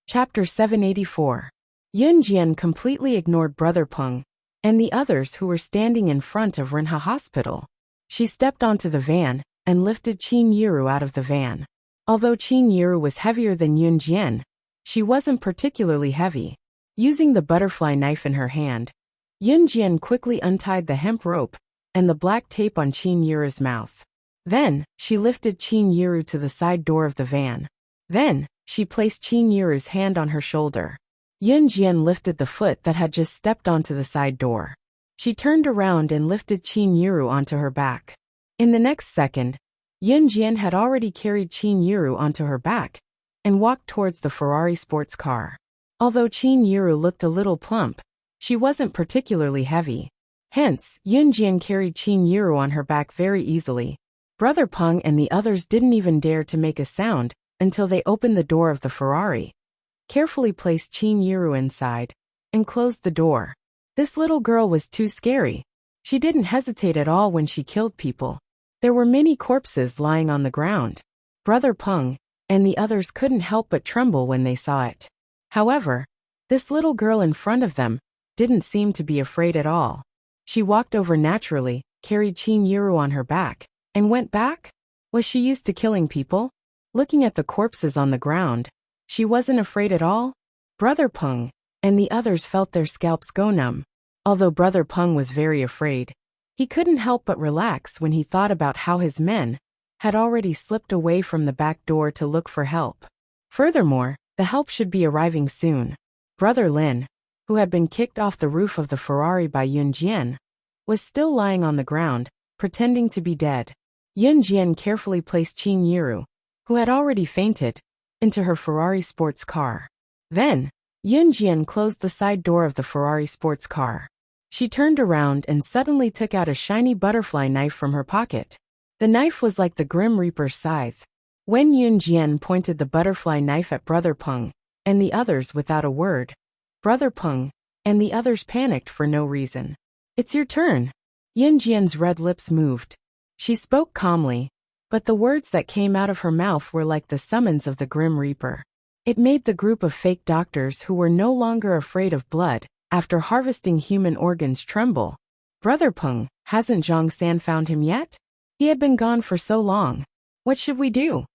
Chapter 784. Yun Jian completely ignored Brother Peng and the others who were standing in front of Renha Hospital. She stepped onto the van and lifted Qin Yiru out of the van. Although Qin Yiru was heavier than Yun Jian, she wasn't particularly heavy. Using the butterfly knife in her hand, Yun Jian quickly untied the hemp rope and the black tape on Qin Yiru's mouth. Then, she lifted Qin Yiru to the side door of the van. Then, she placed Qin Yiru's hand on her shoulder. Yun Jian lifted the foot that had just stepped onto the side door. She turned around and lifted Qin Yiru onto her back. In the next second, Yun Jian had already carried Qin Yiru onto her back and walked towards the Ferrari sports car. Although Qin Yiru looked a little plump, she wasn't particularly heavy. Hence, Yun Jian carried Qin Yiru on her back very easily. Brother Peng and the others didn't even dare to make a sound until they opened the door of the Ferrari, carefully placed Qin Yiru inside, and closed the door. This little girl was too scary. She didn't hesitate at all when she killed people. There were many corpses lying on the ground. Brother Peng and the others couldn't help but tremble when they saw it. However, this little girl in front of them didn't seem to be afraid at all. She walked over naturally, carried Qin Yiru on her back, and went back? Was she used to killing people? Looking at the corpses on the ground, she wasn't afraid at all. Brother Peng and the others felt their scalps go numb. Although Brother Peng was very afraid, he couldn't help but relax when he thought about how his men had already slipped away from the back door to look for help. Furthermore, the help should be arriving soon. Brother Lin, who had been kicked off the roof of the Ferrari by Yun Jian, was still lying on the ground, pretending to be dead. Yun Jian carefully placed Qin Yiru, who had already fainted, into her Ferrari sports car. Then, Yun Jian closed the side door of the Ferrari sports car. She turned around and suddenly took out a shiny butterfly knife from her pocket. The knife was like the Grim Reaper's scythe. When Yun Jian pointed the butterfly knife at Brother Peng and the others without a word, Brother Peng and the others panicked for no reason. "It's your turn." Yun Jian's red lips moved. She spoke calmly, but the words that came out of her mouth were like the summons of the Grim Reaper. It made the group of fake doctors who were no longer afraid of blood after harvesting human organs tremble. "Brother Peng, hasn't Zhang San found him yet? He had been gone for so long. What should we do?"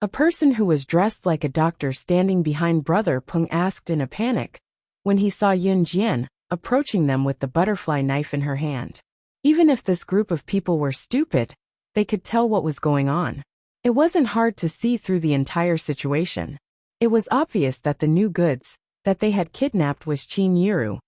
A person who was dressed like a doctor standing behind Brother Peng asked in a panic when he saw Yun Jian approaching them with the butterfly knife in her hand. Even if this group of people were stupid, they could tell what was going on. It wasn't hard to see through the entire situation. It was obvious that the new goods that they had kidnapped was Qin Yiru.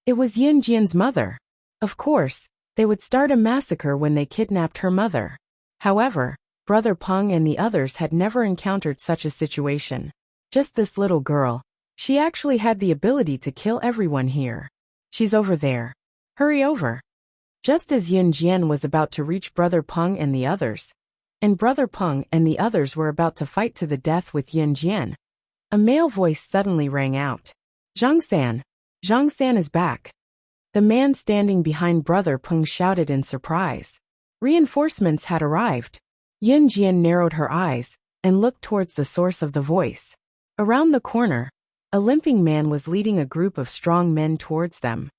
It was Yun Jian's mother. Of course, they would start a massacre when they kidnapped her mother. However, Brother Peng and the others had never encountered such a situation. Just this little girl. She actually had the ability to kill everyone here. "She's over there. Hurry over." Just as Yun Jian was about to reach Brother Peng and the others, and Brother Peng and the others were about to fight to the death with Yun Jian, a male voice suddenly rang out. "Zhang San! Zhang San is back!" The man standing behind Brother Peng shouted in surprise. Reinforcements had arrived. Yun Jian narrowed her eyes and looked towards the source of the voice. Around the corner, a limping man was leading a group of strong men towards them.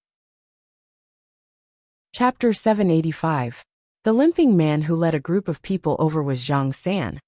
Chapter 785. The limping man who led a group of people over was Zhang San,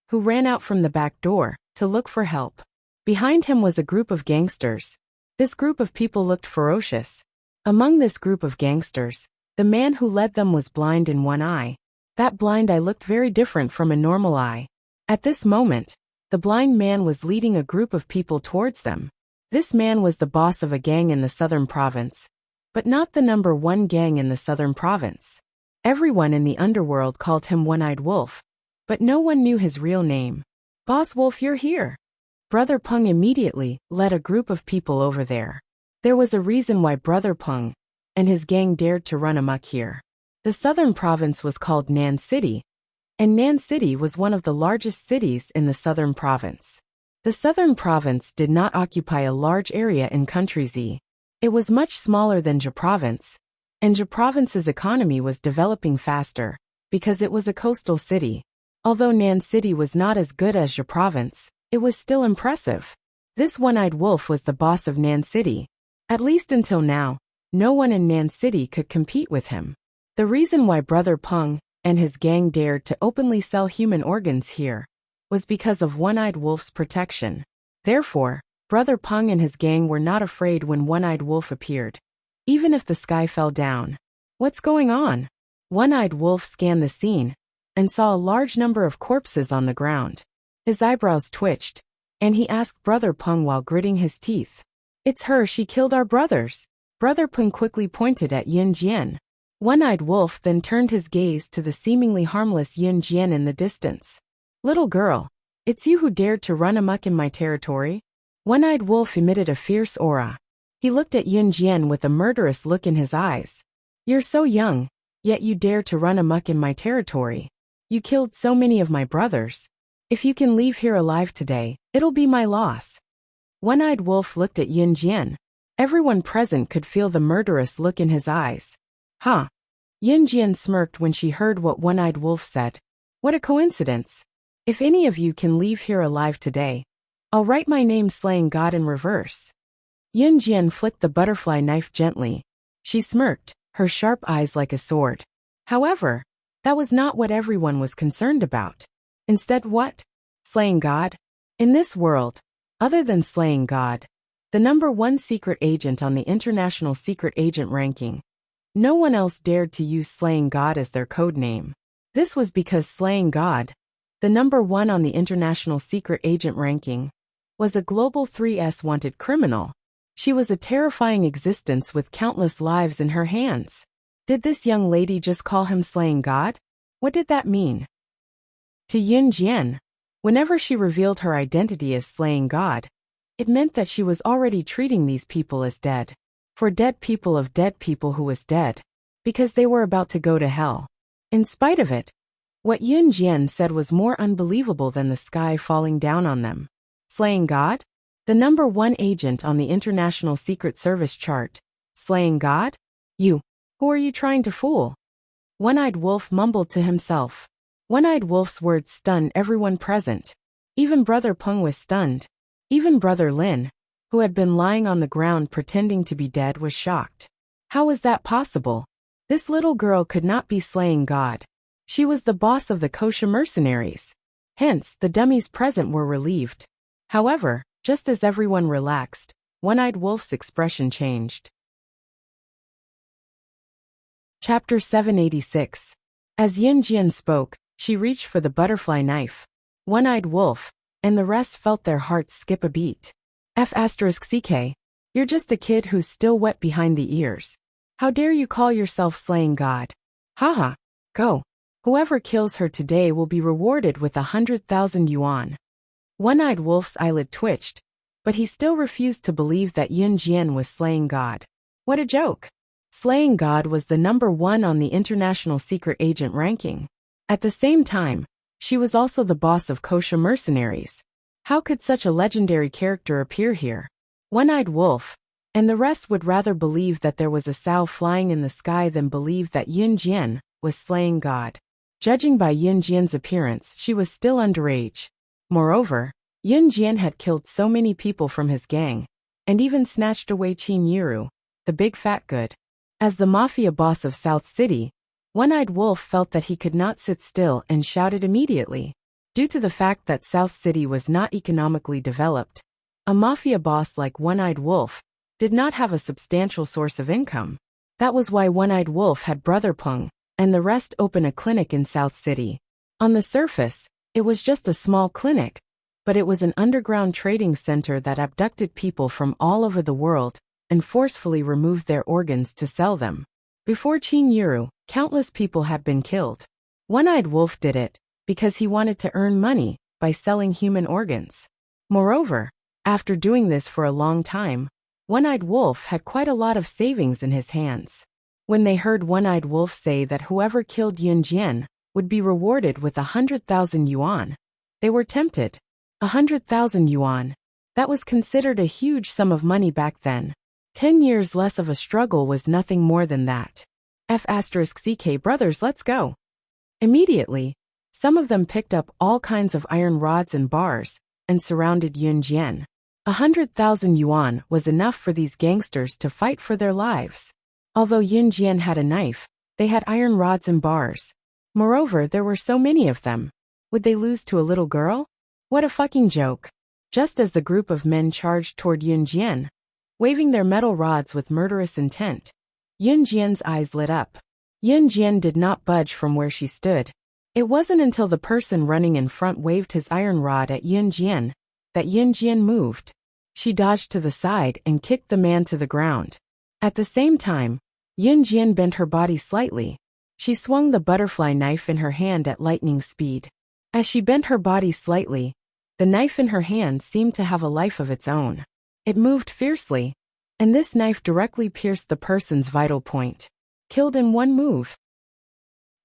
who ran out from the back door to look for help. Behind him was a group of gangsters. This group of people looked ferocious. Among this group of gangsters, the man who led them was blind in one eye. That blind eye looked very different from a normal eye. At this moment, the blind man was leading a group of people towards them. This man was the boss of a gang in the southern province, but not the number one gang in the southern province. Everyone in the underworld called him One-Eyed Wolf, but no one knew his real name. "Boss Wolf, you're here." Brother Peng immediately led a group of people over there. There was a reason why Brother Peng and his gang dared to run amok here. The southern province was called Nan City, and Nan City was one of the largest cities in the southern province. The southern province did not occupy a large area in Country Z. It was much smaller than Ja Province, and Ja Province's economy was developing faster because it was a coastal city. Although Nan City was not as good as Ja Province, it was still impressive. This one-eyed wolf was the boss of Nan City. At least until now, no one in Nan City could compete with him. The reason why Brother Peng and his gang dared to openly sell human organs here was because of One-Eyed Wolf's protection. Therefore, Brother Peng and his gang were not afraid when One-Eyed Wolf appeared, even if the sky fell down. What's going on? One-Eyed Wolf scanned the scene and saw a large number of corpses on the ground. His eyebrows twitched, and he asked Brother Peng while gritting his teeth. "It's her, she killed our brothers." Brother Peng quickly pointed at Yin Jian. One-Eyed Wolf then turned his gaze to the seemingly harmless Yin Jian in the distance. "Little girl, it's you who dared to run amok in my territory?" One-Eyed Wolf emitted a fierce aura. He looked at Yin Jian with a murderous look in his eyes. "You're so young, yet you dare to run amok in my territory. You killed so many of my brothers. If you can leave here alive today, it'll be my loss." One-Eyed Wolf looked at Yin Jian. Everyone present could feel the murderous look in his eyes. "Huh." Yin Jian smirked when she heard what One-Eyed Wolf said. "What a coincidence. If any of you can leave here alive today, I'll write my name Slaying God in reverse." Yin Jian flicked the butterfly knife gently. She smirked, her sharp eyes like a sword. However, that was not what everyone was concerned about. Instead, what? Slaying God? In this world, other than Slaying God, the #1 secret agent on the international secret agent ranking, no one else dared to use Slaying God as their code name. This was because Slaying God, the #1 on the international secret agent ranking, was a global 3S wanted criminal. She was a terrifying existence with countless lives in her hands. Did this young lady just call him Slaying God? What did that mean? To Yin Jian, whenever she revealed her identity as Slaying God, it meant that she was already treating these people as dead. For dead people of dead people who was dead, because they were about to go to hell. In spite of it, what Yin Jian said was more unbelievable than the sky falling down on them. Slaying God? The #1 agent on the International Secret Service chart. Slaying God? You. Who are you trying to fool? One-Eyed Wolf mumbled to himself. One-Eyed Wolf's words stunned everyone present. Even Brother Peng was stunned. Even Brother Lin, who had been lying on the ground pretending to be dead, was shocked. How was that possible? This little girl could not be Slaying God. She was the boss of the kosher mercenaries. Hence, the dummies present were relieved. However, just as everyone relaxed, One-Eyed Wolf's expression changed. Chapter 786. As Yin Jian spoke, she reached for the butterfly knife. One-Eyed Wolf, and the rest felt their hearts skip a beat. F***CK. You're just a kid who's still wet behind the ears. How dare you call yourself Slaying God? Haha. Go. Whoever kills her today will be rewarded with 100,000 yuan. One-Eyed Wolf's eyelid twitched, but he still refused to believe that Yin Jian was Slaying God. What a joke. Slaying God was the #1 on the international secret agent ranking. At the same time, she was also the boss of kosher mercenaries. How could such a legendary character appear here? One-Eyed Wolf, and the rest would rather believe that there was a sow flying in the sky than believe that Yin Jian was Slaying God. Judging by Yin Jian's appearance, she was still underage. Moreover, Yin Jian had killed so many people from his gang, and even snatched away Qin Yiru, the big fat good. As the mafia boss of South City, One-Eyed Wolf felt that he could not sit still and shouted immediately. Due to the fact that South City was not economically developed, a mafia boss like One-Eyed Wolf did not have a substantial source of income. That was why One-Eyed Wolf had Brother Peng and the rest open a clinic in South City. On the surface, it was just a small clinic, but it was an underground trading center that abducted people from all over the world and forcefully removed their organs to sell them. Before Qin Yiru, countless people had been killed. One-Eyed Wolf did it because he wanted to earn money by selling human organs. Moreover, after doing this for a long time, One-Eyed Wolf had quite a lot of savings in his hands. When they heard One-Eyed Wolf say that whoever killed Yin Jian would be rewarded with 100,000 yuan, they were tempted. 100,000 yuan. That was considered a huge sum of money back then. 10 years less of a struggle was nothing more than that. F***CK brothers, let's go. Immediately, some of them picked up all kinds of iron rods and bars and surrounded Yin Jian. 100,000 yuan was enough for these gangsters to fight for their lives. Although Yun Jian had a knife, they had iron rods and bars. Moreover, there were so many of them. Would they lose to a little girl? What a fucking joke. Just as the group of men charged toward Yun Jian, waving their metal rods with murderous intent, Yun Jian's eyes lit up. Yun Jian did not budge from where she stood. It wasn't until the person running in front waved his iron rod at Yun Jian that Yun Jian moved. She dodged to the side and kicked the man to the ground. At the same time, Yun Jian bent her body slightly. She swung the butterfly knife in her hand at lightning speed. As she bent her body slightly, the knife in her hand seemed to have a life of its own. It moved fiercely, and this knife directly pierced the person's vital point. Killed in one move.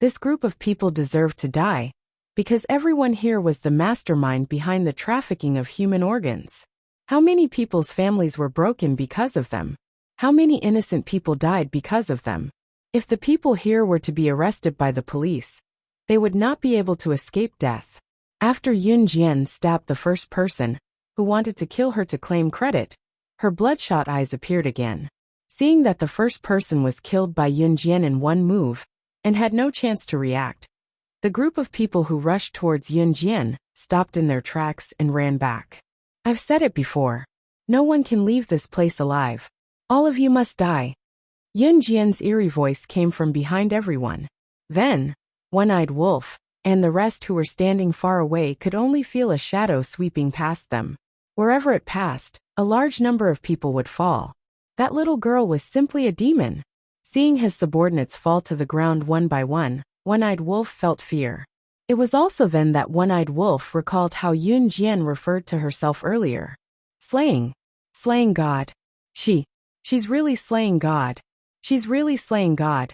This group of people deserved to die, because everyone here was the mastermind behind the trafficking of human organs. How many people's families were broken because of them? How many innocent people died because of them? If the people here were to be arrested by the police, they would not be able to escape death. After Yun Jian stabbed the first person, who wanted to kill her to claim credit, her bloodshot eyes appeared again. Seeing that the first person was killed by Yun Jian in one move, and had no chance to react, the group of people who rushed towards Yun Jian stopped in their tracks and ran back. I've said it before. No one can leave this place alive. All of you must die. Yun Jian's eerie voice came from behind everyone. Then, One-Eyed Wolf, and the rest who were standing far away could only feel a shadow sweeping past them. Wherever it passed, a large number of people would fall. That little girl was simply a demon. Seeing his subordinates fall to the ground one by one, One-Eyed Wolf felt fear. It was also then that One-Eyed Wolf recalled how Yun Jian referred to herself earlier. Slaying God. She's really slaying God. She's really slaying God.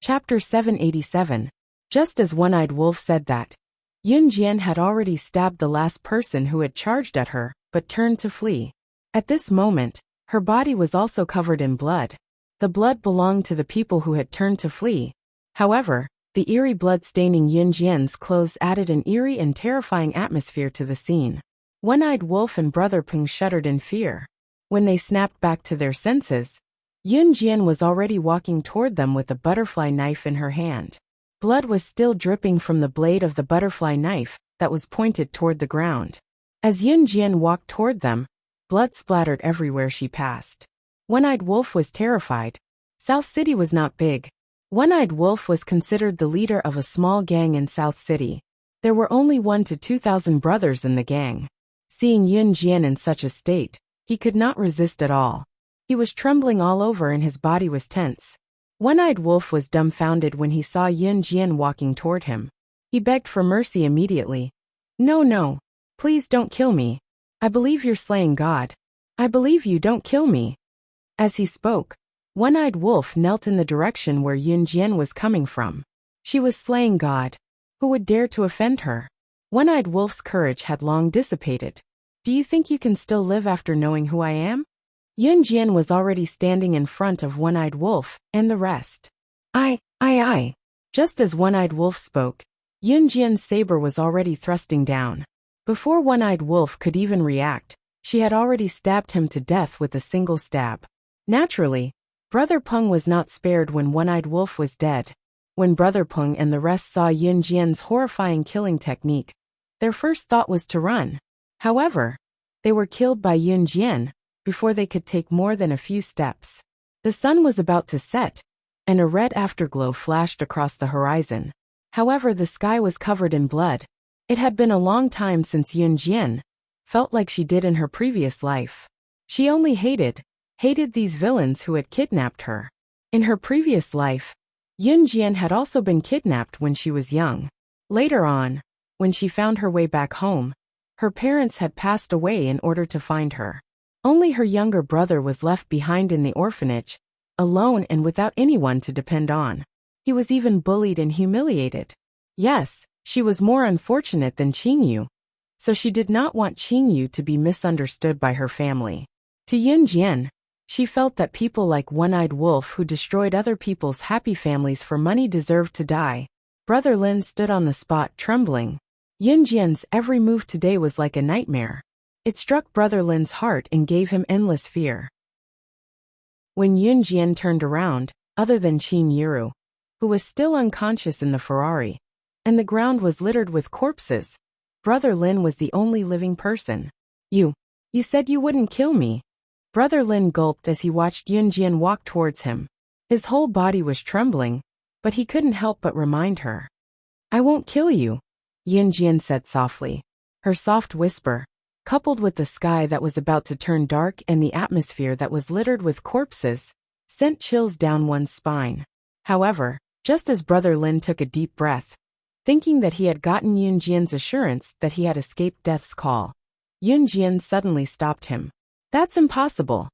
Chapter 787. Just as One-Eyed Wolf said that, Yun Jian had already stabbed the last person who had charged at her, but turned to flee. At this moment, her body was also covered in blood. The blood belonged to the people who had turned to flee. However, the eerie blood staining Yun Jian's clothes added an eerie and terrifying atmosphere to the scene. One-Eyed Wolf and Brother Peng shuddered in fear. When they snapped back to their senses, Yun Jian was already walking toward them with a butterfly knife in her hand. Blood was still dripping from the blade of the butterfly knife that was pointed toward the ground. As Yun Jian walked toward them, blood splattered everywhere she passed. One-Eyed Wolf was terrified. South City was not big. One-Eyed Wolf was considered the leader of a small gang in South City. There were only 1,000 to 2,000 brothers in the gang. Seeing Yun Jian in such a state, he could not resist at all. He was trembling all over and his body was tense. One-Eyed Wolf was dumbfounded when he saw Yun Jian walking toward him. He begged for mercy immediately. No, please don't kill me. I believe you're slaying God. I believe you, don't kill me. As he spoke, One-Eyed Wolf knelt in the direction where Yun Jian was coming from. She was slaying God. Who would dare to offend her? One-Eyed Wolf's courage had long dissipated. Do you think you can still live after knowing who I am? Yun Jian was already standing in front of One-Eyed Wolf and the rest. I. Just as One-Eyed Wolf spoke, Yun Jian's saber was already thrusting down. Before One-Eyed Wolf could even react, she had already stabbed him to death with a single stab. Naturally, Brother Peng was not spared when One-Eyed Wolf was dead. When Brother Peng and the rest saw Yun Jian's horrifying killing technique, their first thought was to run. However, they were killed by Yun Jian before they could take more than a few steps. The sun was about to set, and a red afterglow flashed across the horizon. However, the sky was covered in blood. It had been a long time since Yun Jian felt like she did in her previous life. She only hated these villains who had kidnapped her. In her previous life, Yun Jian had also been kidnapped when she was young. Later on, when she found her way back home, her parents had passed away in order to find her. Only her younger brother was left behind in the orphanage, alone and without anyone to depend on. He was even bullied and humiliated. Yes, she was more unfortunate than Qingyu, so she did not want Qingyu to be misunderstood by her family. To Yun Jian, she felt that people like One-Eyed Wolf who destroyed other people's happy families for money deserved to die. Brother Lin stood on the spot trembling. Yunjian's every move today was like a nightmare. It struck Brother Lin's heart and gave him endless fear. When Yunjian turned around, other than Qin Yiru, who was still unconscious in the Ferrari, and the ground was littered with corpses, Brother Lin was the only living person. You said you wouldn't kill me. Brother Lin gulped as he watched Yunjian walk towards him. His whole body was trembling, but he couldn't help but remind her. I won't kill you, Yunjian said softly. Her soft whisper, coupled with the sky that was about to turn dark and the atmosphere that was littered with corpses, sent chills down one's spine. However, just as Brother Lin took a deep breath, thinking that he had gotten Yunjian's assurance that he had escaped death's call, Yunjian suddenly stopped him. That's impossible,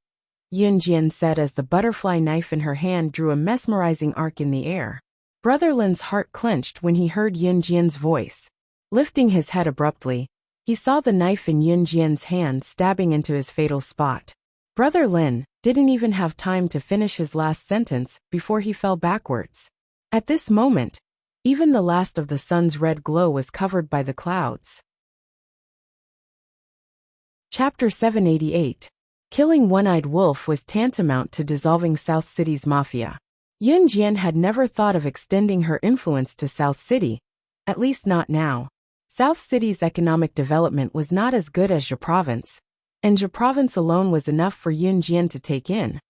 Yunjian said as the butterfly knife in her hand drew a mesmerizing arc in the air. Brother Lin's heart clenched when he heard Yunjian's voice. Lifting his head abruptly, he saw the knife in Yunjian's hand stabbing into his fatal spot. Brother Lin didn't even have time to finish his last sentence before he fell backwards. At this moment, even the last of the sun's red glow was covered by the clouds. Chapter 788. Killing One-Eyed Wolf was tantamount to dissolving South City's mafia. Yunjian had never thought of extending her influence to South City, at least not now. South City's economic development was not as good as Jia Province, and Jia Province alone was enough for Yunjian to take in.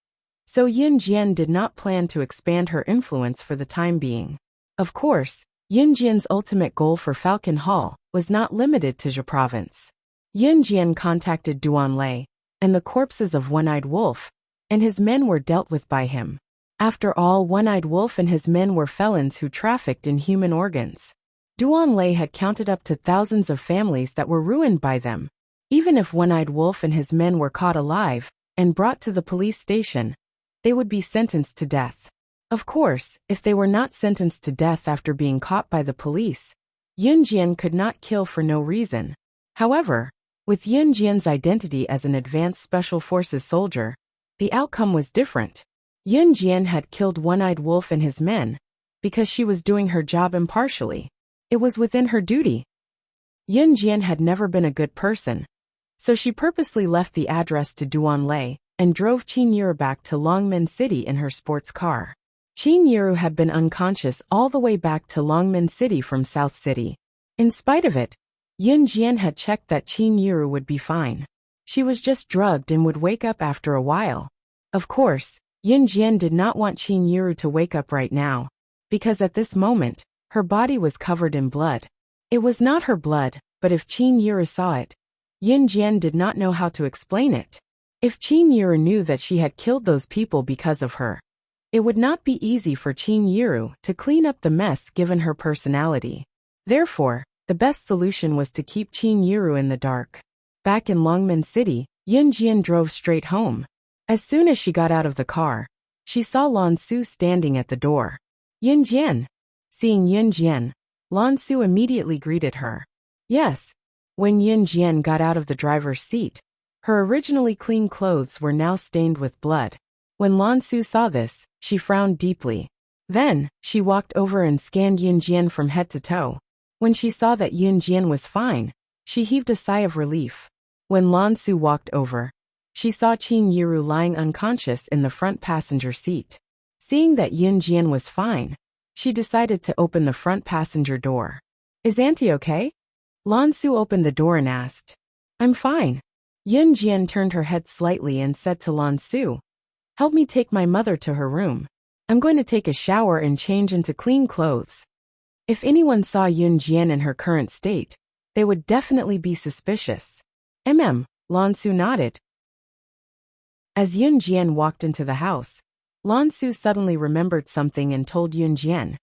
So Yunjian did not plan to expand her influence for the time being. Of course, Yunjian's ultimate goal for Falcon Hall was not limited to Jia Province. Yunjian contacted Duanlei, and the corpses of One-Eyed Wolf, and his men were dealt with by him. After all, One-Eyed Wolf and his men were felons who trafficked in human organs. Duanlei had counted up to thousands of families that were ruined by them. Even if One-Eyed Wolf and his men were caught alive and brought to the police station, they would be sentenced to death. Of course, if they were not sentenced to death after being caught by the police, Yunjian could not kill for no reason. However, with Yunjian's identity as an advanced Special Forces soldier, the outcome was different. Yunjian had killed One-Eyed Wolf and his men because she was doing her job impartially. It was within her duty. Yunjian had never been a good person, so she purposely left the address to Duanlei and drove Qin Yiru back to Longmen City in her sports car. Qin Yiru had been unconscious all the way back to Longmen City from South City. In spite of it, Yunjian had checked that Qin Yiru would be fine. She was just drugged and would wake up after a while. Of course, Yunjian did not want Qin Yiru to wake up right now, because at this moment, her body was covered in blood. It was not her blood, but if Qin Yiru saw it, Yunjian did not know how to explain it. If Qin Yiru knew that she had killed those people because of her, it would not be easy for Qin Yiru to clean up the mess given her personality. Therefore, the best solution was to keep Qin Yiru in the dark. Back in Longmen City, Yunjian drove straight home. As soon as she got out of the car, she saw Lan Su standing at the door. Yunjian. Seeing Yunjian, Lan Su immediately greeted her. Yes. When Yunjian got out of the driver's seat, her originally clean clothes were now stained with blood. When Lan Su saw this, she frowned deeply. Then, she walked over and scanned Yunjian from head to toe. When she saw that Yunjian was fine, she heaved a sigh of relief. When Lan Su walked over, she saw Qin Yiru lying unconscious in the front passenger seat. Seeing that Yunjian was fine, she decided to open the front passenger door. Is Auntie okay? Lan Su opened the door and asked. I'm fine. Yunjian turned her head slightly and said to Lan Su, help me take my mother to her room. I'm going to take a shower and change into clean clothes. If anyone saw Yunjian in her current state, they would definitely be suspicious. Lan Su nodded. As Yunjian walked into the house, Lan Su suddenly remembered something and told Yunjian.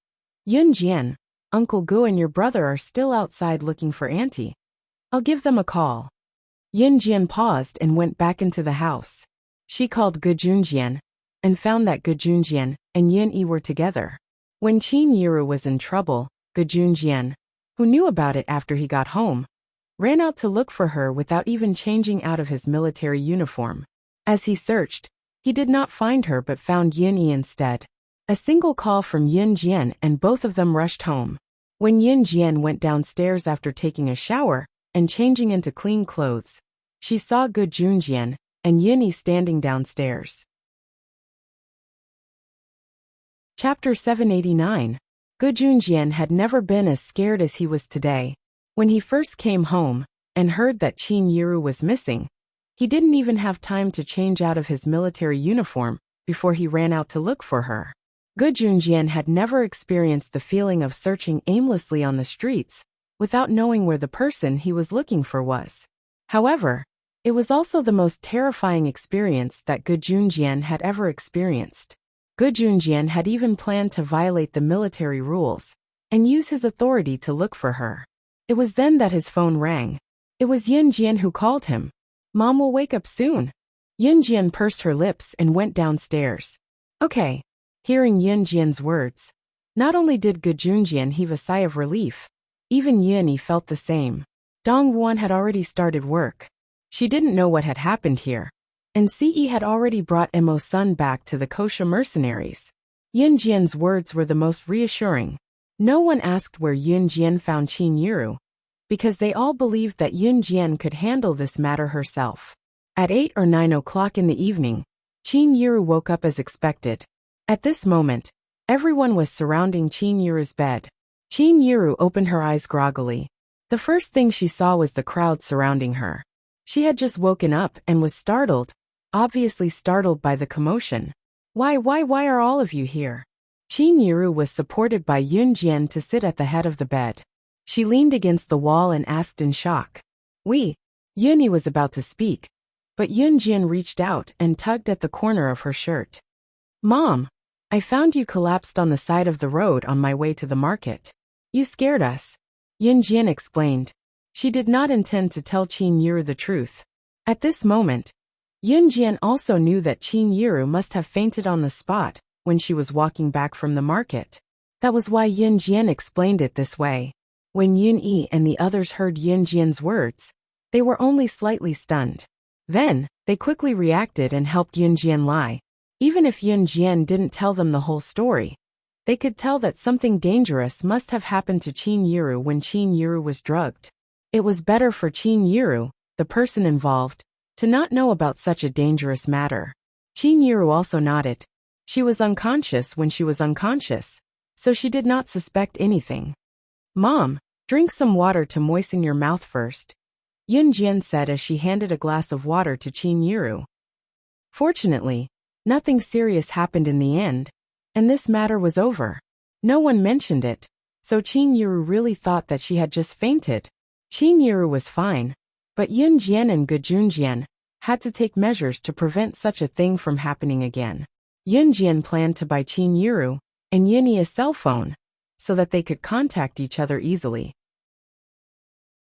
Yunjian, Uncle Gu and your brother are still outside looking for Auntie. I'll give them a call. Yunjian paused and went back into the house. She called Gu Junjian, and found that Gu Junjian and Yun Yi were together. When Qin Yiru was in trouble, Gu Junjian, who knew about it after he got home, ran out to look for her without even changing out of his military uniform. As he searched, he did not find her but found Yun Yi instead. A single call from Yunjian and both of them rushed home. When Yin Jian went downstairs after taking a shower and changing into clean clothes, she saw Gu Junjian and Yin Yi standing downstairs. Chapter 789. Gu Junjian had never been as scared as he was today. When he first came home and heard that Qin Yiru was missing, he didn't even have time to change out of his military uniform before he ran out to look for her. Gu Junjian had never experienced the feeling of searching aimlessly on the streets without knowing where the person he was looking for was. However, it was also the most terrifying experience that Gu Junjian had ever experienced. Gu Junjian had even planned to violate the military rules and use his authority to look for her. It was then that his phone rang. It was Yin Jian who called him. "Mom will wake up soon." Yin Jian pursed her lips and went downstairs. "Okay." Hearing Yin Jian's words, not only did Gu Junjian heave a sigh of relief, even Yin Yi felt the same. Dong Wuan had already started work. She didn't know what had happened here, and Ce had already brought Emo's son back to the Kosha mercenaries. Yin Jian's words were the most reassuring. No one asked where Yin Jian found Qin Yiru, because they all believed that Yin Jian could handle this matter herself. At 8 or 9 o'clock in the evening, Qin Yiru woke up as expected. At this moment, everyone was surrounding Qin Yiru's bed. Qin Yiru opened her eyes groggily. The first thing she saw was the crowd surrounding her. She had just woken up and was startled, obviously startled by the commotion. Why are all of you here?" Qin Yiru was supported by Yun Jian to sit at the head of the bed. She leaned against the wall and asked in shock. Yun Yi was about to speak, but Yun Jian reached out and tugged at the corner of her shirt. "Mom, I found you collapsed on the side of the road on my way to the market. You scared us," Yun Jian explained. She did not intend to tell Qin Yiru the truth. At this moment, Yun Jian also knew that Qin Yiru must have fainted on the spot when she was walking back from the market. That was why Yun Jian explained it this way. When Yun Yi and the others heard Yun Jian's words, they were only slightly stunned. Then, they quickly reacted and helped Yun Jian lie. Even if Yun Jian didn't tell them the whole story, they could tell that something dangerous must have happened to Qin Yiru when Qin Yiru was drugged. It was better for Qin Yiru, the person involved, to not know about such a dangerous matter. Qin Yiru also nodded. She was unconscious when she was unconscious, so she did not suspect anything. "Mom, drink some water to moisten your mouth first," Yun Jian said as she handed a glass of water to Qin Yiru. Fortunately, nothing serious happened in the end, and this matter was over. No one mentioned it, so Qin Yiru really thought that she had just fainted. Qin Yiru was fine, but Yun Jian and Gu Junjian had to take measures to prevent such a thing from happening again. Yun Jian planned to buy Qin Yiru and Yun Yi a cell phone, so that they could contact each other easily.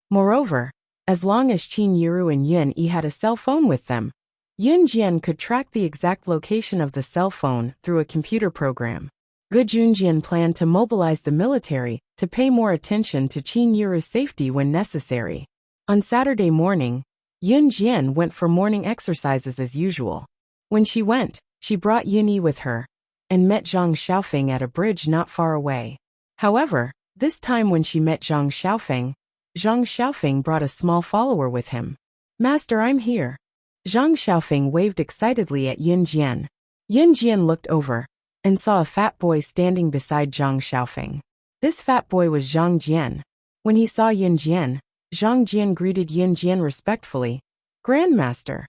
Moreover, as long as Qin Yiru and Yun Yi had a cell phone with them, Yun Jian could track the exact location of the cell phone through a computer program. Gu Junjian planned to mobilize the military to pay more attention to Qin Yiru's safety when necessary. On Saturday morning, Yun Jian went for morning exercises as usual. When she went, she brought Yun Yi with her, and met Zhang Xiaofeng at a bridge not far away. However, this time when she met Zhang Xiaofeng brought a small follower with him. "Master, I'm here." Zhang Xiaofeng waved excitedly at Yun Jian. Yun Jian looked over and saw a fat boy standing beside Zhang Xiaofeng. This fat boy was Zhang Jian. When he saw Yun Jian, Zhang Jian greeted Yun Jian respectfully. "Grandmaster."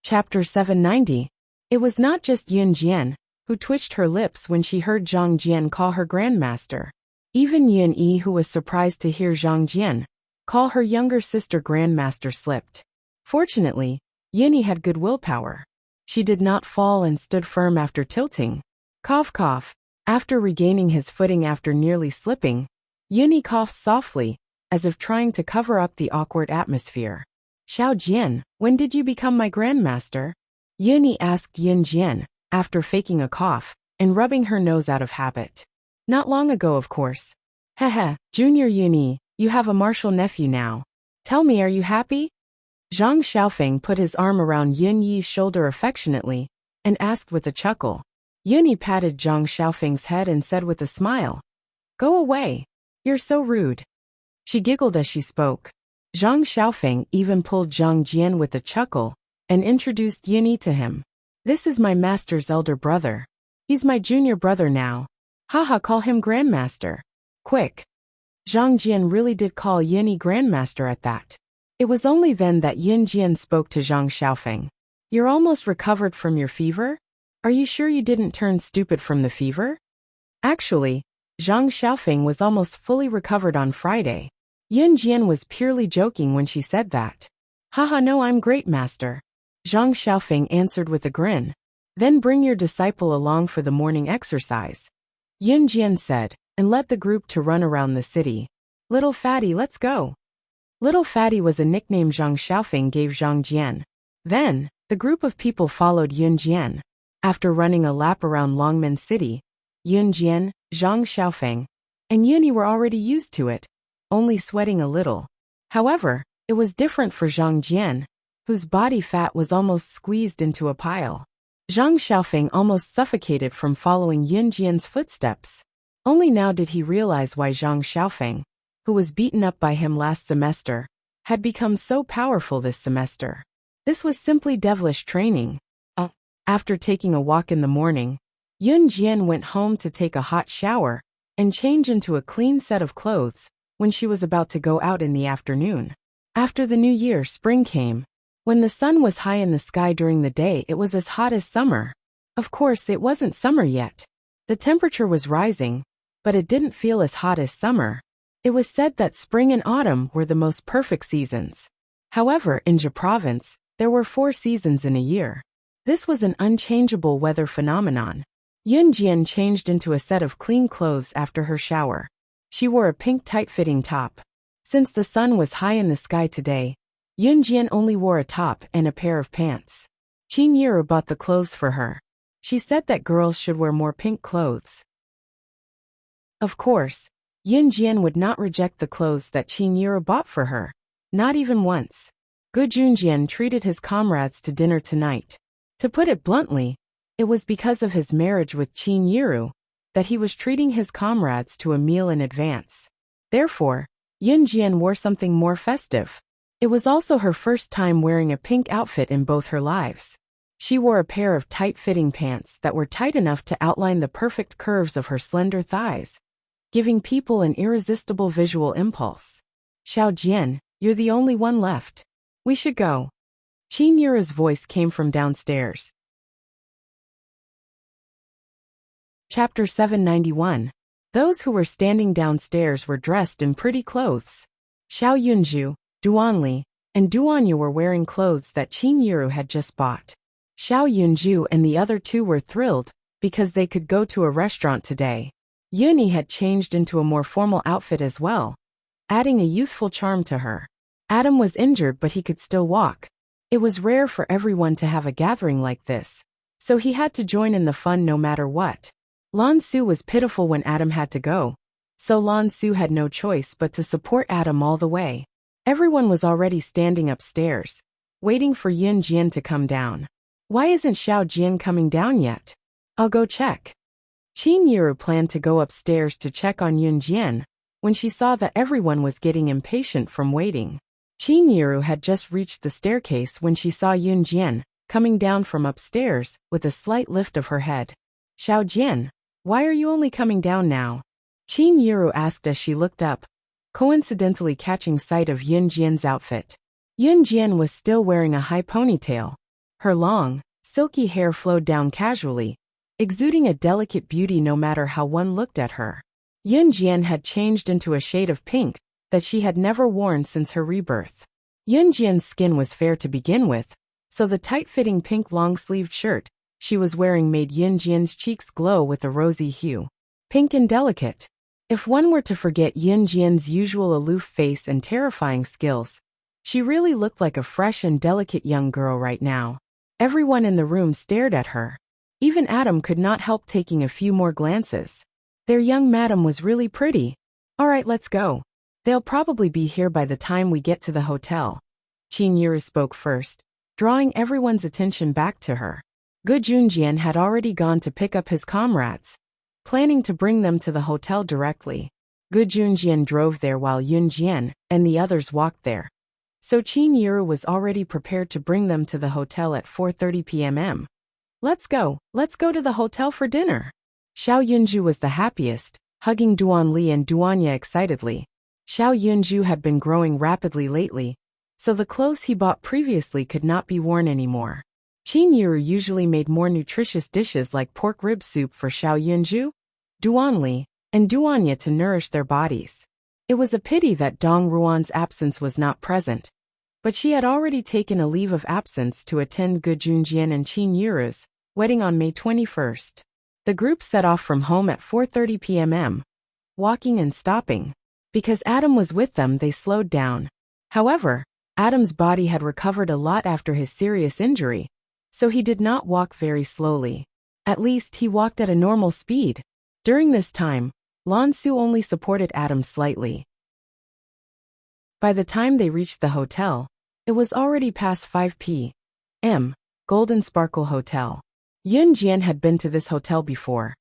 Chapter 790. It was not just Yun Jian who twitched her lips when she heard Zhang Jian call her grandmaster. Even Yun Yi, who was surprised to hear Zhang Jian call her younger sister grandmaster, slipped. Fortunately, Yun Yi had good willpower. She did not fall and stood firm after tilting. Cough cough. After regaining his footing after nearly slipping, Yun Yi coughed softly, as if trying to cover up the awkward atmosphere. "Xiao Jian, when did you become my grandmaster?" Yun Yi asked Yun Jian, after faking a cough and rubbing her nose out of habit. "Not long ago, of course." "Heh, Junior Yun Yi, you have a martial nephew now. Tell me, are you happy?" Zhang Xiaofeng put his arm around Yun Yi's shoulder affectionately and asked with a chuckle. Yuni patted Zhang Xiaofeng's head and said with a smile, "Go away. You're so rude." She giggled as she spoke. Zhang Xiaofeng even pulled Zhang Jian with a chuckle and introduced Yuni to him. "This is my master's elder brother. He's my junior brother now. Haha, call him Grandmaster. Quick." Zhang Jian really did call Yuni Grandmaster at that. It was only then that Yin Jian spoke to Zhang Xiaofeng. "You're almost recovered from your fever? Are you sure you didn't turn stupid from the fever?" Actually, Zhang Xiaofeng was almost fully recovered on Friday. Yin Jian was purely joking when she said that. "Haha, no, I'm great, master," Zhang Xiaofeng answered with a grin. "Then bring your disciple along for the morning exercise," Yin Jian said, and led the group to run around the city. "Little Fatty, let's go." Little Fatty was a nickname Zhang Xiaofeng gave Zhang Jian. Then, the group of people followed Yun Jian. After running a lap around Longmen City, Yun Jian, Zhang Xiaofeng, and Yuni were already used to it, only sweating a little. However, it was different for Zhang Jian, whose body fat was almost squeezed into a pile. Zhang Xiaofeng almost suffocated from following Yun Jian's footsteps. Only now did he realize why Zhang Xiaofeng, who was beaten up by him last semester, had become so powerful this semester. This was simply devilish training. After taking a walk in the morning, Yun Jian went home to take a hot shower and change into a clean set of clothes when she was about to go out in the afternoon. After the new year, spring came. When the sun was high in the sky during the day, it was as hot as summer. Of course, it wasn't summer yet. The temperature was rising, but it didn't feel as hot as summer. It was said that spring and autumn were the most perfect seasons. However, in Jia province, there were 4 seasons in a year. This was an unchangeable weather phenomenon. Yun Jian changed into a set of clean clothes after her shower. She wore a pink tight-fitting top. Since the sun was high in the sky today, Yun Jian only wore a top and a pair of pants. Qin Yiru bought the clothes for her. She said that girls should wear more pink clothes. Of course, Yun Jian would not reject the clothes that Qin Yiru bought for her. Not even once. Gu Junjian treated his comrades to dinner tonight. To put it bluntly, it was because of his marriage with Qin Yiru that he was treating his comrades to a meal in advance. Therefore, Yun Jian wore something more festive. It was also her first time wearing a pink outfit in both her lives. She wore a pair of tight-fitting pants that were tight enough to outline the perfect curves of her slender thighs, giving people an irresistible visual impulse. "Xiao Jian, you're the only one left. We should go." Qin Yiru's voice came from downstairs. Chapter 791. Those who were standing downstairs were dressed in pretty clothes. Xiao Yunju, Duanli, and Duanyu were wearing clothes that Qin Yiru had just bought. Xiao Yunju and the other 2 were thrilled because they could go to a restaurant today. Yuni had changed into a more formal outfit as well, adding a youthful charm to her. Adam was injured, but he could still walk. It was rare for everyone to have a gathering like this, so he had to join in the fun no matter what. Lan Su was pitiful when Adam had to go, so Lan Su had no choice but to support Adam all the way. Everyone was already standing upstairs, waiting for Yun Jian to come down. "Why isn't Xiao Jian coming down yet? I'll go check." Qin Yiru planned to go upstairs to check on Yun Jian when she saw that everyone was getting impatient from waiting. Qin Yiru had just reached the staircase when she saw Yun Jian coming down from upstairs with a slight lift of her head. "Xiao Jian, why are you only coming down now?" Qin Yiru asked as she looked up, coincidentally catching sight of Yun Jian's outfit. Yun Jian was still wearing a high ponytail. Her long, silky hair flowed down casually, exuding a delicate beauty no matter how one looked at her. Yun Jian had changed into a shade of pink that she had never worn since her rebirth. Yun Jian's skin was fair to begin with, so the tight-fitting pink long-sleeved shirt she was wearing made Yun Jian's cheeks glow with a rosy hue. Pink and delicate. If one were to forget Yun Jian's usual aloof face and terrifying skills, she really looked like a fresh and delicate young girl right now. Everyone in the room stared at her. Even Adam could not help taking a few more glances. Their young madam was really pretty. "All right, let's go. They'll probably be here by the time we get to the hotel." Qin Yiru spoke first, drawing everyone's attention back to her. Gu Junjian had already gone to pick up his comrades, planning to bring them to the hotel directly. Gu Junjian drove there while Yun Jian and the others walked there. So Qin Yiru was already prepared to bring them to the hotel at 4:30 p.m. Let's go to the hotel for dinner. Xiao Yunju was the happiest, hugging Duan Li and Duanya excitedly. Xiao Yunju had been growing rapidly lately, so the clothes he bought previously could not be worn anymore. Qin Yiru usually made more nutritious dishes like pork rib soup for Xiao Yunju, Duan Li, and Duanya to nourish their bodies. It was a pity that Dong Ruan's absence was not present, but she had already taken a leave of absence to attend Gu Junjian and Qin Yiru's wedding on May 21st. The group set off from home at 4:30 p.m., walking and stopping. Because Adam was with them, they slowed down. However, Adam's body had recovered a lot after his serious injury, so he did not walk very slowly. At least he walked at a normal speed. During this time, Lan Su only supported Adam slightly. By the time they reached the hotel, it was already past 5 p.m. Golden Sparkle Hotel. Yun Jian had been to this hotel before,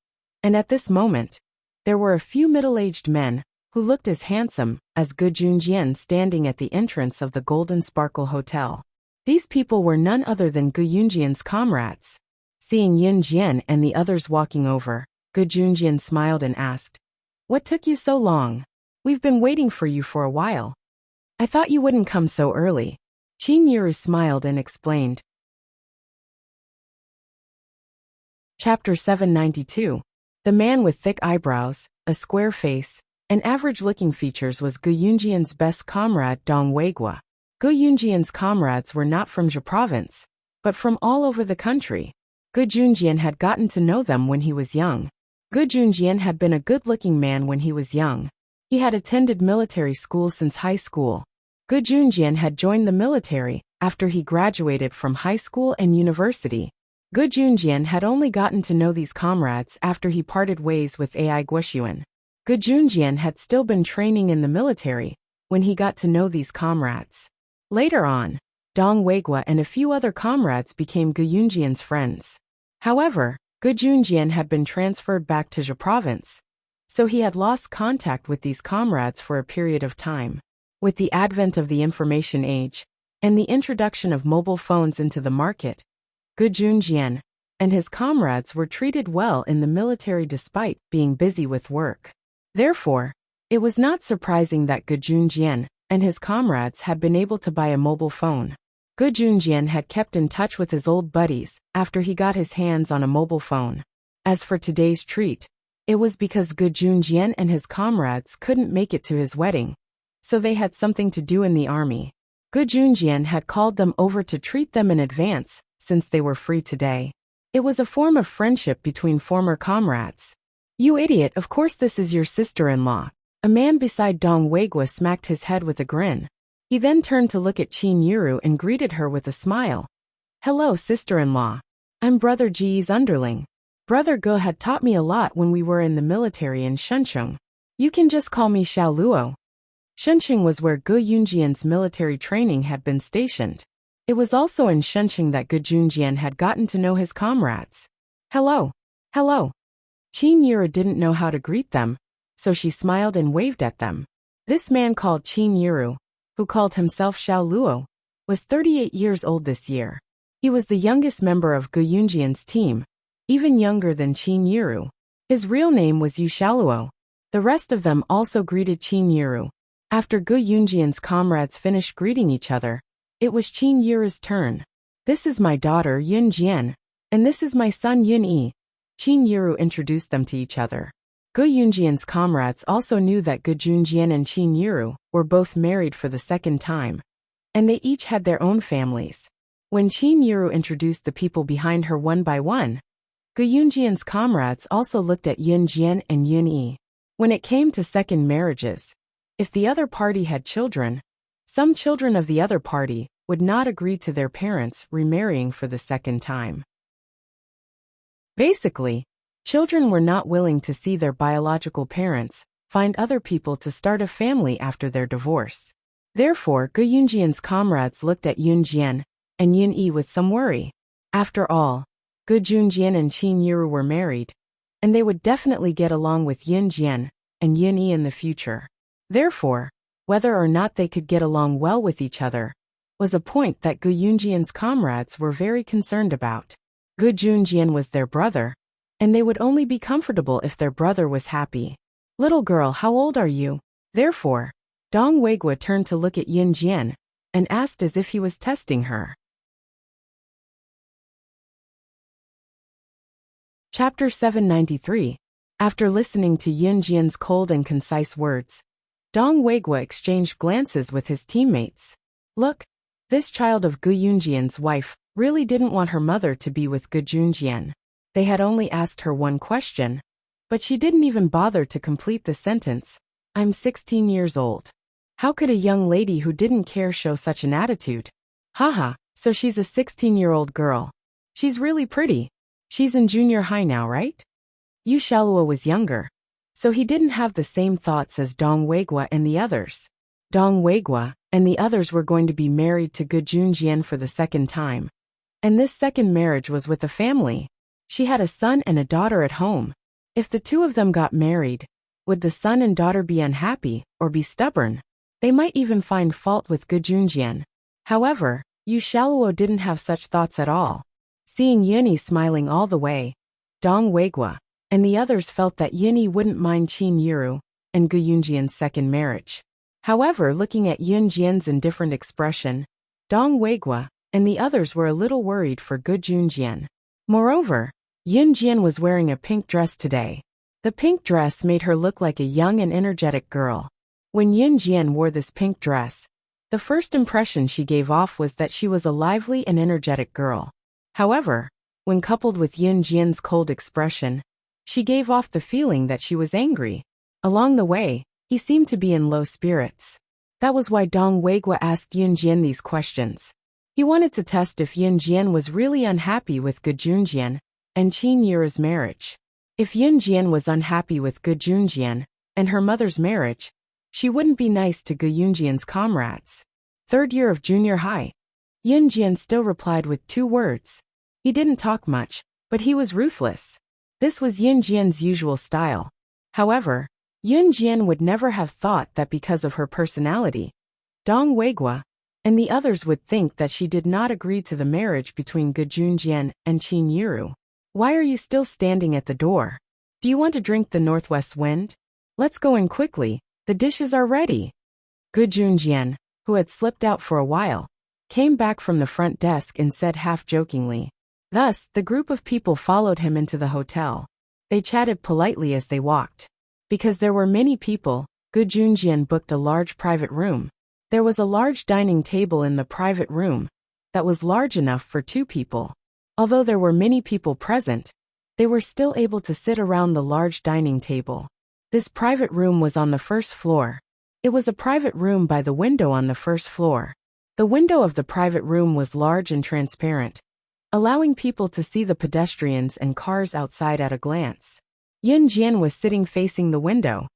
and at this moment, there were a few middle-aged men who looked as handsome as Gu Junjian standing at the entrance of the Golden Sparkle Hotel. These people were none other than Gu Yunjian's comrades. Seeing Yun Jian and the others walking over, Gu Junjian smiled and asked, "What took you so long? We've been waiting for you for a while. I thought you wouldn't come so early." Qin Yiru smiled and explained. Chapter 792. The man with thick eyebrows, a square face, and average-looking features was Gu Yunjian's best comrade Dong Weigua. Gu Yunjian's comrades were not from Zhe province, but from all over the country. Gu Junjian had gotten to know them when he was young. Gu Junjian had been a good-looking man when he was young. He had attended military school since high school. Gu Junjian had joined the military after he graduated from high school and university. Gu Junjian had only gotten to know these comrades after he parted ways with Ai Guoxuan. Gu Junjian had still been training in the military when he got to know these comrades. Later on, Dong Weigua and a few other comrades became Gu Yunjian's friends. However, Gu Junjian had been transferred back to Zhe province, so he had lost contact with these comrades for a period of time. With the advent of the information age and the introduction of mobile phones into the market, Gu Junjian and his comrades were treated well in the military despite being busy with work. Therefore, it was not surprising that Gu Junjian and his comrades had been able to buy a mobile phone. Gu Junjian had kept in touch with his old buddies after he got his hands on a mobile phone. As for today's treat, it was because Gu Junjian and his comrades couldn't make it to his wedding, so they had something to do in the army. Gu Junjian had called them over to treat them in advance, since they were free today. It was a form of friendship between former comrades. "You idiot, of course this is your sister-in-law." A man beside Dong Weigua smacked his head with a grin. He then turned to look at Qin Yiru and greeted her with a smile. "Hello, sister-in-law. I'm Brother Ji's underling. Brother Ge had taught me a lot when we were in the military in Shuncheng. You can just call me Xiao Luo." Shuncheng was where Gu Yunjian's military training had been stationed. It was also in Shuncheng that Gu Junjian had gotten to know his comrades. Hello. Qin Yiru didn't know how to greet them, so she smiled and waved at them. This man called Qin Yiru, who called himself Xiao Luo, was 38 years old this year. He was the youngest member of Gu Yunjian's team, even younger than Qin Yiru. His real name was Yu Xiaoluo. The rest of them also greeted Qin Yiru. After Gu Yunjian's comrades finished greeting each other, it was Qin Yiru's turn. "This is my daughter Yun Jian, and this is my son Yun Yi." Qin Yiru introduced them to each other. Gu Yunjian's comrades also knew that Gu Junjian and Qin Yiru were both married for the second time, and they each had their own families. When Qin Yiru introduced the people behind her one by one, Gu Yunjian's comrades also looked at Yun Jian and Yun Yi. When it came to second marriages, if the other party had children, some children of the other party would not agree to their parents remarrying for the second time. Basically, children were not willing to see their biological parents find other people to start a family after their divorce. Therefore, Gu Yunjian's comrades looked at Yun Jian and Yun Yi with some worry. After all, Gu Junjian and Qin Yiru were married, and they would definitely get along with Yin Jian and Yin Yi in the future. Therefore, whether or not they could get along well with each other was a point that Gu Yunjian's comrades were very concerned about. Gu Junjian was their brother, and they would only be comfortable if their brother was happy. Little girl, how old are you? Therefore, Dong Weigua turned to look at Yin Jian and asked as if he was testing her. Chapter 793. After listening to Yin Jian's cold and concise words, Dong Weigua exchanged glances with his teammates. Look, this child of Gu Yunjian's wife really didn't want her mother to be with Gu Junjian. They had only asked her one question, but she didn't even bother to complete the sentence. I'm 16 years old. How could a young lady who didn't care show such an attitude? Haha, so she's a 16-year-old girl. She's really pretty. She's in junior high now, right? Yu Shaluo was younger, so he didn't have the same thoughts as Dong Weigua and the others. Dong Weigua and the others were going to be married to Gu Junjian for the second time. And this second marriage was with a family. She had a son and a daughter at home. If the two of them got married, would the son and daughter be unhappy or be stubborn? They might even find fault with Gu Junjian. However, Yu Shaluo didn't have such thoughts at all. Seeing Yunyi smiling all the way, Dong Weigua and the others felt that Yunyi wouldn't mind Qin Yiru and Gu Yunjian's second marriage. However, looking at Yin Jian's indifferent expression, Dong Weigua and the others were a little worried for Gu Junjian. Moreover, Yin Jian was wearing a pink dress today. The pink dress made her look like a young and energetic girl. When Yin Jian wore this pink dress, the first impression she gave off was that she was a lively and energetic girl. However, when coupled with Yin Jian's cold expression, she gave off the feeling that she was angry. Along the way, he seemed to be in low spirits. That was why Dong Weigua asked Yin Jian these questions. He wanted to test if Yin Jian was really unhappy with Gu Junjian and Qin Yiru's marriage. If Yin Jian was unhappy with Gu Junjian and her mother's marriage, she wouldn't be nice to Gu Yunjian's comrades. Third year of junior high. Yin Jian still replied with 2 words. He didn't talk much, but he was ruthless. This was Yin Jian's usual style. However, Yin Jian would never have thought that because of her personality, Dong Weigua and the others would think that she did not agree to the marriage between Gu Junjian and Qin Yiru. Why are you still standing at the door? Do you want to drink the northwest wind? Let's go in quickly, the dishes are ready. Gu Junjian, who had slipped out for a while, came back from the front desk and said half-jokingly. Thus, the group of people followed him into the hotel. They chatted politely as they walked. Because there were many people, Gu Junjian booked a large private room. There was a large dining table in the private room that was large enough for 2 people. Although there were many people present, they were still able to sit around the large dining table. This private room was on the first floor. It was a private room by the window on the first floor. The window of the private room was large and transparent, allowing people to see the pedestrians and cars outside at a glance. Yin Jian was sitting facing the window.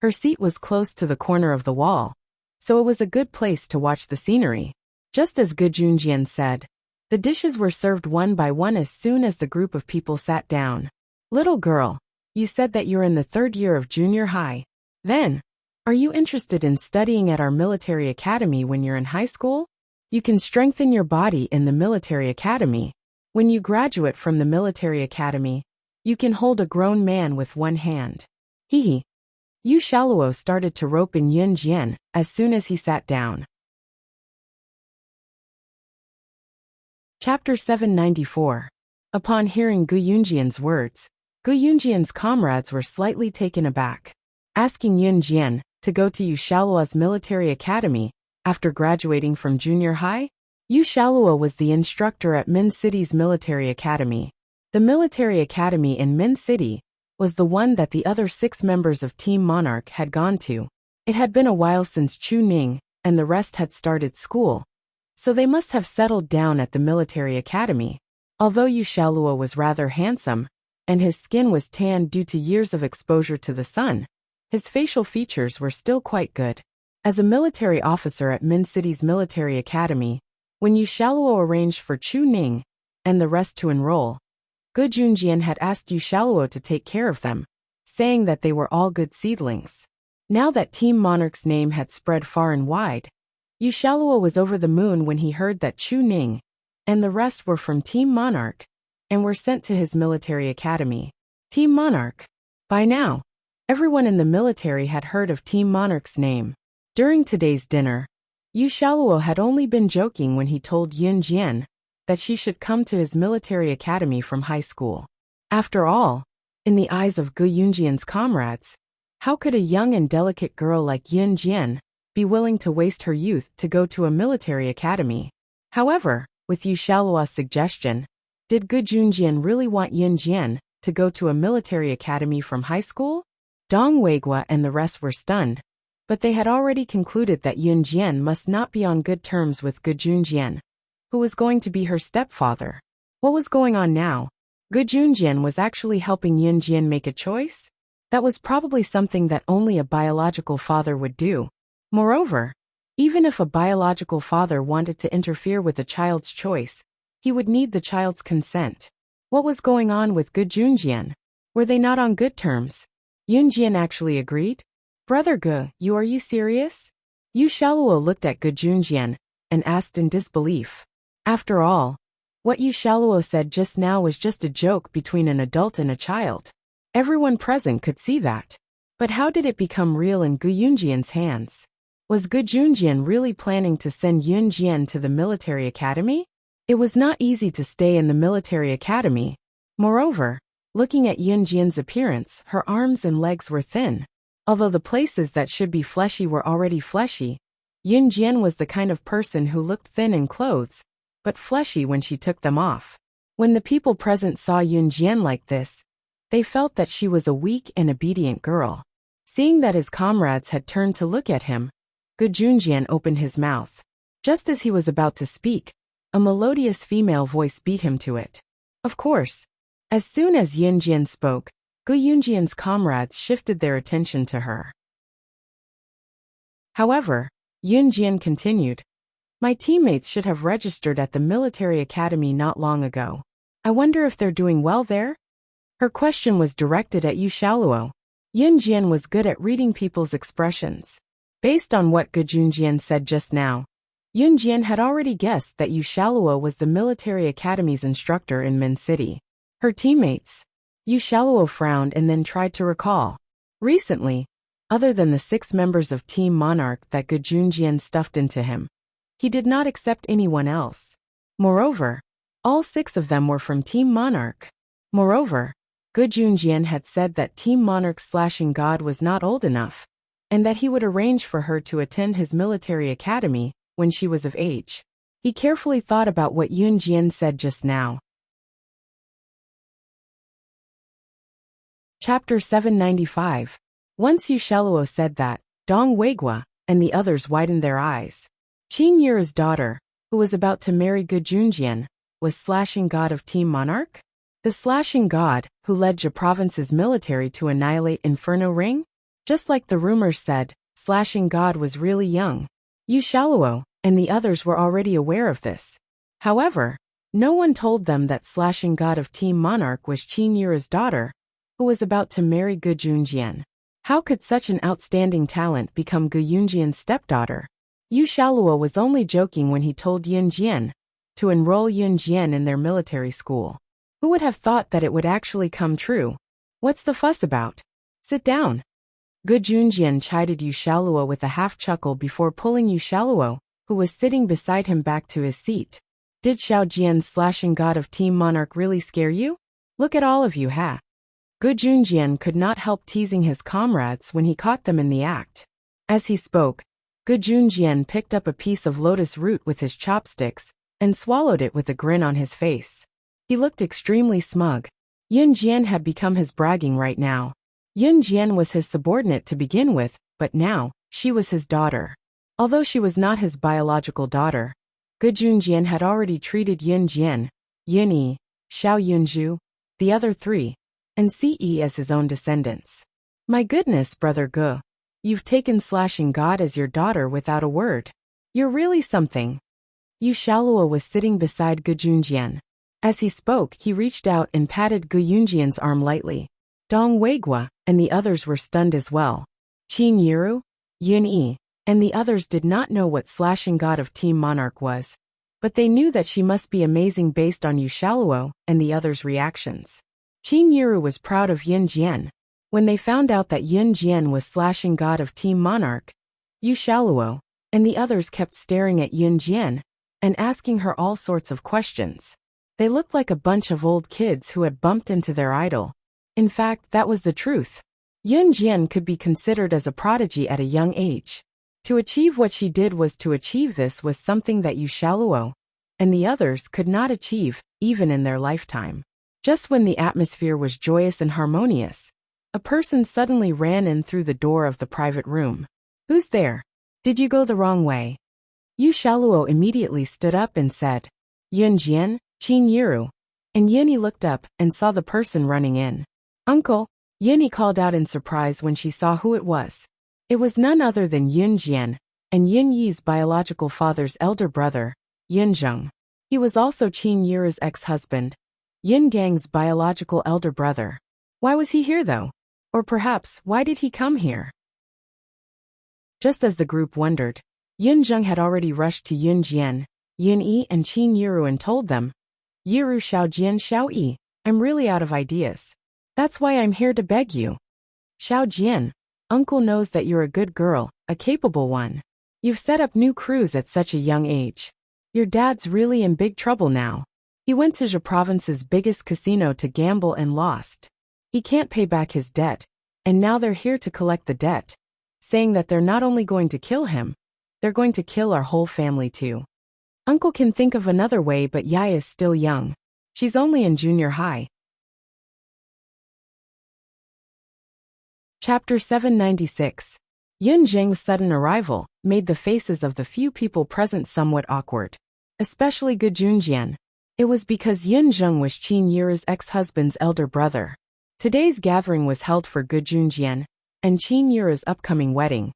Her seat was close to the corner of the wall, so it was a good place to watch the scenery. Just as Gu Junjian said, the dishes were served one by one as soon as the group of people sat down. Little girl, you said that you're in the 3rd year of junior high. Then, are you interested in studying at our military academy when you're in high school? You can strengthen your body in the military academy. When you graduate from the military academy, you can hold a grown man with one hand. Hee. Yu Shaluo started to rope in Yin Jian as soon as he sat down. Chapter 794. Upon hearing Gu Yunjian's words, Gu Yunjian's comrades were slightly taken aback. Asking Yin Jian to go to Yu Shaluo's military academy after graduating from junior high? Yu Shaluo was the instructor at Min City's military academy. The military academy in Min City was the one that the other 6 members of Team Monarch had gone to. It had been a while since Chu Ning and the rest had started school, so they must have settled down at the military academy. Although Yu Shaluo was rather handsome, and his skin was tanned due to years of exposure to the sun, his facial features were still quite good. As a military officer at Min City's military academy, when Yu Shaluo arranged for Chu Ning and the rest to enroll, Gu Junjian had asked Yu Shaluo to take care of them, saying that they were all good seedlings. Now that Team Monarch's name had spread far and wide, Yu Shaluo was over the moon when he heard that Chu Ning and the rest were from Team Monarch and were sent to his military academy. Team Monarch. By now, everyone in the military had heard of Team Monarch's name. During today's dinner, Yu Shaluo had only been joking when he told Yun Jian that she should come to his military academy from high school. After all, in the eyes of Gu Yunjian's comrades, how could a young and delicate girl like Yun Jian be willing to waste her youth to go to a military academy? However, with Yu Shaluo's suggestion, did Gu Junjian really want Yun Jian to go to a military academy from high school? Dong Weigua and the rest were stunned, but they had already concluded that Yun Jian must not be on good terms with Gu Junjian, who was going to be her stepfather. What was going on now? Gu Junjian was actually helping Yun Jian make a choice? That was probably something that only a biological father would do. Moreover, even if a biological father wanted to interfere with a child's choice, he would need the child's consent. What was going on with Gu Junjian? Were they not on good terms? Yun Jian actually agreed? Brother Gu, are you serious? Yu Shaluo looked at Gu Junjian and asked in disbelief. After all, what Yu Shaluo said just now was just a joke between an adult and a child. Everyone present could see that. But how did it become real in Gu Yunjian's hands? Was Gu Junjian really planning to send Yun Jian to the military academy? It was not easy to stay in the military academy. Moreover, looking at Yun Jian's appearance, her arms and legs were thin. Although the places that should be fleshy were already fleshy, Yun Jian was the kind of person who looked thin in clothes, but fleshy when she took them off. When the people present saw Yun Jian like this, they felt that she was a weak and obedient girl. Seeing that his comrades had turned to look at him, Gu Junjian opened his mouth. Just as he was about to speak, a melodious female voice beat him to it. Of course, as soon as Yun Jian spoke, Gu Yunjian's comrades shifted their attention to her. However, Yun Jian continued, "My teammates should have registered at the military academy not long ago. I wonder if they're doing well there?" Her question was directed at Yu Shaluo. Yun Jian was good at reading people's expressions. Based on what Gu Junjian said just now, Yun Jian had already guessed that Yu Shaluo was the military academy's instructor in Min City. Her teammates? Yu Shaluo frowned and then tried to recall. Recently, other than the 6 members of Team Monarch that Gu Junjian stuffed into him, he did not accept anyone else. Moreover, all 6 of them were from Team Monarch. Moreover, Gu Junjian had said that Team Monarch's slashing god was not old enough, and that he would arrange for her to attend his military academy when she was of age. He carefully thought about what Yun Jian said just now. Chapter 795. Once Yu Shaluo said that, Dong Weigua and the others widened their eyes. Qing Yura's daughter, who was about to marry Gu Junjian, was slashing god of Team Monarch? The slashing god, who led Jia Province's military to annihilate Inferno Ring? Just like the rumors said, slashing god was really young. Yu Shaluo and the others were already aware of this. However, no one told them that slashing god of Team Monarch was Qing Yura's daughter, who was about to marry Gu Junjian. How could such an outstanding talent become Gu Yunjian's stepdaughter? Yu Shaluo was only joking when he told Yun Jian to enroll Yun Jian in their military school. Who would have thought that it would actually come true? What's the fuss about? Sit down. Gu Junjian chided Yu Shaluo with a half-chuckle before pulling Yu Shaluo, who was sitting beside him, back to his seat. Did Xiao Jian's slashing god of Team Monarch really scare you? Look at all of you, ha! Gu Junjian could not help teasing his comrades when he caught them in the act. As he spoke, Gu Junjian picked up a piece of lotus root with his chopsticks and swallowed it with a grin on his face. He looked extremely smug. Yun Jian had become his bragging right now. Yun Jian was his subordinate to begin with, but now, she was his daughter. Although she was not his biological daughter, Gu Junjian had already treated Yun Jian, Yun Yi, Xiao Yunju, the other 3, and Ce as his own descendants. My goodness, Brother Gu, you've taken slashing god as your daughter without a word. You're really something. Yu Shaluo was sitting beside Gu Junjian. As he spoke, he reached out and patted Gu Yunjian's arm lightly. Dong Weigua and the others were stunned as well. Qin Yiru, Yun Yi, and the others did not know what slashing god of Team Monarch was, but they knew that she must be amazing based on Yu Shaluo and the others' reactions. Qin Yiru was proud of Yun Jian. When they found out that Yun Jian was slashing god of Team Monarch, Yu Shaluo and the others kept staring at Yun Jian and asking her all sorts of questions. They looked like a bunch of old kids who had bumped into their idol. In fact, that was the truth. Yun Jian could be considered as a prodigy at a young age. To achieve what she did was something that Yu Shaluo and the others could not achieve, even in their lifetime. Just when the atmosphere was joyous and harmonious, a person suddenly ran in through the door of the private room. "Who's there? Did you go the wrong way?" Yu Shaluo immediately stood up and said, "Yun Jian, Qin Yiru." And Yunyi looked up and saw the person running in. "Uncle," Yunyi called out in surprise when she saw who it was. It was none other than Yun Jian, and Yun Yi's biological father's elder brother, Yun Zheng. He was also Qin Yiru's ex-husband, Yun Gang's biological elder brother. Why was he here though? Or perhaps, why did he come here? Just as the group wondered, Yun Zheng had already rushed to Yun Jian, Yun Yi and Qin Yiru and told them, "Yiru Xiao Jian Xiao Yi, I'm really out of ideas. That's why I'm here to beg you. Xiao Jian, Uncle knows that you're a good girl, a capable one. You've set up new crews at such a young age. Your dad's really in big trouble now. He went to Zhe province's biggest casino to gamble and lost. He can't pay back his debt, and now they're here to collect the debt, saying that they're not only going to kill him, they're going to kill our whole family too. Uncle can think of another way, but Yai is still young. She's only in junior high." Chapter 796. Yun Jing's sudden arrival made the faces of the few people present somewhat awkward, especially Gu Junjian. It was because Yun Zheng was Qin Yiru's ex-husband's elder brother. Today's gathering was held for Gu Junjian and Qin Yiru's upcoming wedding,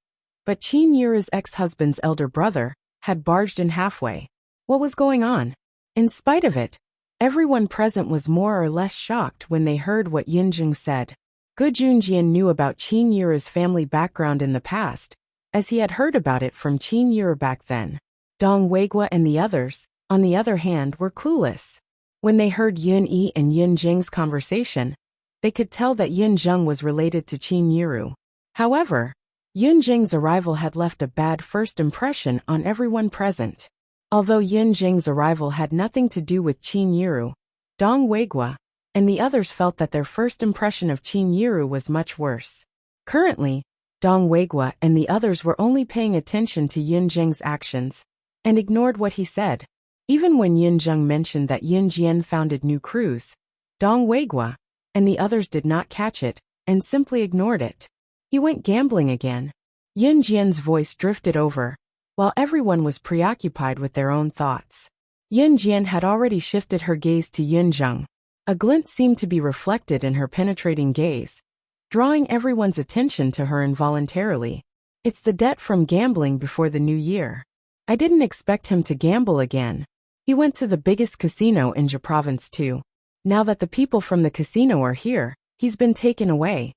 but Qin Yiru's ex-husband's elder brother had barged in halfway. What was going on? In spite of it, everyone present was more or less shocked when they heard what Yun Zheng said. Gu Junjian knew about Qin Yiru's family background in the past, as he had heard about it from Qin Yiru back then. Dong Weigua and the others, on the other hand, were clueless. When they heard Yun Yi and Yun Jing's conversation, they could tell that Yun Zheng was related to Qin Yiru. However, Yun Jing's arrival had left a bad first impression on everyone present. Although Yun Jing's arrival had nothing to do with Qin Yiru, Dong Weigua and the others felt that their first impression of Qin Yiru was much worse. Currently, Dong Weigua and the others were only paying attention to Yun Jing's actions and ignored what he said. Even when Yun Zheng mentioned that Yun Jian founded new crews, Dong Weigua and the others did not catch it and simply ignored it. He went gambling again. Yun Jian's voice drifted over, while everyone was preoccupied with their own thoughts. Yun Jian had already shifted her gaze to Yun Zheng. A glint seemed to be reflected in her penetrating gaze, drawing everyone's attention to her involuntarily. "It's the debt from gambling before the new year. I didn't expect him to gamble again. He went to the biggest casino in Zhe province too. Now that the people from the casino are here, he's been taken away.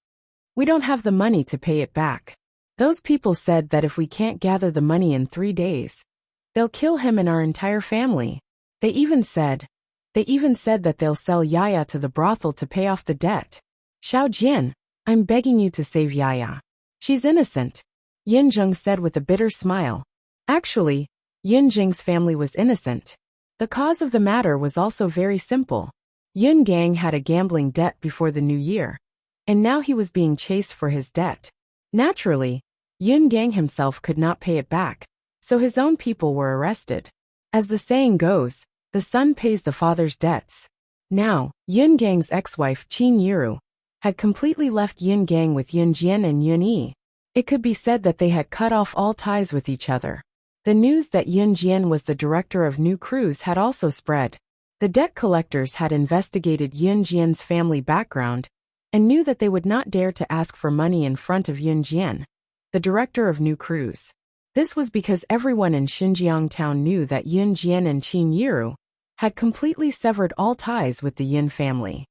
We don't have the money to pay it back. Those people said that if we can't gather the money in 3 days, they'll kill him and our entire family. They even said that they'll sell Yaya to the brothel to pay off the debt. Xiao Jian, I'm begging you to save Yaya. She's innocent," Yun Zheng said with a bitter smile. Actually, Yun Jing's family was innocent. The cause of the matter was also very simple. Yun Gang had a gambling debt before the new year, and now he was being chased for his debt. Naturally, Yun Gang himself could not pay it back, so his own people were arrested. As the saying goes, the son pays the father's debts. Now, Yun Gang's ex-wife Qin Yiru had completely left Yun Gang with Yun Jian and Yun Yi. It could be said that they had cut off all ties with each other. The news that Yun Jian was the director of new crews had also spread. The debt collectors had investigated Yun Jian's family background and knew that they would not dare to ask for money in front of Yun Jian, the director of new crews. This was because everyone in Xinjiang town knew that Yun Jian and Qin Yiru had completely severed all ties with the Yin family.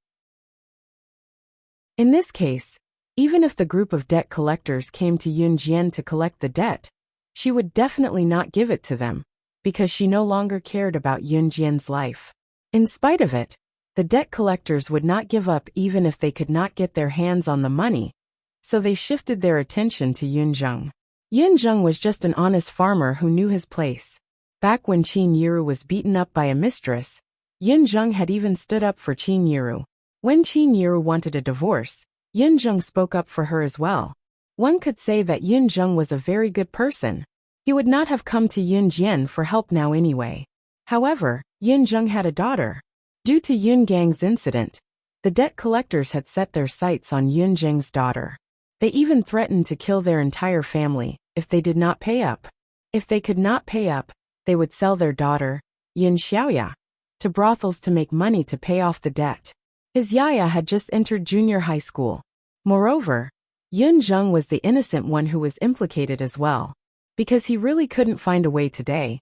In this case, even if the group of debt collectors came to Yun Jian to collect the debt, she would definitely not give it to them, because she no longer cared about Yun Jian's life. In spite of it, the debt collectors would not give up even if they could not get their hands on the money, so they shifted their attention to Yun Zheng. Yun Zheng was just an honest farmer who knew his place. Back when Qin Yiru was beaten up by a mistress, Yun Zheng had even stood up for Qin Yiru. When Qin Yiru wanted a divorce, Yun Zheng spoke up for her as well. One could say that Yun Zheng was a very good person. He would not have come to Yun Jian for help now anyway. However, Yun Zheng had a daughter. Due to Yun Gang's incident, the debt collectors had set their sights on Yun Zheng's daughter. They even threatened to kill their entire family if they did not pay up. If they could not pay up, they would sell their daughter, Yun Xiaoya, to brothels to make money to pay off the debt. His Yaya had just entered junior high school. Moreover, Yun Zheng was the innocent one who was implicated as well, because he really couldn't find a way today,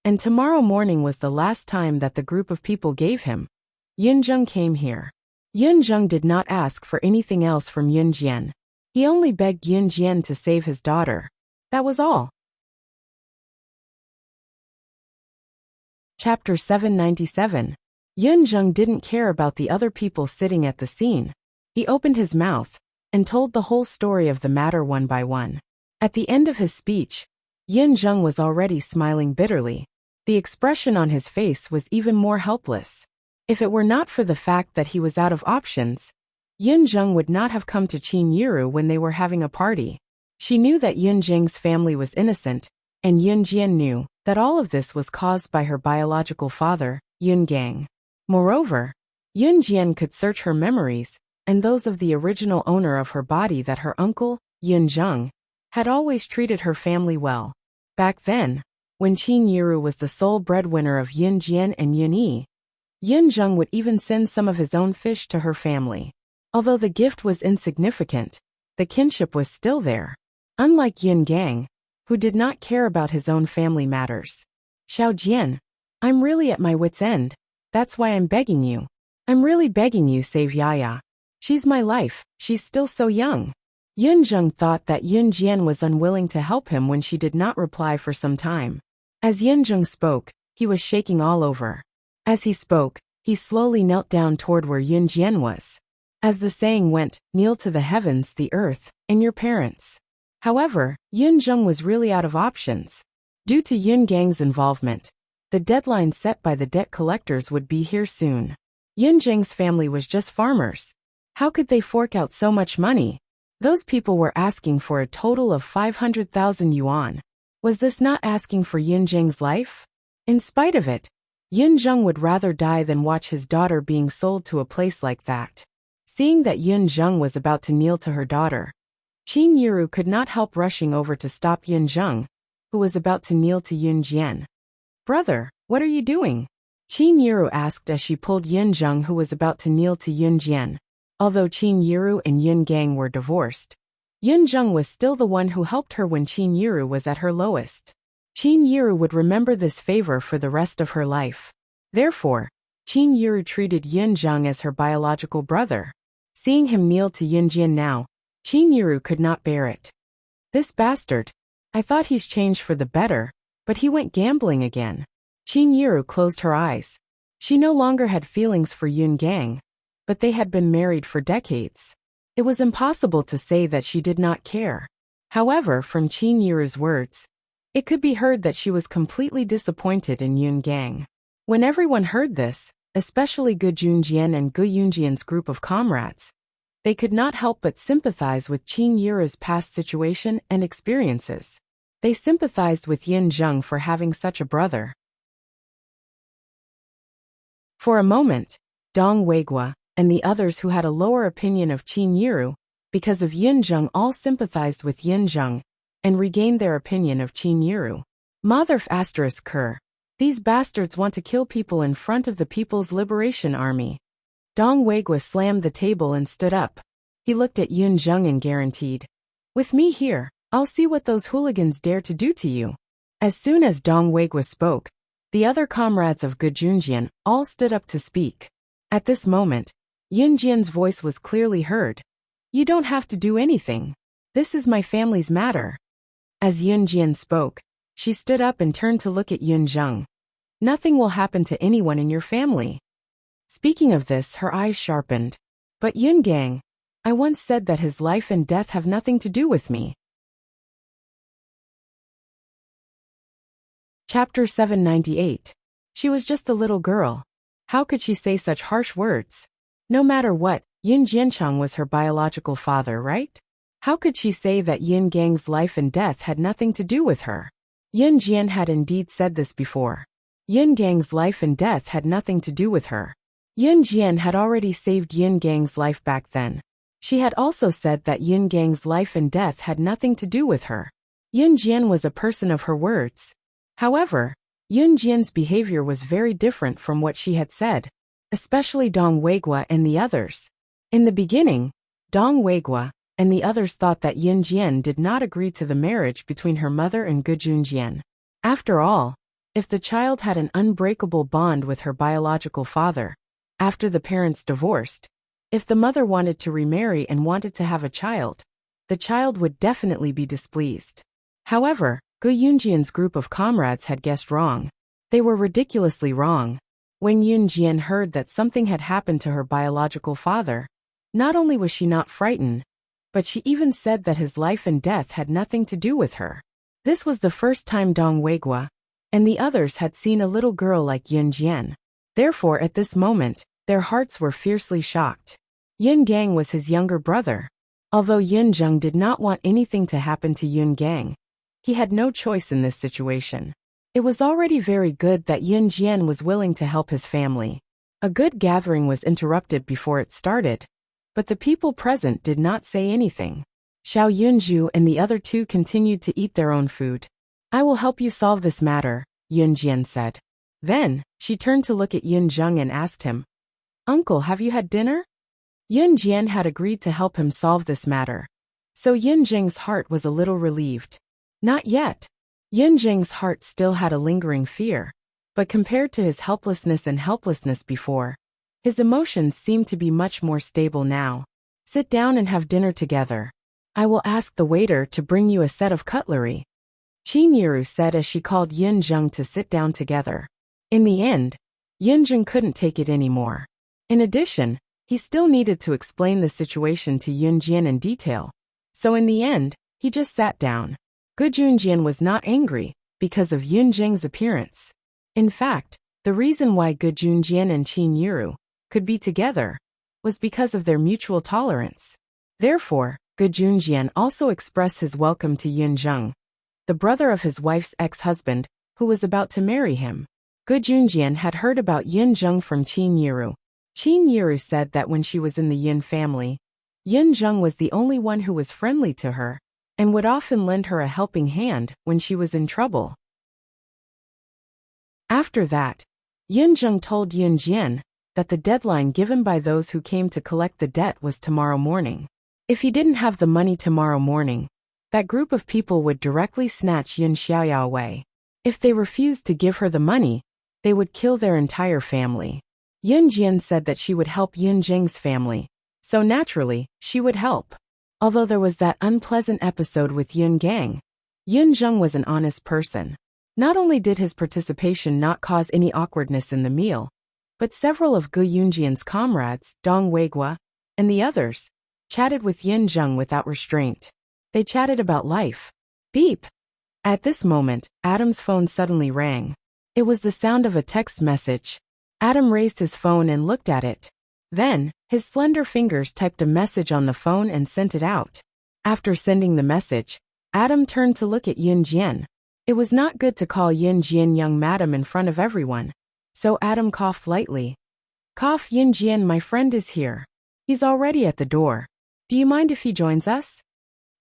and tomorrow morning was the last time that the group of people gave him. Yun Zheng came here. Yun Zheng did not ask for anything else from Yun Jian. He only begged Yun Jian to save his daughter. That was all. Chapter 797. Yun Zheng didn't care about the other people sitting at the scene. He opened his mouth and told the whole story of the matter one by one. At the end of his speech, Yun Zheng was already smiling bitterly. The expression on his face was even more helpless. If it were not for the fact that he was out of options, Yun Zheng would not have come to Qin Yiru when they were having a party. She knew that Yun Zheng's family was innocent, and Yun Jian knew that all of this was caused by her biological father, Yun Gang. Moreover, Yun Jian could search her memories and those of the original owner of her body that her uncle, Yun Zheng, had always treated her family well. Back then, when Qin Yiru was the sole breadwinner of Yun Jian and Yun Yi, Yun Zheng would even send some of his own fish to her family. Although the gift was insignificant, the kinship was still there. Unlike Yun Gang, who did not care about his own family matters. Xiao Jian, I'm really at my wit's end. That's why I'm begging you. I'm really begging you, save Yaya. She's my life, she's still so young. Yun Zheng thought that Yun Jian was unwilling to help him when she did not reply for some time. As Yun Zheng spoke, he was shaking all over. As he spoke, he slowly knelt down toward where Yun Jian was. As the saying went, kneel to the heavens, the earth, and your parents. However, Yun Zheng was really out of options. Due to Yun Gang's involvement, the deadline set by the debt collectors would be here soon. Yun Zheng's family was just farmers. How could they fork out so much money? Those people were asking for a total of 500,000 yuan. Was this not asking for Yun Zheng's life? In spite of it, Yun Zheng would rather die than watch his daughter being sold to a place like that. Seeing that Yun Zheng was about to kneel to her daughter, Qin Yiru could not help rushing over to stop Yun Zheng, who was about to kneel to Yun Jian. Brother, what are you doing? Qin Yiru asked as she pulled Yun Zheng, who was about to kneel to Yun Jian. Although Qin Yiru and Yun Gang were divorced, Yun Zheng was still the one who helped her when Qin Yiru was at her lowest. Qin Yiru would remember this favor for the rest of her life. Therefore, Qin Yiru treated Yun Zheng as her biological brother. Seeing him kneel to Yun Jian now, Qin Yiru could not bear it. This bastard. I thought he's changed for the better, but he went gambling again. Qin Yiru closed her eyes. She no longer had feelings for Yun Gang, but they had been married for decades. It was impossible to say that she did not care. However, from Qin Yiru's words, it could be heard that she was completely disappointed in Yun Gang. When everyone heard this, especially Gu Junjian and Gu Yunjian's group of comrades, they could not help but sympathize with Qin Yiru's past situation and experiences. They sympathized with Yun Zheng for having such a brother. For a moment, Dong Weigua and the others who had a lower opinion of Qin Yiru, because of Yun Zheng, all sympathized with Yun Zheng and regained their opinion of Qin Yiru. Motherf ****. These bastards want to kill people in front of the People's Liberation Army. Dong Weigua slammed the table and stood up. He looked at Yun Zheng and guaranteed, "With me here, I'll see what those hooligans dare to do to you." As soon as Dong Weigua spoke, The other comrades of Gu Junjian all stood up to speak. At this moment, Yun Jian's voice was clearly heard. You don't have to do anything. This is my family's matter. As Yun Jian spoke, she stood up and turned to look at Yun Zheng. Nothing will happen to anyone in your family. Speaking of this, her eyes sharpened. But Yun Gang, I once said that his life and death have nothing to do with me. Chapter 798. She was just a little girl. How could she say such harsh words? No matter what, Yun Jiancheng was her biological father, right? How could she say that Yun Gang's life and death had nothing to do with her? Yun Jian had indeed said this before. Yun Gang's life and death had nothing to do with her. Yun Jian had already saved Yun Gang's life back then. She had also said that Yun Gang's life and death had nothing to do with her. Yun Jian was a person of her words. However, Yun Jian's behavior was very different from what she had said, especially Dong Weigua and the others. In the beginning, Dong Weigua and the others thought that Yun Jian did not agree to the marriage between her mother and Gu Junjian. After all, if the child had an unbreakable bond with her biological father, after the parents divorced, if the mother wanted to remarry and wanted to have a child, the child would definitely be displeased. However, Gu Yunjian's group of comrades had guessed wrong. They were ridiculously wrong. When Yun Jian heard that something had happened to her biological father, not only was she not frightened, but she even said that his life and death had nothing to do with her. This was the first time Dong Weigua and the others had seen a little girl like Yun Jian. Therefore, at this moment, their hearts were fiercely shocked. Yun Gang was his younger brother. Although Yun Zheng did not want anything to happen to Yun Gang, he had no choice in this situation. It was already very good that Yun Jian was willing to help his family. A good gathering was interrupted before it started, but the people present did not say anything. Xiao Yunju and the other two continued to eat their own food. I will help you solve this matter, Yun Jian said. Then, she turned to look at Yun Zheng and asked him, Uncle, have you had dinner? Yun Jian had agreed to help him solve this matter, so Yun Zheng's heart was a little relieved. Not yet. Yun Zheng's heart still had a lingering fear, but compared to his helplessness and helplessness before, his emotions seemed to be much more stable now. Sit down and have dinner together. I will ask the waiter to bring you a set of cutlery, Qin Yiru said as she called Yun Zheng to sit down together. In the end, Yun Zheng couldn't take it anymore. In addition, he still needed to explain the situation to Yun Jian in detail. So in the end, he just sat down. Gu Junjian was not angry because of Yun Zheng's appearance. In fact, the reason why Gu Junjian and Qin Yiru could be together was because of their mutual tolerance. Therefore, Gu Junjian also expressed his welcome to Yun Zheng, the brother of his wife's ex-husband, who was about to marry him. Gu Junjian had heard about Yun Zheng from Qin Yiru. Qin Yiru said that when she was in the Yun family, Yun Zheng was the only one who was friendly to her and would often lend her a helping hand when she was in trouble. After that, Yun Zheng told Yun Jian that the deadline given by those who came to collect the debt was tomorrow morning. If he didn't have the money tomorrow morning, that group of people would directly snatch Yun Xiaoyao away. If they refused to give her the money, they would kill their entire family. Yun Jian said that she would help Yun Zheng's family, so naturally, she would help. Although there was that unpleasant episode with Yun Gang, Yun Zheng was an honest person. Not only did his participation not cause any awkwardness in the meal, but several of Gu Yunjian's comrades, Dong Weigua, and the others, chatted with Yun Zheng without restraint. They chatted about life. Beep! At this moment, Adam's phone suddenly rang. It was the sound of a text message. Adam raised his phone and looked at it. Then, his slender fingers typed a message on the phone and sent it out. After sending the message, Adam turned to look at Yun Jian. It was not good to call Yun Jian young madam in front of everyone, so Adam coughed lightly. Cough, Yun Jian, my friend is here. He's already at the door. Do you mind if he joins us?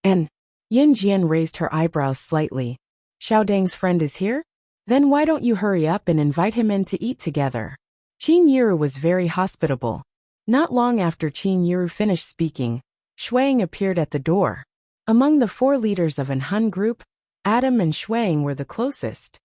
And Yun Jian raised her eyebrows slightly. Xiao Dang's friend is here? Then why don't you hurry up and invite him in to eat together? Qin Yiru was very hospitable. Not long after Qin Yiru finished speaking, Shuang appeared at the door. Among the 4 leaders of an Han group, Adam and Shuang were the closest.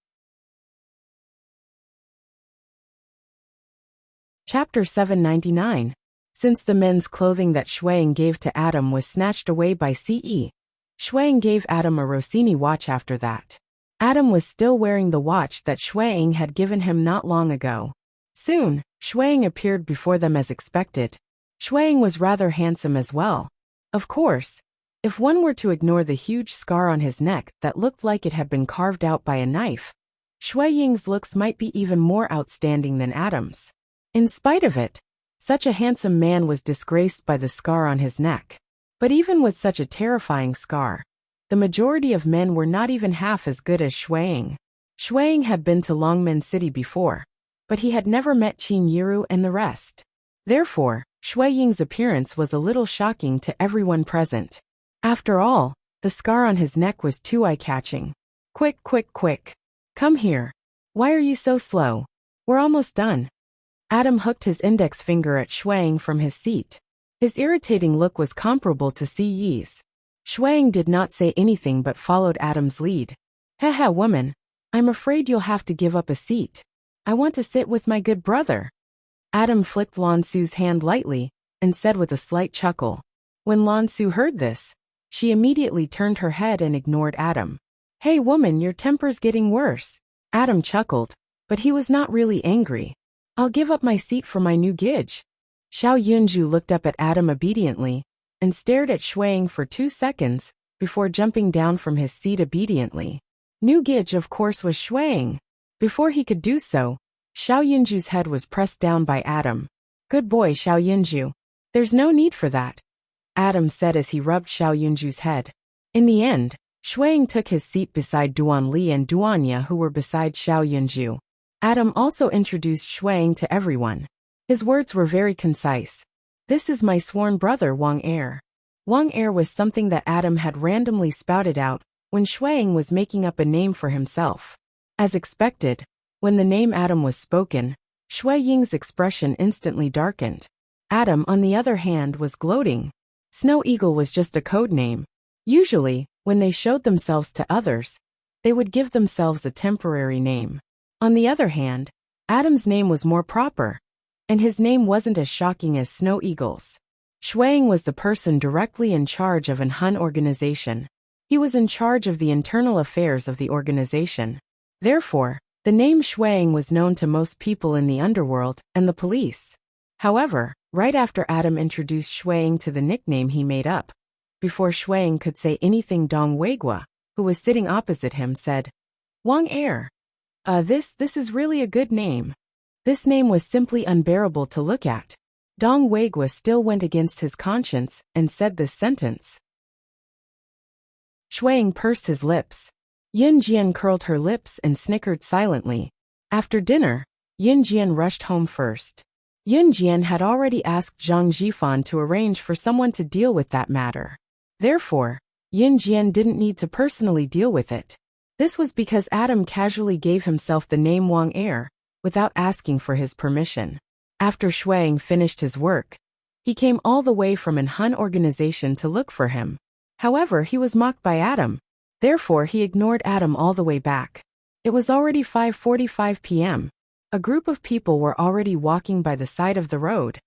Chapter 799. Since the men's clothing that Shuang gave to Adam was snatched away by Ce, Shuang gave Adam a Rossini watch after that. Adam was still wearing the watch that Shuang had given him not long ago. Soon, Shuang appeared before them as expected. Shuang was rather handsome as well. Of course, if one were to ignore the huge scar on his neck that looked like it had been carved out by a knife, Shuang's looks might be even more outstanding than Adam's. In spite of it, such a handsome man was disgraced by the scar on his neck. But even with such a terrifying scar, the majority of men were not even half as good as Shuang. Shuang had been to Longmen City before, but he had never met Qin Yiru and the rest. Therefore, Shuang's appearance was a little shocking to everyone present. After all, the scar on his neck was too eye-catching. Quick, quick, quick. Come here. Why are you so slow? We're almost done. Adam hooked his index finger at Shuang from his seat. His irritating look was comparable to Ci's. Shuang did not say anything but followed Adam's lead. Haha, woman. I'm afraid you'll have to give up a seat. I want to sit with my good brother. Adam flicked Lan Su's hand lightly and said with a slight chuckle. When Lan Su heard this, she immediately turned her head and ignored Adam. Hey woman, your temper's getting worse. Adam chuckled, but he was not really angry. I'll give up my seat for my new gidge. Xiao Yunju looked up at Adam obediently and stared at Shuang for 2 seconds before jumping down from his seat obediently. New gidge, of course, was Shuang. Before he could do so, Xiao Yunju's head was pressed down by Adam. Good boy, Xiao Yunju. There's no need for that, Adam said as he rubbed Xiao Yunju's head. In the end, Shuang took his seat beside Duan Li and Duanya, who were beside Xiao Yunju. Adam also introduced Shuang to everyone. His words were very concise. This is my sworn brother Wang Er. Wang Er was something that Adam had randomly spouted out when Shuang was making up a name for himself. As expected, when the name Adam was spoken, Shuang's expression instantly darkened. Adam, on the other hand, was gloating. Snow Eagle was just a code name. Usually, when they showed themselves to others, they would give themselves a temporary name. On the other hand, Adam's name was more proper, and his name wasn't as shocking as Snow Eagle's. Shuang was the person directly in charge of an Hun organization. He was in charge of the internal affairs of the organization. Therefore, the name Shuang was known to most people in the underworld and the police. However, right after Adam introduced Shuang to the nickname he made up, before Shuang could say anything, Dong Weigua, who was sitting opposite him, said, Wang Er. This is really a good name. This name was simply unbearable to look at. Dong Weigua still went against his conscience and said this sentence. Shuang pursed his lips. Yin Jian curled her lips and snickered silently. After dinner, Yin Jian rushed home first. Yin Jian had already asked Zhang Jifan to arrange for someone to deal with that matter. Therefore, Yin Jian didn't need to personally deal with it. This was because Adam casually gave himself the name Wang Er, without asking for his permission. After Shuang finished his work, he came all the way from an Hun organization to look for him. However, he was mocked by Adam. Therefore, he ignored Adam all the way back. It was already 5:45 p.m. A group of people were already walking by the side of the road.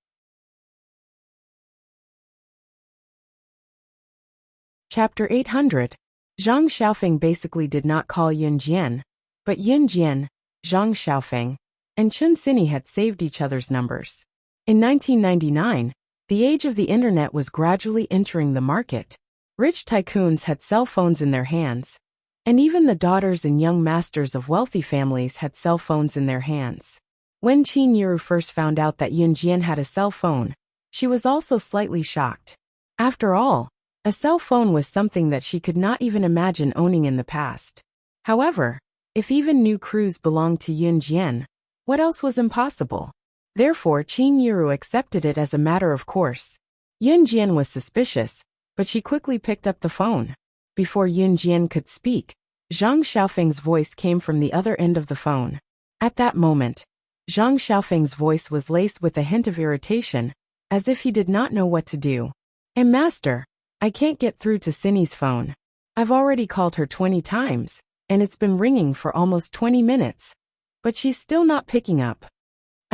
Chapter 800. Zhang Xiaofeng basically did not call Yin Jian, but Yin Jian, Zhang Xiaofeng, and Chun Sini had saved each other's numbers. In 1999, the age of the internet was gradually entering the market. Rich tycoons had cell phones in their hands, and even the daughters and young masters of wealthy families had cell phones in their hands. When Qin Yiru first found out that Yin Jian had a cell phone, she was also slightly shocked. After all, a cell phone was something that she could not even imagine owning in the past. However, if even new crews belonged to Yin Jian, what else was impossible? Therefore, Qin Yiru accepted it as a matter of course. Yin Jian was suspicious, but she quickly picked up the phone. Before Yin Jian could speak, Zhang Xiaofeng's voice came from the other end of the phone. At that moment, Zhang Xiaofeng's voice was laced with a hint of irritation, as if he did not know what to do. Master, I can't get through to Sini's phone. I've already called her 20 times, and it's been ringing for almost 20 minutes. But she's still not picking up.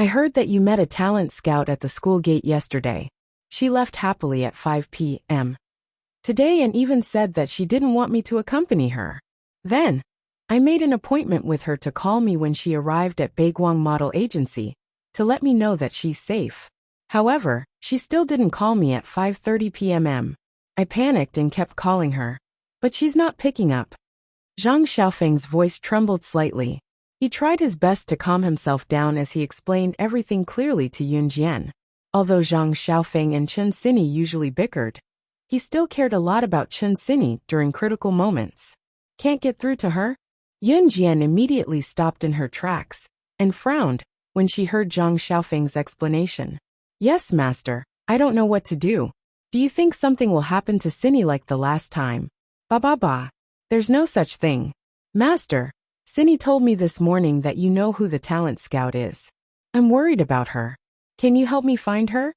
I heard that you met a talent scout at the school gate yesterday. She left happily at 5 p.m. today and even said that she didn't want me to accompany her. Then, I made an appointment with her to call me when she arrived at Baiguang Model Agency, to let me know that she's safe. However, she still didn't call me at 5:30 p.m. I panicked and kept calling her, but she's not picking up. Zhang Xiaofeng's voice trembled slightly. He tried his best to calm himself down as he explained everything clearly to Yun Jian. Although Zhang Xiaofeng and Chen Sini usually bickered, he still cared a lot about Chen Sini during critical moments. Can't get through to her? Yun Jian immediately stopped in her tracks and frowned when she heard Zhang Xiaofeng's explanation. Yes, master, I don't know what to do. Do you think something will happen to Sini like the last time? Ba. There's no such thing. Master, Sini told me this morning that you know who the talent scout is. I'm worried about her. Can you help me find her?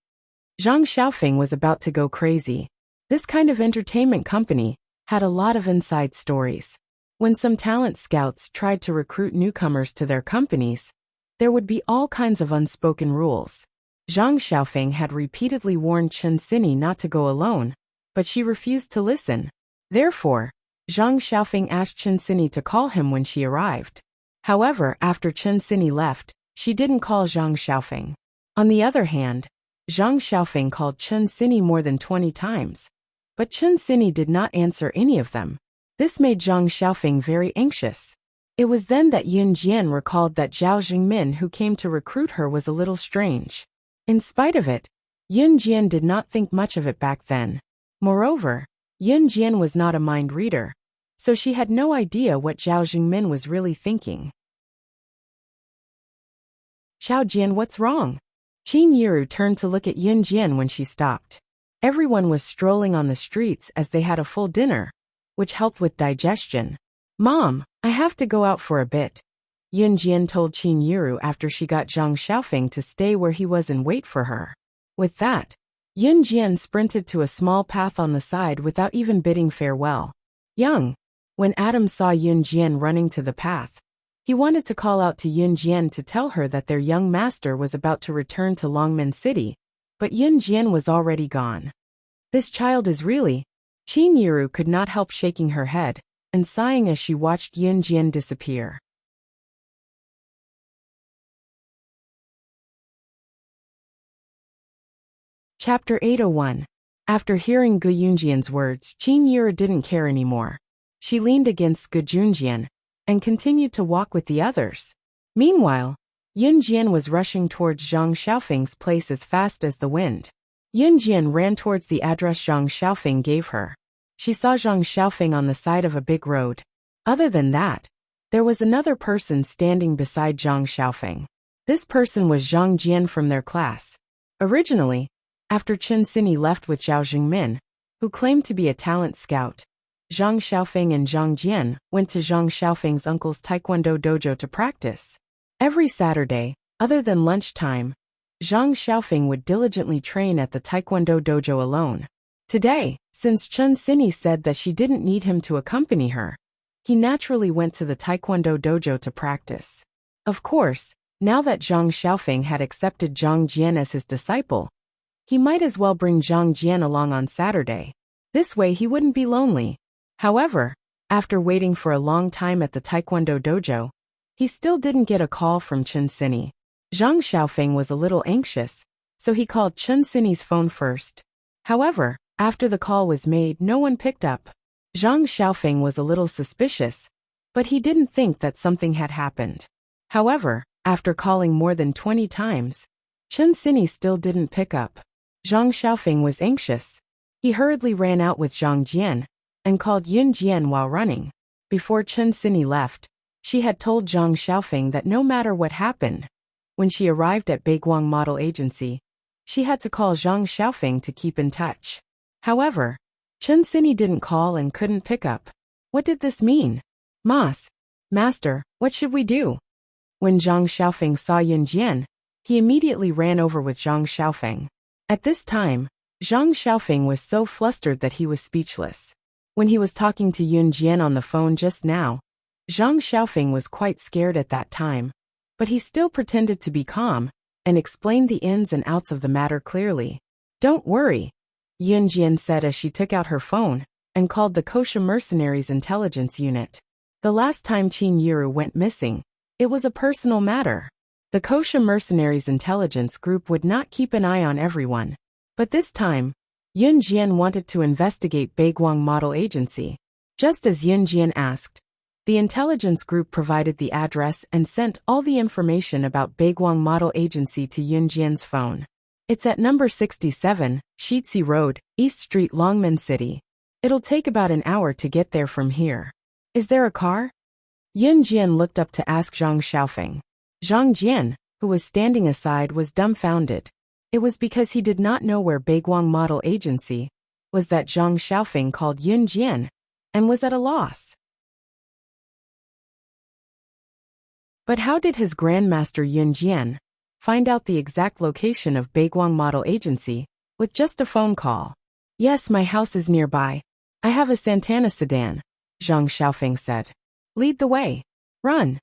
Zhang Xiaofeng was about to go crazy. This kind of entertainment company had a lot of inside stories. When some talent scouts tried to recruit newcomers to their companies, there would be all kinds of unspoken rules. Zhang Xiaofeng had repeatedly warned Chen Sini not to go alone, but she refused to listen. Therefore, Zhang Xiaofeng asked Chen Sini to call him when she arrived. However, after Chen Sini left, she didn't call Zhang Xiaofeng. On the other hand, Zhang Xiaofeng called Chen Sini more than 20 times, but Chen Sini did not answer any of them. This made Zhang Xiaofeng very anxious. It was then that Yun Jian recalled that Zhao Jingmin who came to recruit her was a little strange. In spite of it, Yun Jian did not think much of it back then. Moreover, Yun Jian was not a mind reader, so she had no idea what Zhao Jingmin was really thinking. Xiao Jian, what's wrong? Qin Yiru turned to look at Yun Jian when she stopped. Everyone was strolling on the streets as they had a full dinner, which helped with digestion. Mom, I have to go out for a bit, Yun Jian told Qin Yiru after she got Zhang Xiaofeng to stay where he was and wait for her. With that, Yun Jian sprinted to a small path on the side without even bidding farewell. When Adam saw Yun Jian running to the path, he wanted to call out to Yun Jian to tell her that their young master was about to return to Longmen City, but Yun Jian was already gone. This child is really... Qin Yiru could not help shaking her head and sighing as she watched Yun Jian disappear. Chapter 801. After hearing Gu Yunjian's words, Qin Yiru didn't care anymore. She leaned against Gu Junjian and continued to walk with the others. Meanwhile, Yun Jian was rushing towards Zhang Xiaofeng's place as fast as the wind. Yun Jian ran towards the address Zhang Xiaofeng gave her. She saw Zhang Xiaofeng on the side of a big road. Other than that, there was another person standing beside Zhang Xiaofeng. This person was Zhang Jian from their class. Originally, after Chen Sini left with Zhao Jingmin, who claimed to be a talent scout, Zhang Xiaofeng and Zhang Jian went to Zhang Xiaofeng's uncle's taekwondo dojo to practice. Every Saturday, other than lunchtime, Zhang Xiaofeng would diligently train at the taekwondo dojo alone. Today, since Chen Sini said that she didn't need him to accompany her, he naturally went to the taekwondo dojo to practice. Of course, now that Zhang Xiaofeng had accepted Zhang Jian as his disciple, he might as well bring Zhang Jian along on Saturday. This way he wouldn't be lonely. However, after waiting for a long time at the taekwondo dojo, he still didn't get a call from Chen Sini. Zhang Xiaofeng was a little anxious, so he called Chen Sini's phone first. However, after the call was made, no one picked up. Zhang Xiaofeng was a little suspicious, but he didn't think that something had happened. However, after calling more than 20 times, Chen Sini still didn't pick up. Zhang Xiaofeng was anxious. He hurriedly ran out with Zhang Jian and called Yun Jian while running. Before Chen Sini left, she had told Zhang Xiaofeng that no matter what happened, when she arrived at Baiguang Model Agency, she had to call Zhang Xiaofeng to keep in touch. However, Chen Sini didn't call and couldn't pick up. What did this mean? Master, what should we do? When Zhang Xiaofeng saw Yun Jian, he immediately ran over with Zhang Xiaofeng. At this time, Zhang Xiaofeng was so flustered that he was speechless. When he was talking to Yun Jian on the phone just now, Zhang Xiaofeng was quite scared at that time, but he still pretended to be calm and explained the ins and outs of the matter clearly. "Don't worry," Yunjian said as she took out her phone and called the Kosha Mercenaries Intelligence Unit. The last time Qin Yiru went missing, it was a personal matter. The Kosha Mercenaries Intelligence Group would not keep an eye on everyone. But this time, Yunjian wanted to investigate Baiguang Model Agency. Just as Yunjian asked, the intelligence group provided the address and sent all the information about Baiguang Model Agency to Yunjian's phone. "It's at number 67, Shitsi Road, East Street, Longmen City. It'll take about an hour to get there from here. Is there a car?" Yunjian looked up to ask Zhang Xiaofeng. Zhang Jian, who was standing aside, was dumbfounded. It was because he did not know where Baiguang Model Agency was that Zhang Xiaofeng called Yunjian and was at a loss. But how did his Grandmaster Yunjian find out the exact location of Baiguang Model Agency with just a phone call? "Yes, my house is nearby. I have a Santana sedan," Zhang Xiaofeng said. "Lead the way. Run."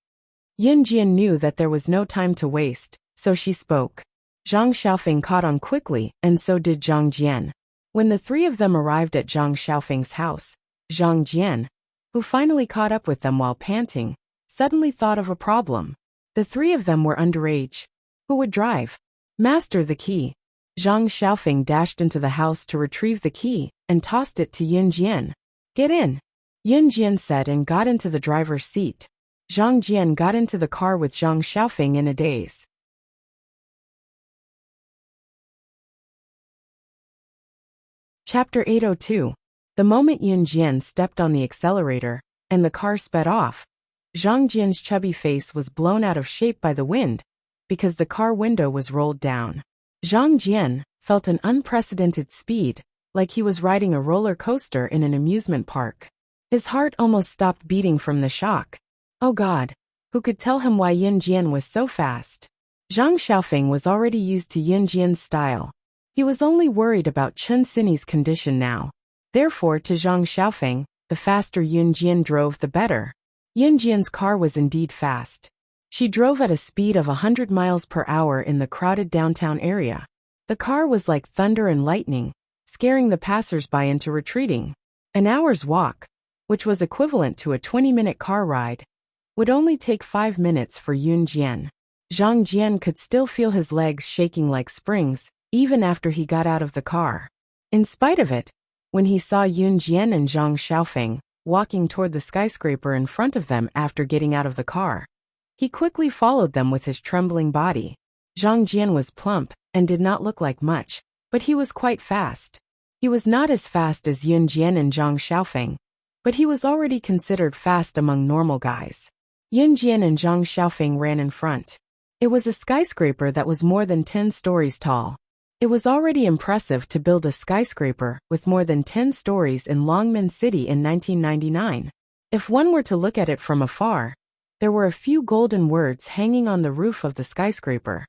Yunjian knew that there was no time to waste, so she spoke. Zhang Xiaofeng caught on quickly, and so did Zhang Jian. When the three of them arrived at Zhang Xiaofeng's house, Zhang Jian, who finally caught up with them while panting, suddenly thought of a problem. The three of them were underage. Who would drive? "Master, the key." Zhang Xiaofeng dashed into the house to retrieve the key and tossed it to Yunjian. "Get in," Yunjian said and got into the driver's seat. Zhang Jian got into the car with Zhang Xiaofeng in a daze. Chapter 802. The moment Yunjian stepped on the accelerator and the car sped off, Zhang Jian's chubby face was blown out of shape by the wind because the car window was rolled down. Zhang Jian felt an unprecedented speed, like he was riding a roller coaster in an amusement park. His heart almost stopped beating from the shock. Oh God, who could tell him why Yunjian was so fast? Zhang Xiaofeng was already used to Yunjian's style. He was only worried about Chen Xinyi's condition now. Therefore, to Zhang Xiaofeng, the faster Yunjian drove, the better. Yunjian's car was indeed fast. She drove at a speed of 100 miles per hour in the crowded downtown area. The car was like thunder and lightning, scaring the passers-by into retreating. An hour's walk, which was equivalent to a 20-minute car ride, would only take 5 minutes for Yunjian. Zhang Jian could still feel his legs shaking like springs, even after he got out of the car. In spite of it, when he saw Yunjian and Zhang Xiaofeng walking toward the skyscraper in front of them after getting out of the car, he quickly followed them with his trembling body. Zhang Jian was plump and did not look like much, but he was quite fast. He was not as fast as Yunjian and Zhang Xiaofeng, but he was already considered fast among normal guys. Yunjian and Zhang Xiaofeng ran in front. It was a skyscraper that was more than 10 stories tall. It was already impressive to build a skyscraper with more than 10 stories in Longmen City in 1999. If one were to look at it from afar, there were a few golden words hanging on the roof of the skyscraper.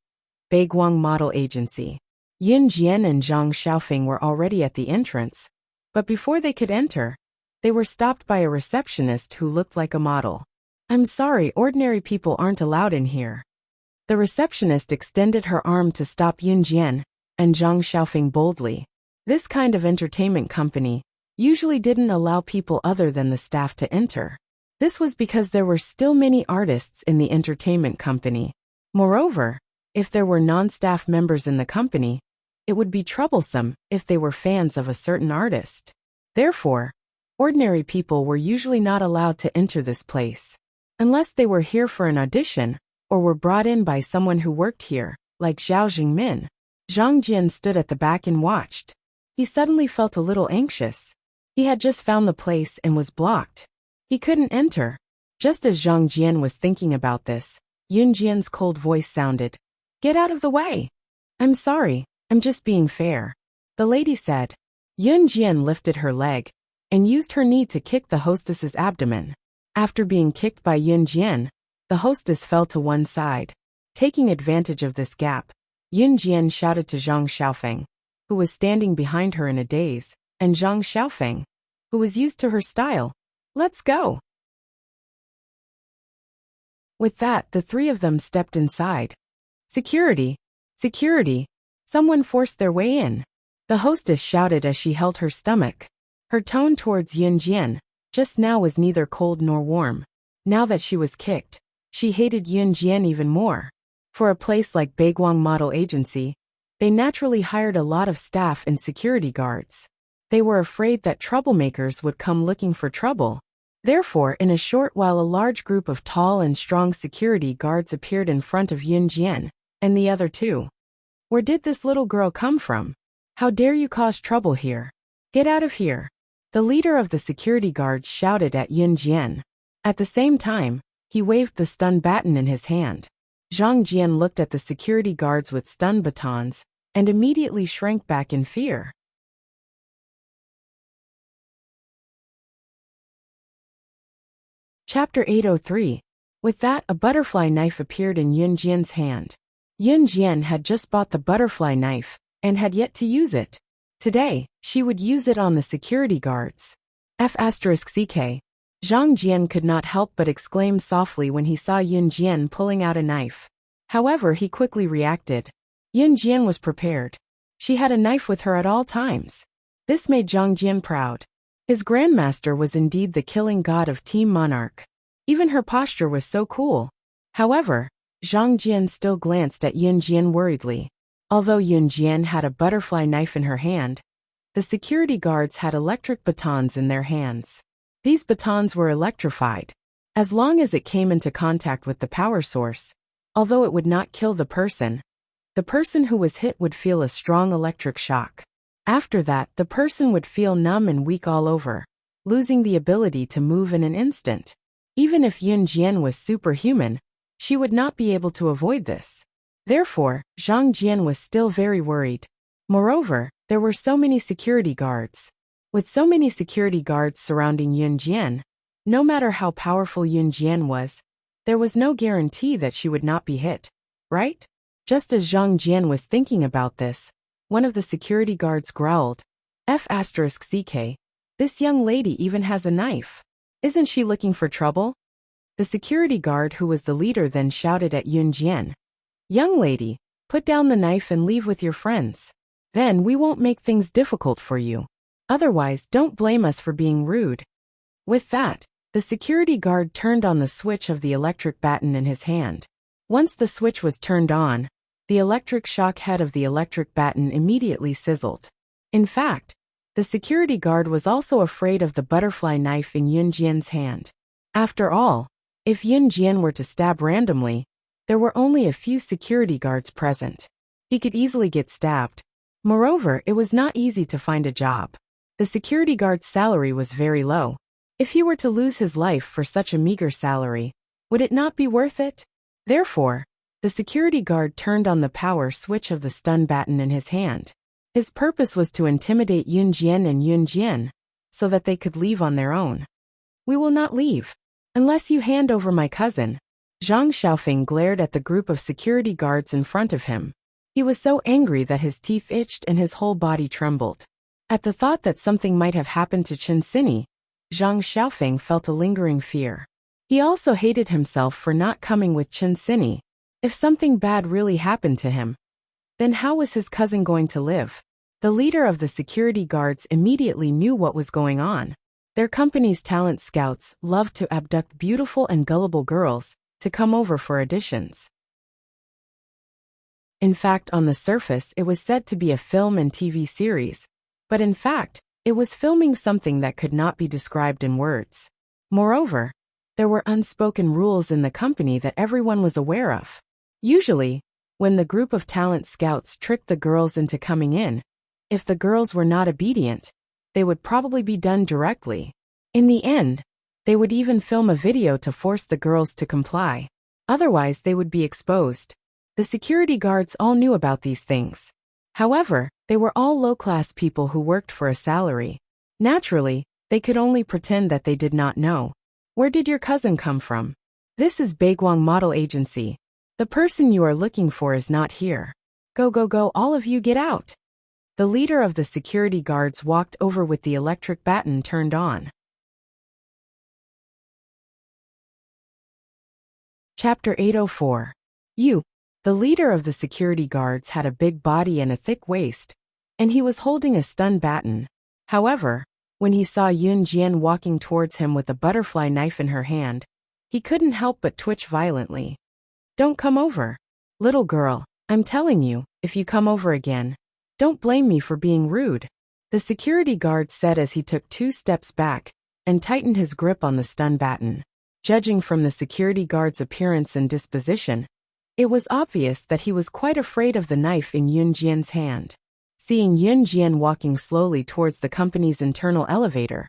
Baiguang Model Agency. Yunjian and Zhang Xiaofeng were already at the entrance, but before they could enter, they were stopped by a receptionist who looked like a model. "I'm sorry, ordinary people aren't allowed in here." The receptionist extended her arm to stop Yunjian and Zhang Xiaofeng boldly. This kind of entertainment company usually didn't allow people other than the staff to enter. This was because there were still many artists in the entertainment company. Moreover, if there were non-staff members in the company, it would be troublesome if they were fans of a certain artist. Therefore, ordinary people were usually not allowed to enter this place, unless they were here for an audition or were brought in by someone who worked here, like Zhao Jingmin. Zhang Jian stood at the back and watched. He suddenly felt a little anxious. He had just found the place and was blocked. He couldn't enter. Just as Zhang Jian was thinking about this, Yunjian's cold voice sounded. "Get out of the way." "I'm sorry, I'm just being fair," the lady said. Yunjian lifted her leg and used her knee to kick the hostess's abdomen. After being kicked by Yunjian, the hostess fell to one side. Taking advantage of this gap, Yunjian shouted to Zhang Xiaofeng, who was standing behind her in a daze, and Zhang Xiaofeng, who was used to her style, "Let's go." With that, the three of them stepped inside. Security, Security! Someone forced their way in. The hostess shouted as she held her stomach. Her tone towards Yunjian just now was neither cold nor warm. Now that she was kicked, she hated Yunjian even more. For a place like Baiguang Model Agency, they naturally hired a lot of staff and security guards. They were afraid that troublemakers would come looking for trouble. Therefore, in a short while a large group of tall and strong security guards appeared in front of Yunjian, and the other two. Where did this little girl come from? How dare you cause trouble here? Get out of here! The leader of the security guards shouted at Yunjian. At the same time, he waved the stun baton in his hand. Zhang Jian looked at the security guards with stun batons, and immediately shrank back in fear. Chapter 803. With that, a butterfly knife appeared in Yunjian's hand. Yunjian had just bought the butterfly knife, and had yet to use it. Today, she would use it on the security guards. F***ck. Zhang Jian could not help but exclaim softly when he saw Yunjian pulling out a knife. However, he quickly reacted. Yunjian was prepared. She had a knife with her at all times. This made Zhang Jian proud. His grandmaster was indeed the killing god of Team Monarch. Even her posture was so cool. However, Zhang Jian still glanced at Yunjian worriedly. Although Yunjian had a butterfly knife in her hand, the security guards had electric batons in their hands. These batons were electrified. As long as it came into contact with the power source, although it would not kill the person who was hit would feel a strong electric shock. After that, the person would feel numb and weak all over, losing the ability to move in an instant. Even if Yunjian was superhuman, she would not be able to avoid this. Therefore, Zhang Jian was still very worried. Moreover, there were so many security guards. With so many security guards surrounding Yunjian, no matter how powerful Yunjian was, there was no guarantee that she would not be hit, right? Just as Zhang Jian was thinking about this, one of the security guards growled, F***ck, this young lady even has a knife. Isn't she looking for trouble? The security guard who was the leader then shouted at Yunjian, young lady, put down the knife and leave with your friends. Then we won't make things difficult for you. Otherwise, don't blame us for being rude. With that, the security guard turned on the switch of the electric baton in his hand. Once the switch was turned on, the electric shock head of the electric baton immediately sizzled. In fact, the security guard was also afraid of the butterfly knife in Yunjian's hand. After all, if Yunjian were to stab randomly, there were only a few security guards present. He could easily get stabbed. Moreover, it was not easy to find a job. The security guard's salary was very low. If he were to lose his life for such a meager salary, would it not be worth it? Therefore, the security guard turned on the power switch of the stun baton in his hand. His purpose was to intimidate Yunjian and Yunjian, so that they could leave on their own. We will not leave, unless you hand over my cousin. Zhang Xiaofeng glared at the group of security guards in front of him. He was so angry that his teeth itched and his whole body trembled. At the thought that something might have happened to Chen Sini, Zhang Xiaofeng felt a lingering fear. He also hated himself for not coming with Chen Sini. If something bad really happened to him, then how was his cousin going to live? The leader of the security guards immediately knew what was going on. Their company's talent scouts loved to abduct beautiful and gullible girls to come over for auditions. In fact, on the surface, it was said to be a film and TV series, but in fact, it was filming something that could not be described in words. Moreover, there were unspoken rules in the company that everyone was aware of. Usually, when the group of talent scouts tricked the girls into coming in, if the girls were not obedient, they would probably be done directly. In the end, they would even film a video to force the girls to comply. Otherwise, they would be exposed. The security guards all knew about these things. However, they were all low-class people who worked for a salary. Naturally, they could only pretend that they did not know. Where did your cousin come from? This is Baiguang Model Agency. The person you are looking for is not here. Go, go, go, all of you get out. The leader of the security guards walked over with the electric baton turned on. Chapter 804. You The leader of the security guards had a big body and a thick waist, and he was holding a stun baton. However, when he saw Yun Jian walking towards him with a butterfly knife in her hand, he couldn't help but twitch violently. "Don't come over. Little girl, I'm telling you, if you come over again, don't blame me for being rude," the security guard said as he took 2 steps back and tightened his grip on the stun baton. Judging from the security guard's appearance and disposition, it was obvious that he was quite afraid of the knife in Yun Jian's hand. Seeing Yun Jian walking slowly towards the company's internal elevator,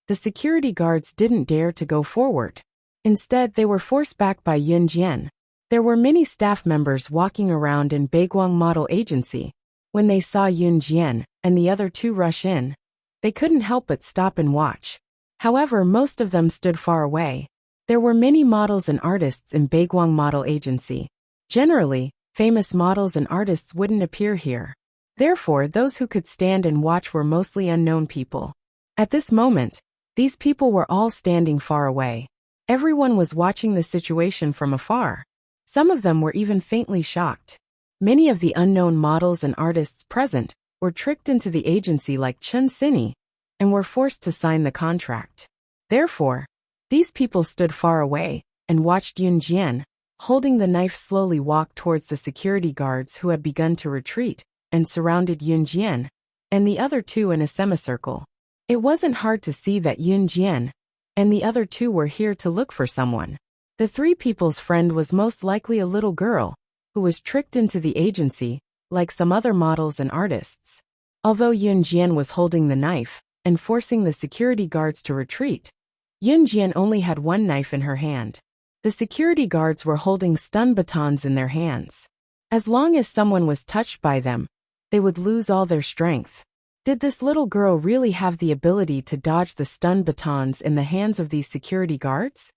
the security guards didn't dare to go forward. Instead, they were forced back by Yun Jian. There were many staff members walking around in Baiguang Model Agency. When they saw Yun Jian and the other 2 rush in, they couldn't help but stop and watch. However, most of them stood far away. There were many models and artists in Baiguang Model Agency. Generally, famous models and artists wouldn't appear here. Therefore, those who could stand and watch were mostly unknown people. At this moment, these people were all standing far away. Everyone was watching the situation from afar. Some of them were even faintly shocked. Many of the unknown models and artists present were tricked into the agency like Chen Sini and were forced to sign the contract. Therefore, these people stood far away and watched Yun Jian, holding the knife, slowly walk towards the security guards who had begun to retreat and surrounded Yun Jian and the other 2 in a semicircle. It wasn't hard to see that Yun Jian and the other 2 were here to look for someone. The 3 people's friend was most likely a little girl who was tricked into the agency, like some other models and artists. Although Yun Jian was holding the knife and forcing the security guards to retreat, Yun Jian only had 1 knife in her hand. The security guards were holding stun batons in their hands. As long as someone was touched by them, they would lose all their strength. Did this little girl really have the ability to dodge the stun batons in the hands of these security guards?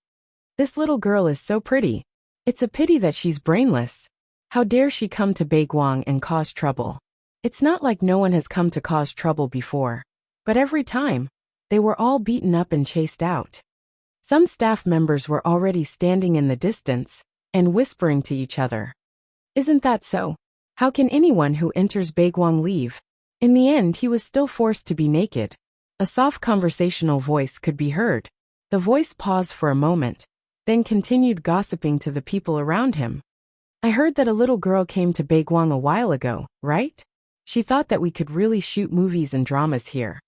This little girl is so pretty. It's a pity that she's brainless. How dare she come to Baiguang and cause trouble? It's not like no one has come to cause trouble before. But every time, they were all beaten up and chased out. Some staff members were already standing in the distance and whispering to each other. "Isn't that so? How can anyone who enters Baiguang leave?" In the end, he was still forced to be naked. A soft conversational voice could be heard. The voice paused for a moment, then continued gossiping to the people around him. "I heard that a little girl came to Baiguang a while ago, right? She thought that we could really shoot movies and dramas here.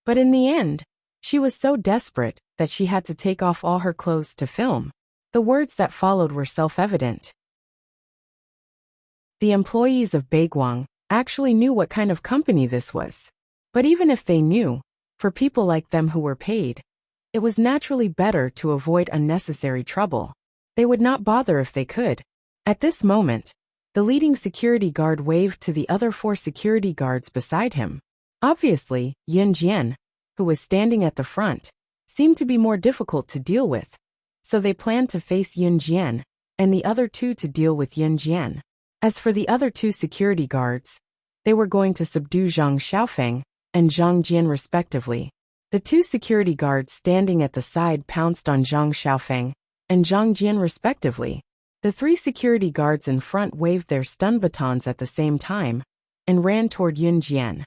But in the end, she was so desperate that she had to take off all her clothes to film." The words that followed were self-evident. The employees of Baiguang actually knew what kind of company this was. But even if they knew, for people like them who were paid, it was naturally better to avoid unnecessary trouble. They would not bother if they could. At this moment, the leading security guard waved to the other 4 security guards beside him. Obviously, Yun Jian, who was standing at the front, seemed to be more difficult to deal with, so they planned to face Yun Jian and the other 2 to deal with Yun Jian. As for the other 2 security guards, they were going to subdue Zhang Xiaofeng and Zhang Jian respectively. The 2 security guards standing at the side pounced on Zhang Xiaofeng and Zhang Jian respectively. The 3 security guards in front waved their stun batons at the same time and ran toward Yun Jian.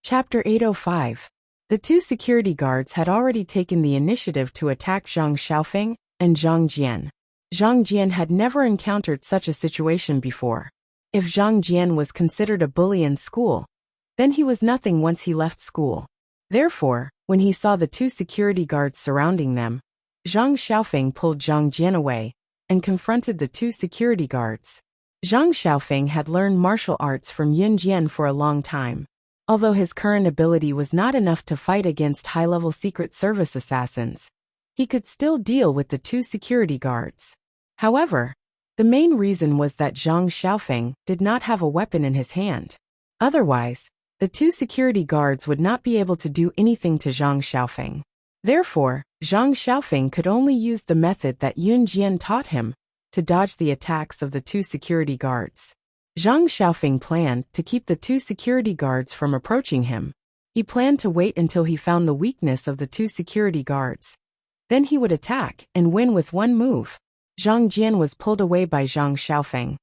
Chapter 805. The 2 security guards had already taken the initiative to attack Zhang Xiaofeng and Zhang Jian. Zhang Jian had never encountered such a situation before. If Zhang Jian was considered a bully in school, then he was nothing once he left school. Therefore, when he saw the 2 security guards surrounding them, Zhang Xiaofeng pulled Zhang Jian away and confronted the 2 security guards. Zhang Xiaofeng had learned martial arts from Yun Jian for a long time. Although his current ability was not enough to fight against high-level Secret Service assassins, he could still deal with the 2 security guards. However, the main reason was that Zhang Xiaofeng did not have a weapon in his hand. Otherwise, the 2 security guards would not be able to do anything to Zhang Xiaofeng. Therefore, Zhang Xiaofeng could only use the method that Yun Jian taught him to dodge the attacks of the 2 security guards. Zhang Xiaofeng planned to keep the 2 security guards from approaching him. He planned to wait until he found the weakness of the 2 security guards. Then he would attack and win with one move. Zhang Jian was pulled away by Zhang Xiaofeng.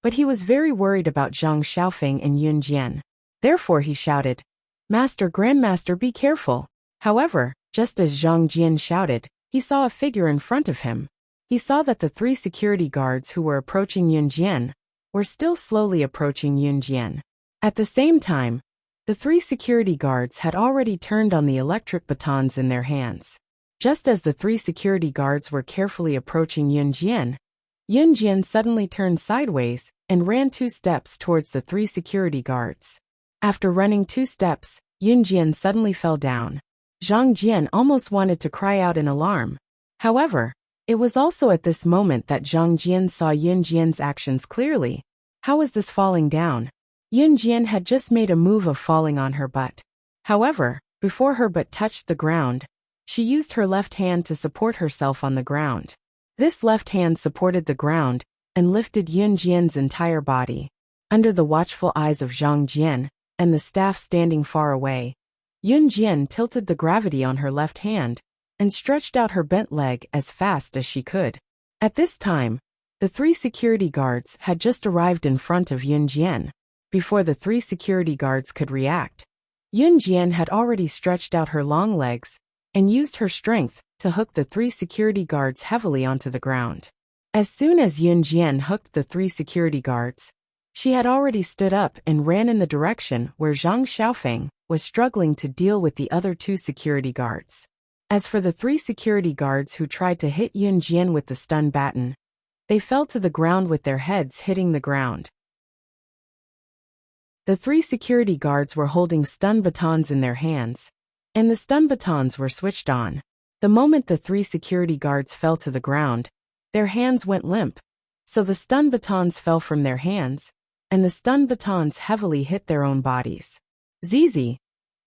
But he was very worried about Zhang Xiaofeng and Yun Jian. Therefore he shouted, "Master, Grandmaster, be careful." However, just as Zhang Jian shouted, he saw a figure in front of him. He saw that the 3 security guards who were approaching Yun Jian were still slowly approaching Yun Jian. At the same time, the 3 security guards had already turned on the electric batons in their hands. Just as the 3 security guards were carefully approaching Yun Jian suddenly turned sideways and ran 2 steps towards the 3 security guards. After running 2 steps, Yun Jian suddenly fell down. Zhang Jian almost wanted to cry out in alarm. However, it was also at this moment that Zhang Jian saw Yun Jian's actions clearly. How was this falling down? Yun Jian had just made a move of falling on her butt. However, before her butt touched the ground, she used her left hand to support herself on the ground. This left hand supported the ground and lifted Yun Jian's entire body. Under the watchful eyes of Zhang Jian and the staff standing far away, Yun Jian tilted the gravity on her left hand and stretched out her bent leg as fast as she could. At this time, the 3 security guards had just arrived in front of Yun Jian. Before the 3 security guards could react, Yun Jian had already stretched out her long legs and used her strength to hook the 3 security guards heavily onto the ground. As soon as Yun Jian hooked the 3 security guards, she had already stood up and ran in the direction where Zhang Xiaofeng was struggling to deal with the other 2 security guards. As for the 3 security guards who tried to hit Yun Jian with the stun baton, they fell to the ground with their heads hitting the ground. The 3 security guards were holding stun batons in their hands, and the stun batons were switched on. The moment the 3 security guards fell to the ground, their hands went limp, so the stun batons fell from their hands, and the stun batons heavily hit their own bodies. Zizi.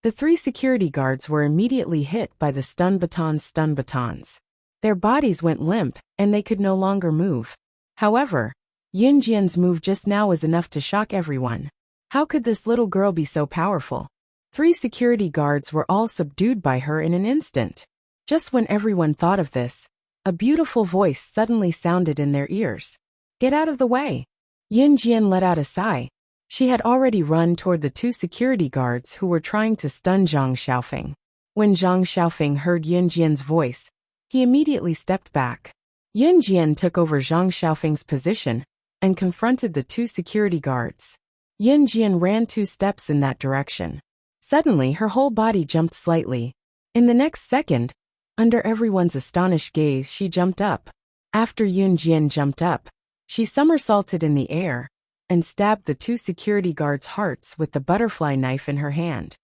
The 3 security guards were immediately hit by the stun batons. Their bodies went limp, and they could no longer move. However, Yun Jian's move just now was enough to shock everyone. How could this little girl be so powerful? 3 security guards were all subdued by her in an instant. Just when everyone thought of this, a beautiful voice suddenly sounded in their ears. "Get out of the way!" Yun Jian let out a sigh. She had already run toward the 2 security guards who were trying to stun Zhang Xiaofeng. When Zhang Xiaofeng heard Yun Jian's voice, he immediately stepped back. Yun Jian took over Zhang Xiaofeng's position and confronted the 2 security guards. Yun Jian ran 2 steps in that direction. Suddenly her whole body jumped slightly. In the next second, under everyone's astonished gaze, she jumped up. After Yun Jian jumped up, she somersaulted in the air and stabbed the 2 security guards' hearts with the butterfly knife in her hand.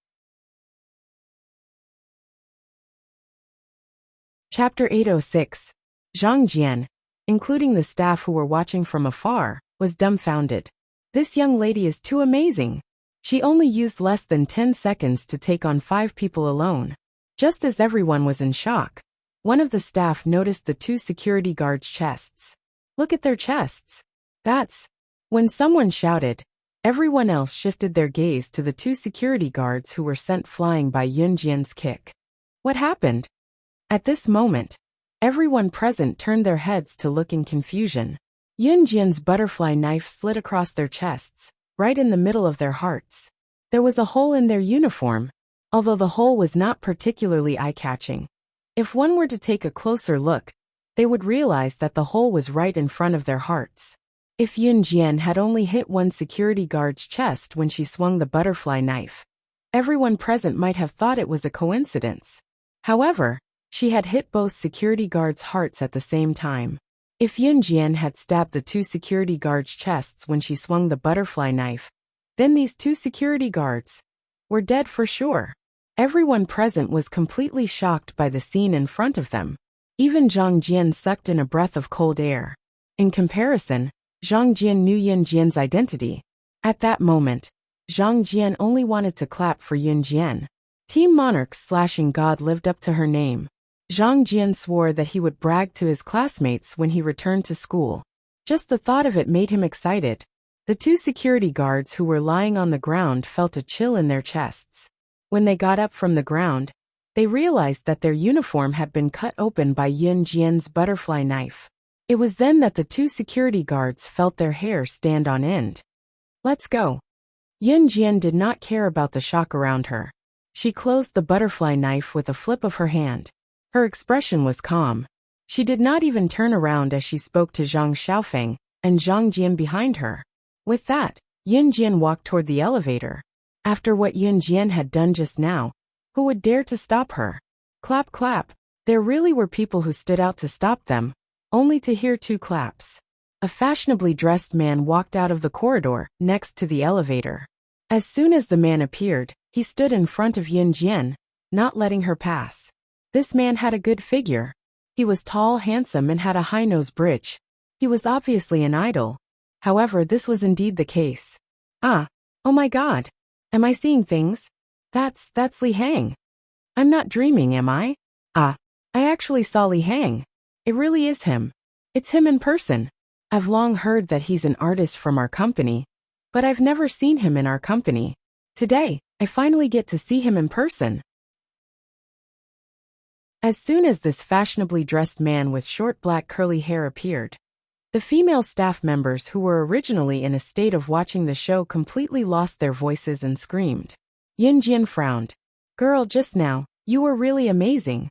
Chapter 806. Zhang Jian, including the staff who were watching from afar, was dumbfounded. This young lady is too amazing. She only used less than 10 seconds to take on 5 people alone. Just as everyone was in shock, one of the staff noticed the 2 security guards' chests. "Look at their chests." That's. When someone shouted, everyone else shifted their gaze to the 2 security guards who were sent flying by Yun Jian's kick. What happened? At this moment, everyone present turned their heads to look in confusion. Yun Jian's butterfly knife slid across their chests, right in the middle of their hearts. There was a hole in their uniform, although the hole was not particularly eye-catching. If one were to take a closer look, they would realize that the hole was right in front of their hearts. If Yun Jian had only hit one security guard's chest when she swung the butterfly knife, everyone present might have thought it was a coincidence. However, she had hit both security guards' hearts at the same time. If Yun Jian had stabbed the 2 security guards' chests when she swung the butterfly knife, then these 2 security guards were dead for sure. Everyone present was completely shocked by the scene in front of them. Even Zhang Jian sucked in a breath of cold air. In comparison, Zhang Jian knew Yun Jian's identity. At that moment, Zhang Jian only wanted to clap for Yun Jian. Team Monarch/God lived up to her name. Zhang Jian swore that he would brag to his classmates when he returned to school. Just the thought of it made him excited. The 2 security guards who were lying on the ground felt a chill in their chests. When they got up from the ground, They realized that their uniform had been cut open by Yun Jian's butterfly knife. It was then that the two security guards felt their hair stand on end. Let's go. Yun Jian did not care about the shock around her. She closed the butterfly knife with a flip of her hand. Her expression was calm. She did not even turn around as she spoke to Zhang Xiaofeng and Zhang Jian behind her. With that, Yun Jian walked toward the elevator. After what Yun Jian had done just now, who would dare to stop her? Clap, clap. There really were people who stood out to stop them, only to hear two claps. A fashionably dressed man walked out of the corridor next to the elevator. As soon as the man appeared, he stood in front of Yun Jian, not letting her pass. This man had a good figure. He was tall, handsome, and had a high nose bridge. He was obviously an idol. However, this was indeed the case. Oh my God. Am I seeing things? That's Li Hang. I'm not dreaming, am I? I actually saw Li Hang. It really is him. It's him in person. I've long heard that he's an artist from our company, but I've never seen him in our company. Today, I finally get to see him in person. As soon as this fashionably dressed man with short black curly hair appeared, the female staff members who were originally in a state of watching the show completely lost their voices and screamed. Yun Jian frowned. Girl, just now, you were really amazing.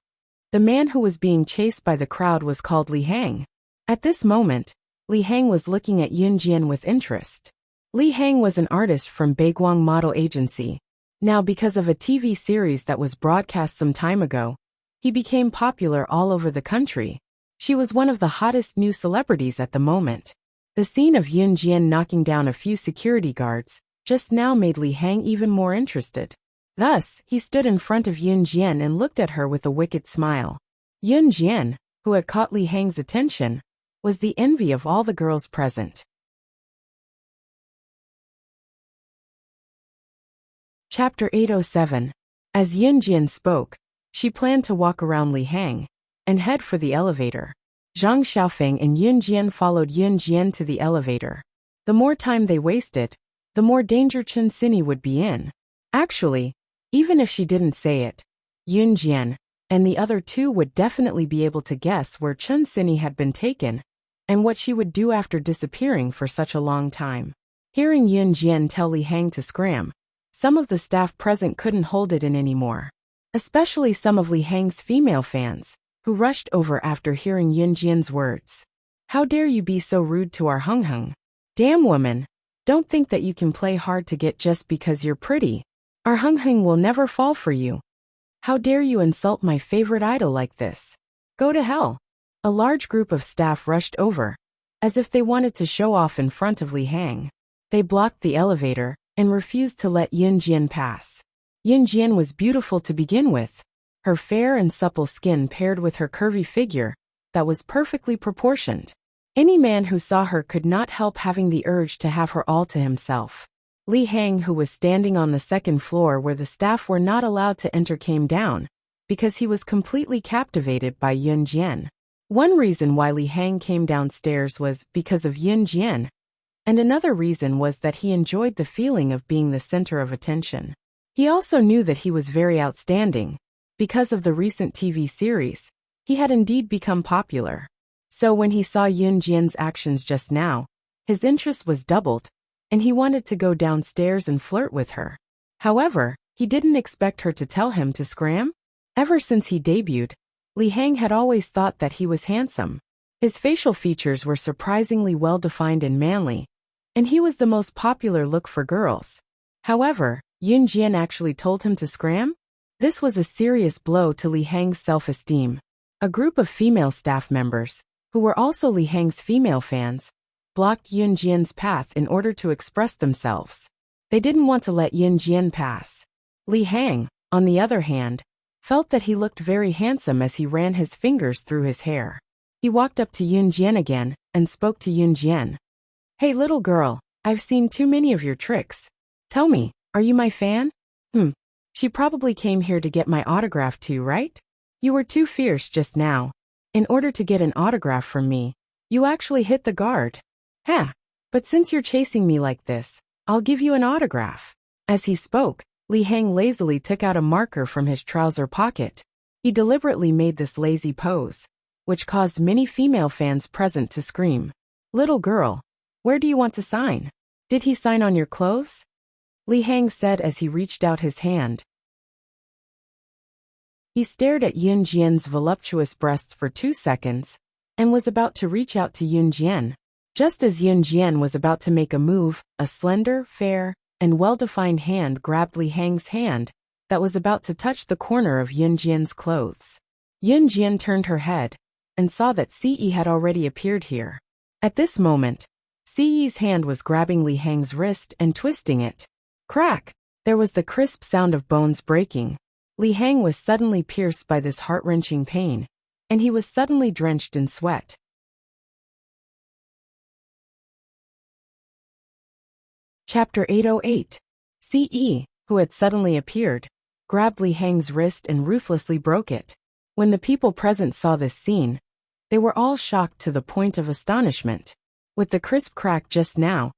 The man who was being chased by the crowd was called Li Hang. At this moment, Li Hang was looking at Yun Jian with interest. Li Hang was an artist from Baiguang Model Agency. Now, because of a TV series that was broadcast some time ago, he became popular all over the country. She was one of the hottest new celebrities at the moment. The scene of Yun Jian knocking down a few security guards just now made Li Hang even more interested. Thus, he stood in front of Yun Jian and looked at her with a wicked smile. Yun Jian, who had caught Li Hang's attention, was the envy of all the girls present. Chapter 807. As Yun Jian spoke, she planned to walk around Li Hang and head for the elevator. Zhang Xiaofeng and Yun Jian followed Yun Jian to the elevator. The more time they wasted, the more danger Chun Sini would be in. Actually, even if she didn't say it, Yun Jian and the other two would definitely be able to guess where Chun Sini had been taken and what she would do after disappearing for such a long time. Hearing Yun Jian tell Li Hang to scram, some of the staff present couldn't hold it in anymore. Especially some of Li Hang's female fans, who rushed over after hearing Yun Jian's words. How dare you be so rude to our Hung Hung? Damn woman, don't think that you can play hard to get just because you're pretty. Our Hung Hung will never fall for you. How dare you insult my favorite idol like this? Go to hell. A large group of staff rushed over, as if they wanted to show off in front of Li Hang. They blocked the elevator and refused to let Yun Jian pass. Yun Jian was beautiful to begin with. Her fair and supple skin paired with her curvy figure that was perfectly proportioned. Any man who saw her could not help having the urge to have her all to himself. Li Hang, who was standing on the second floor where the staff were not allowed to enter, came down because he was completely captivated by Yun Jian. One reason why Li Hang came downstairs was because of Yun Jian, and another reason was that he enjoyed the feeling of being the center of attention. He also knew that he was very outstanding. Because of the recent TV series, he had indeed become popular. So when he saw Yun Jian's actions just now, his interest was doubled, and he wanted to go downstairs and flirt with her. However, he didn't expect her to tell him to scram. Ever since he debuted, Li Hang had always thought that he was handsome. His facial features were surprisingly well-defined and manly, and he was the most popular look for girls. However, Yun Jian actually told him to scram? This was a serious blow to Li Hang's self-esteem. A group of female staff members, who were also Li Hang's female fans, blocked Yun Jian's path in order to express themselves. They didn't want to let Yun Jian pass. Li Hang, on the other hand, felt that he looked very handsome as he ran his fingers through his hair. He walked up to Yun Jian again and spoke to Yun Jian. Hey little girl, I've seen too many of your tricks. Tell me, are you my fan? She probably came here to get my autograph too, right? You were too fierce just now. In order to get an autograph from me, you actually hit the guard. But since you're chasing me like this, I'll give you an autograph. As he spoke, Li Hang lazily took out a marker from his trouser pocket. He deliberately made this lazy pose, which caused many female fans present to scream. "Little girl, where do you want to sign? Did he sign on your clothes?" Li Hang said as he reached out his hand. He stared at Yun Jian's voluptuous breasts for 2 seconds, and was about to reach out to Yun Jian. Just as Yun Jian was about to make a move, a slender, fair, and well-defined hand grabbed Li Hang's hand that was about to touch the corner of Yun Jian's clothes. Yun Jian turned her head and saw that Ce had already appeared here. At this moment, Ce's hand was grabbing Li Hang's wrist and twisting it. Crack! There was the crisp sound of bones breaking. Li Hang was suddenly pierced by this heart-wrenching pain, and he was suddenly drenched in sweat. Chapter 808. Ce, who had suddenly appeared, grabbed Li Hang's wrist and ruthlessly broke it. When the people present saw this scene, they were all shocked to the point of astonishment. With the crisp crack just now,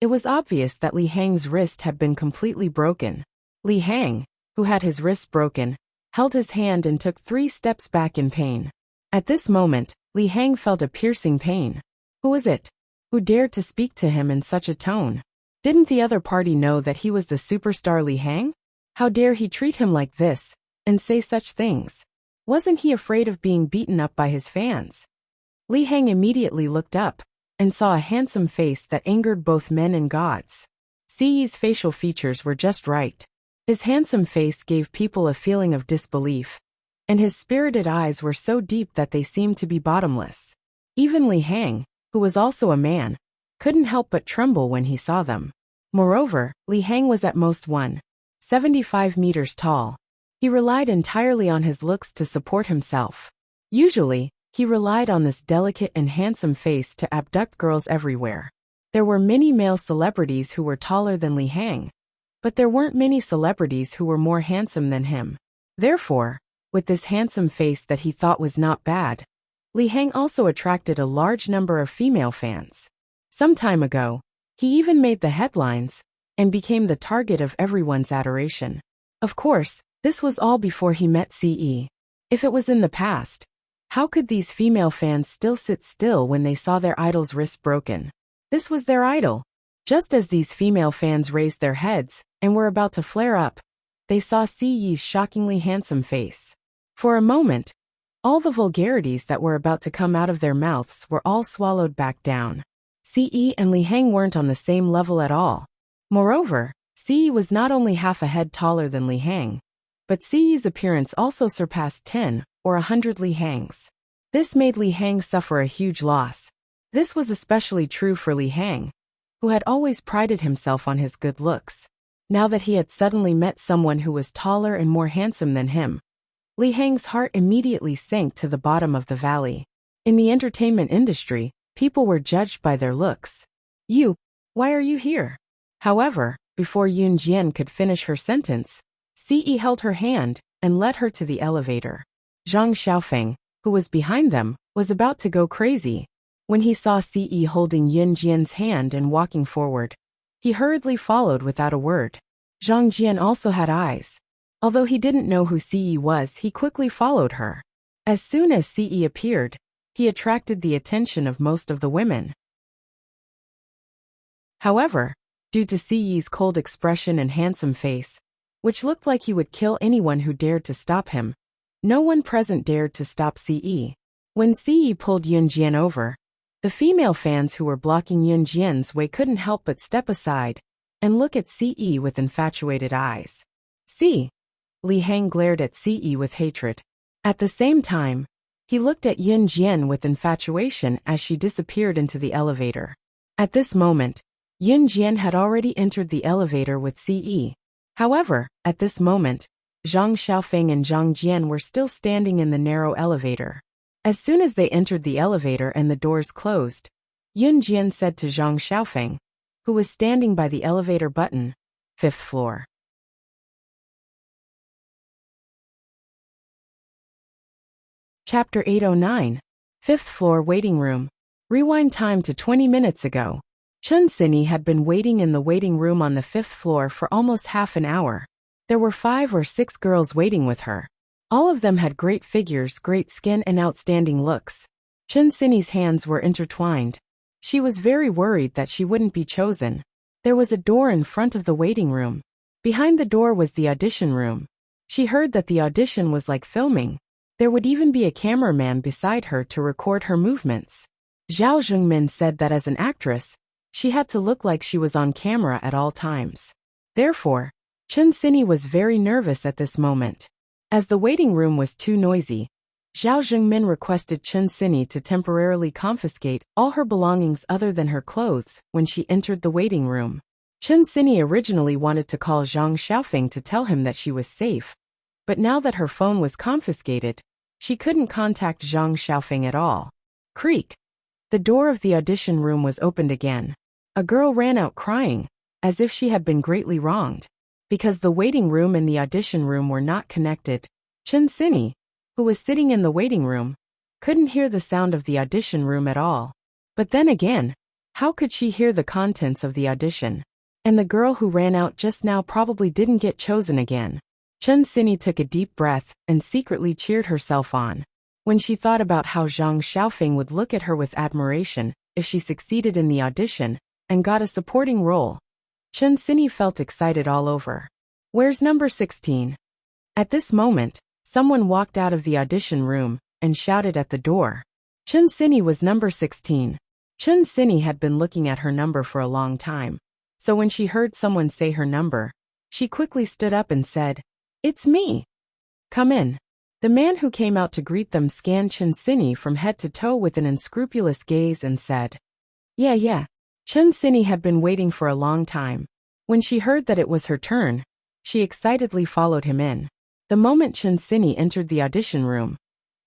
it was obvious that Li Hang's wrist had been completely broken. Li Hang, who had his wrist broken, held his hand and took 3 steps back in pain. At this moment, Li Hang felt a piercing pain. Who was it? Who dared to speak to him in such a tone? Didn't the other party know that he was the superstar Li Hang? How dare he treat him like this, and say such things? Wasn't he afraid of being beaten up by his fans? Li Hang immediately looked up, and saw a handsome face that angered both men and gods. Ce's facial features were just right. His handsome face gave people a feeling of disbelief, and his spirited eyes were so deep that they seemed to be bottomless. Even Li Hang, who was also a man, couldn't help but tremble when he saw them. Moreover, Li Hang was at most 1.75 meters tall. He relied entirely on his looks to support himself. Usually, he relied on this delicate and handsome face to abduct girls everywhere. There were many male celebrities who were taller than Li Hang, but there weren't many celebrities who were more handsome than him. Therefore, with this handsome face that he thought was not bad, Li Hang also attracted a large number of female fans. Some time ago, he even made the headlines and became the target of everyone's adoration. Of course, this was all before he met Ce. If it was in the past, how could these female fans still sit still when they saw their idol's wrist broken? This was their idol. Just as these female fans raised their heads and were about to flare up, they saw Ce's shockingly handsome face. For a moment, all the vulgarities that were about to come out of their mouths were all swallowed back down. Ce and Li Hang weren't on the same level at all. Moreover, Ce was not only half a head taller than Li Hang, but Ce's appearance also surpassed 10 or 100 Li Hangs. This made Li Hang suffer a huge loss. This was especially true for Li Hang, who had always prided himself on his good looks. Now that he had suddenly met someone who was taller and more handsome than him, Li Hang's heart immediately sank to the bottom of the valley. In the entertainment industry, people were judged by their looks. Why are you here? However, before Yun Jian could finish her sentence, Ce held her hand and led her to the elevator. Zhang Xiaofeng, who was behind them, was about to go crazy. When he saw Ce holding Yun Jian's hand and walking forward, he hurriedly followed without a word. Zhang Jian also had eyes. Although he didn't know who Ce was, he quickly followed her. As soon as Ce appeared, he attracted the attention of most of the women. However, due to Ce's cold expression and handsome face, which looked like he would kill anyone who dared to stop him, no one present dared to stop Ce. When Ce pulled Yun Jian over, the female fans who were blocking Yun Jian's way couldn't help but step aside and look at Ce with infatuated eyes. Li Hang glared at Ce with hatred. At the same time, he looked at Yun Jian with infatuation as she disappeared into the elevator. At this moment, Yun Jian had already entered the elevator with Ce. However, at this moment, Zhang Xiaofeng and Zhang Jian were still standing in the narrow elevator. As soon as they entered the elevator and the doors closed, Yun Jian said to Zhang Xiaofeng, who was standing by the elevator button, 5th floor. Chapter 809. 5th floor waiting room. Rewind time to 20 minutes ago. Chun Sini had been waiting in the waiting room on the 5th floor for almost half an hour. There were 5 or 6 girls waiting with her. All of them had great figures, great skin, and outstanding looks. Chen Xinyi's hands were intertwined. She was very worried that she wouldn't be chosen. There was a door in front of the waiting room. Behind the door was the audition room. She heard that the audition was like filming. There would even be a cameraman beside her to record her movements. Zhao Zhengmin said that as an actress, she had to look like she was on camera at all times. Therefore, Chen Xinyi was very nervous at this moment. As the waiting room was too noisy, Zhao Zhengmin requested Chen Xinyi to temporarily confiscate all her belongings other than her clothes when she entered the waiting room. Chen Xinyi originally wanted to call Zhang Xiaofeng to tell him that she was safe, but now that her phone was confiscated, she couldn't contact Zhang Xiaofeng at all. Creak! The door of the audition room was opened again. A girl ran out crying, as if she had been greatly wronged. Because the waiting room and the audition room were not connected, Chen Xinyi, who was sitting in the waiting room, couldn't hear the sound of the audition room at all. But then again, how could she hear the contents of the audition? And the girl who ran out just now probably didn't get chosen again. Chen Xinyi took a deep breath and secretly cheered herself on. When she thought about how Zhang Xiaofeng would look at her with admiration if she succeeded in the audition and got a supporting role, Chen Xinyi felt excited all over. Where's number 16? At this moment, someone walked out of the audition room and shouted at the door. Chen Xinyi was number 16. Chen Xinyi had been looking at her number for a long time, so when she heard someone say her number, she quickly stood up and said, "It's me. Come in." The man who came out to greet them scanned Chen Xinyi from head to toe with an unscrupulous gaze and said, Yeah. Chen Xinyi had been waiting for a long time. When she heard that it was her turn, she excitedly followed him in. The moment Chen Xinyi entered the audition room,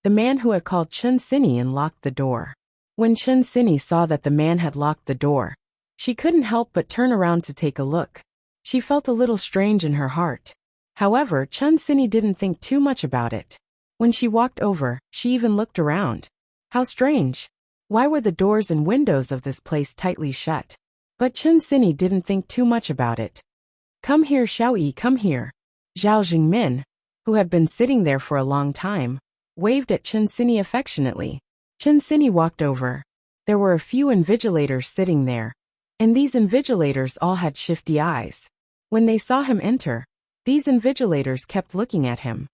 the man who had called Chen Xinyi unlocked the door. When Chen Xinyi saw that the man had locked the door, she couldn't help but turn around to take a look. She felt a little strange in her heart. However, Chen Xinyi didn't think too much about it. When she walked over, she even looked around. How strange. Why were the doors and windows of this place tightly shut? But Chen Xinyi didn't think too much about it. "Come here, Xiaoyi, come here." Zhao Zhengmin, who had been sitting there for a long time, waved at Chen Xinyi affectionately. Chen Xinyi walked over. There were a few invigilators sitting there, and these invigilators all had shifty eyes. When they saw him enter, these invigilators kept looking at him.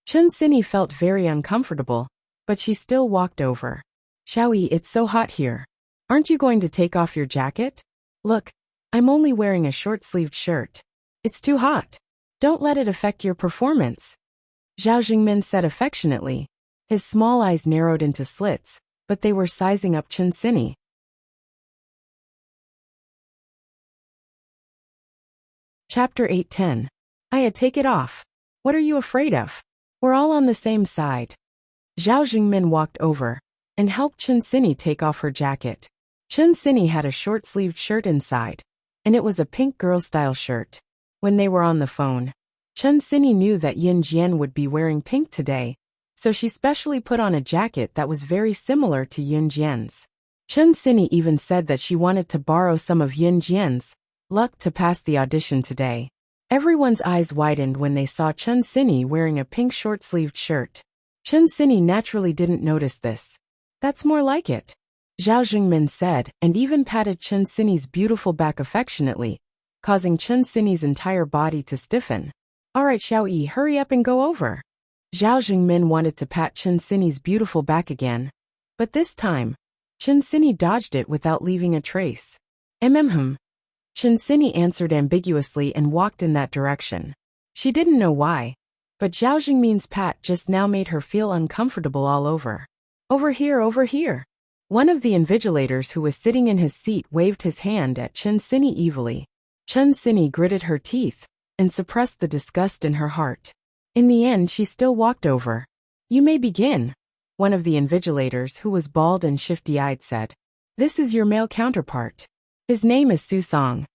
Chen Xinyi felt very uncomfortable, but she still walked over. "Xiaoyi, it's so hot here. Aren't you going to take off your jacket? Look, I'm only wearing a short-sleeved shirt. It's too hot. Don't let it affect your performance," Zhao Zhengmin said affectionately. His small eyes narrowed into slits, but they were sizing up Chen Xinyi. Chapter 8:10. "Aya, take it off. What are you afraid of? We're all on the same side." Zhao Zhengmin walked over and helped Chen Xinyi take off her jacket. Chen Xinyi had a short-sleeved shirt inside, and it was a pink girl-style shirt. When they were on the phone, Chen Xinyi knew that Yin Jian would be wearing pink today, so she specially put on a jacket that was very similar to Yin Jian's. Chen Xinyi even said that she wanted to borrow some of Yin Jian's luck to pass the audition today. Everyone's eyes widened when they saw Chen Xinyi wearing a pink short-sleeved shirt. Chen Xinyi naturally didn't notice this. "That's more like it," Zhao Zhengmin said, and even patted Chen Xinyi's beautiful back affectionately, causing Chen Xinyi's entire body to stiffen. "All right, Xiaoyi, hurry up and go over." Zhao Zhengmin wanted to pat Chen Xinyi's beautiful back again, but this time, Chen Xinyi dodged it without leaving a trace. Chen Xinyi answered ambiguously and walked in that direction. She didn't know why, but Zhao Zhengmin's pat just now made her feel uncomfortable all over. Over here, over here." One of the invigilators who was sitting in his seat waved his hand at Chen Xinyi evilly. Chen Xinyi gritted her teeth and suppressed the disgust in her heart. In the end, she still walked over. "You may begin," one of the invigilators, who was bald and shifty-eyed, said. "This is your male counterpart. His name is Su Song."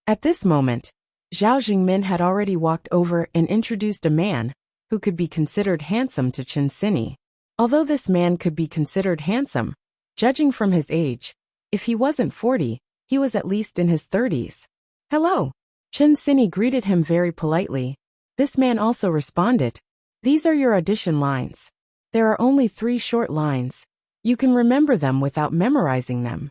At this moment, Zhao Zhengmin had already walked over and introduced a man who could be considered handsome to Chen Xinyi. Although this man could be considered handsome, judging from his age, if he wasn't 40, he was at least in his 30s. "Hello." Chen Sini greeted him very politely. This man also responded, "These are your audition lines. There are only 3 short lines. You can remember them without memorizing them."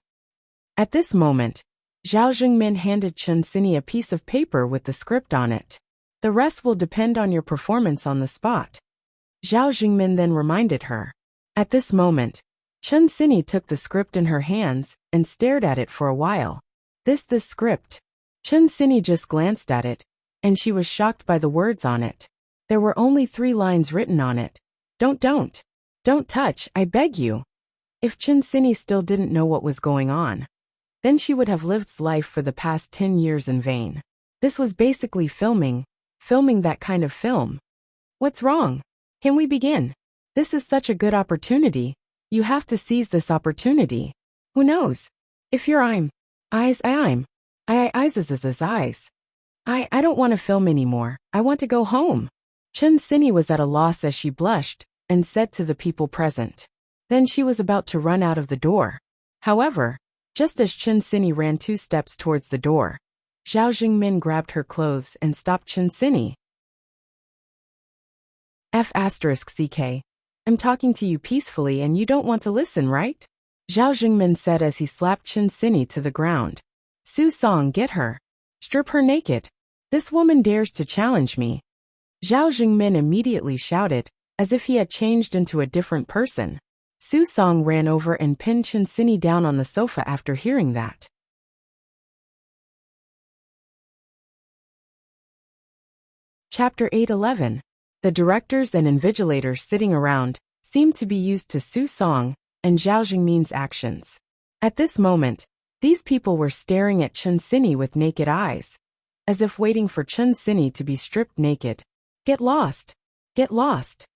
At this moment, Zhao Jingmin handed Chen Sini a piece of paper with the script on it. "The rest will depend on your performance on the spot," Zhao Jingmin then reminded her. At this moment, Chen Sini took the script in her hands and stared at it for a while. This script. Chen Sini just glanced at it, and she was shocked by the words on it. There were only 3 lines written on it. Don't touch, I beg you." If Chen Sini still didn't know what was going on, then she would have lived life for the past 10 years in vain. This was basically filming that kind of film. "What's wrong? Can we begin? This is such a good opportunity. You have to seize this opportunity. Who knows? If you're eyes. I don't want to film anymore. I want to go home." Chen Sini was at a loss as she blushed and said to the people present. Then she was about to run out of the door. However, just as Chen Sini ran 2 steps towards the door, Zhao Jingmin grabbed her clothes and stopped Chen Sini. F***CK. I'm talking to you peacefully and you don't want to listen, right? Zhao Jingmin said as he slapped Chen Sini to the ground. "Su Song, get her. Strip her naked. This woman dares to challenge me." Zhao Jingmin immediately shouted, as if he had changed into a different person. Su Song ran over and pinned Chen Sini down on the sofa after hearing that. Chapter 8:11. The directors and invigilators sitting around seemed to be used to Su Song and Zhao Jingmin's actions. At this moment, these people were staring at Chen Sini with naked eyes, as if waiting for Chen Sini to be stripped naked. Get lost! Get lost!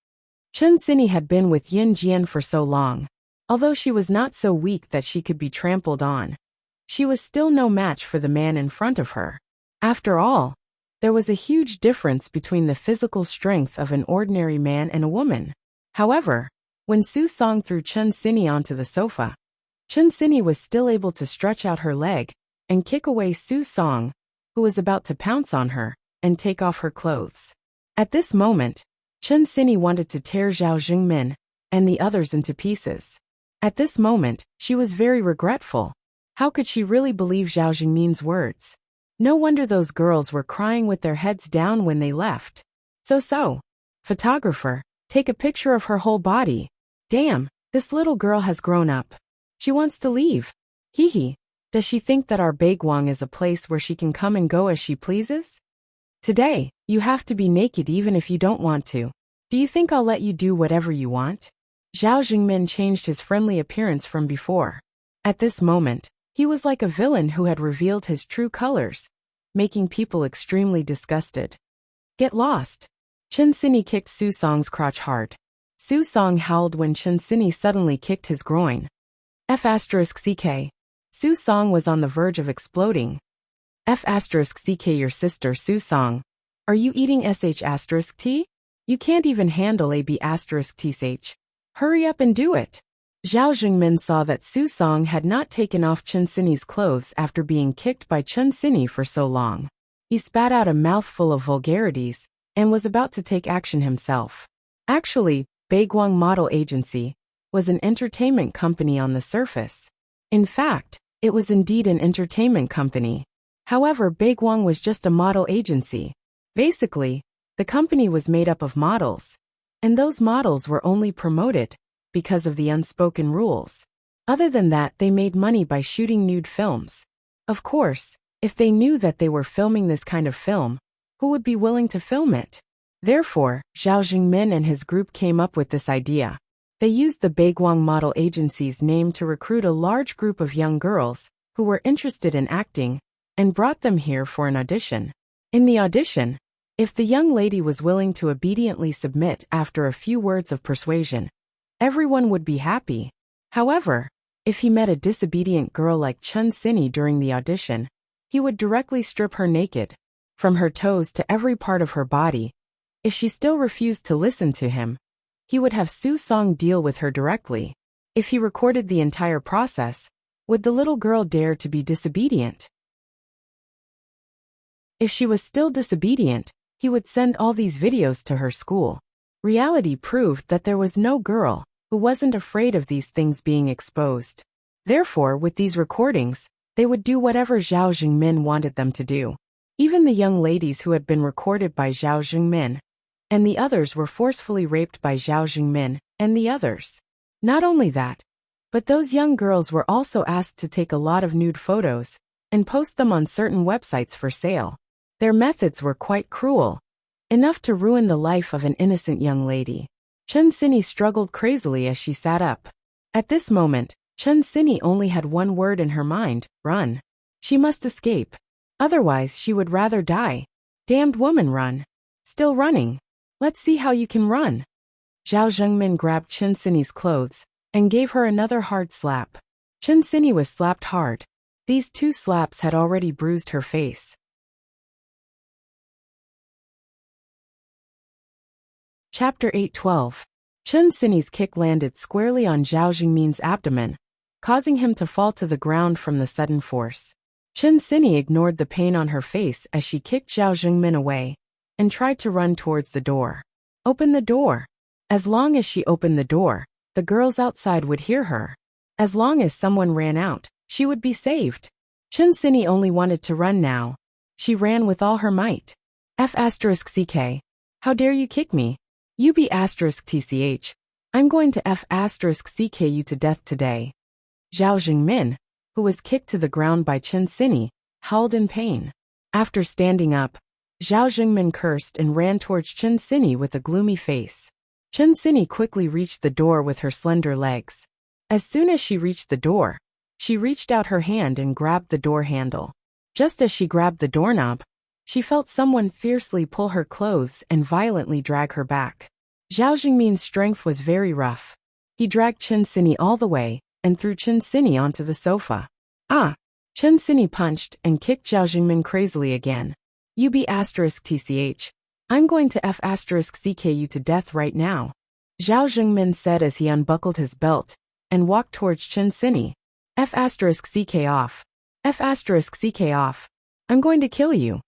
Chen Sini had been with Yin Jian for so long. Although she was not so weak that she could be trampled on, she was still no match for the man in front of her. After all, there was a huge difference between the physical strength of an ordinary man and a woman. However, when Su Song threw Chen Sini onto the sofa, Chen Sini was still able to stretch out her leg and kick away Su Song, who was about to pounce on her and take off her clothes. At this moment, Chen Sini wanted to tear Zhao Jingmin and the others into pieces. At this moment, she was very regretful. How could she really believe Zhao Jingmin's words? No wonder those girls were crying with their heads down when they left. So, photographer, take a picture of her whole body. Damn, this little girl has grown up. She wants to leave. Hee. Does she think that our Baiguang is a place where she can come and go as she pleases? Today, you have to be naked even if you don't want to. Do you think I'll let you do whatever you want? Zhao Jingmin changed his friendly appearance from before. At this moment, he was like a villain who had revealed his true colors, making people extremely disgusted. Get lost! Chen Sini kicked Su Song's crotch hard. Su Song howled when Chen Sini suddenly kicked his groin. F***CK. Su Song was on the verge of exploding. F***CK your sister Su Song. Are you eating sh**t? You can't even handle ab**tsh. Hurry up and do it. Zhao Jingmin saw that Su Song had not taken off Chen Sini's clothes after being kicked by Chen Sini for so long. He spat out a mouthful of vulgarities and was about to take action himself. Actually, Baiguang Model Agency was an entertainment company on the surface. In fact, it was indeed an entertainment company. However, Baiguang was just a model agency. Basically, the company was made up of models, and those models were only promoted because of the unspoken rules. Other than that, they made money by shooting nude films. Of course, if they knew that they were filming this kind of film, who would be willing to film it? Therefore, Zhao Jingmin and his group came up with this idea. They used the Baiguang Model Agency's name to recruit a large group of young girls who were interested in acting and brought them here for an audition. In the audition, if the young lady was willing to obediently submit after a few words of persuasion, everyone would be happy. However, if he met a disobedient girl like Chen Sini during the audition, he would directly strip her naked, from her toes to every part of her body. If she still refused to listen to him, he would have Su Song deal with her directly. If he recorded the entire process, would the little girl dare to be disobedient? If she was still disobedient, he would send all these videos to her school. Reality proved that there was no girl who wasn't afraid of these things being exposed. Therefore, with these recordings, they would do whatever Zhao Jingmin wanted them to do. Even the young ladies who had been recorded by Zhao Jingmin and the others were forcefully raped by Zhao Jingmin and the others. Not only that, but those young girls were also asked to take a lot of nude photos and post them on certain websites for sale. Their methods were quite cruel, enough to ruin the life of an innocent young lady. Chen Xinyi struggled crazily as she sat up. At this moment, Chen Xinyi only had one word in her mind: run. She must escape. Otherwise, she would rather die. Damned woman, run. Still running. Let's see how you can run. Zhao Zhengmin grabbed Chen Xinyi's clothes and gave her another hard slap. Chen Xinyi was slapped hard. These 2 slaps had already bruised her face. Chapter 8:12. Chen Xinyi's kick landed squarely on Zhao Jingmin's abdomen, causing him to fall to the ground from the sudden force. Chen Xinyi ignored the pain on her face as she kicked Zhao Jingmin away and tried to run towards the door. Open the door. As long as she opened the door, the girls outside would hear her. As long as someone ran out, she would be saved. Chen Xinyi only wanted to run now. She ran with all her might. F***ck. How dare you kick me? You B***tch. I'm going to F***ck you to death today. Zhao Jingmin, who was kicked to the ground by Chen Xinyi, howled in pain. After standing up, Zhao Jingmin cursed and ran towards Chen Xinyi with a gloomy face. Chen Xinyi quickly reached the door with her slender legs. As soon as she reached the door, she reached out her hand and grabbed the door handle. Just as she grabbed the doorknob, she felt someone fiercely pull her clothes and violently drag her back. Zhao Jingmin's strength was very rough. He dragged Chen Xinyi all the way and threw Chen Xinyi onto the sofa. Ah! Chen Xinyi punched and kicked Zhao Jingmin crazily again. You B***tch. I'm going to F***ck you to death right now. Zhao Jingmin said as he unbuckled his belt and walked towards Chen Xinyi. F***ck off. F***ck off. I'm going to kill you.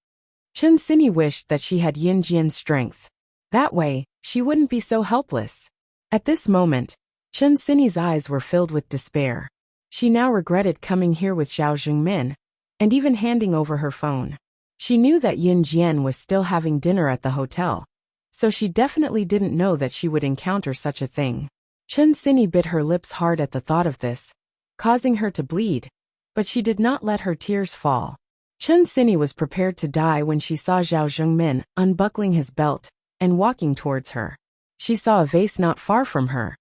Chen Xinyi wished that she had Yin Jian's strength. That way, she wouldn't be so helpless. At this moment, Chen Xinyi's eyes were filled with despair. She now regretted coming here with Zhao Jingmin and even handing over her phone. She knew that Yin Jian was still having dinner at the hotel, so she definitely didn't know that she would encounter such a thing. Chen Xinyi bit her lips hard at the thought of this, causing her to bleed, but she did not let her tears fall. Chen Xinyi was prepared to die when she saw Zhao Jingmin unbuckling his belt and walking towards her. She saw a vase not far from her.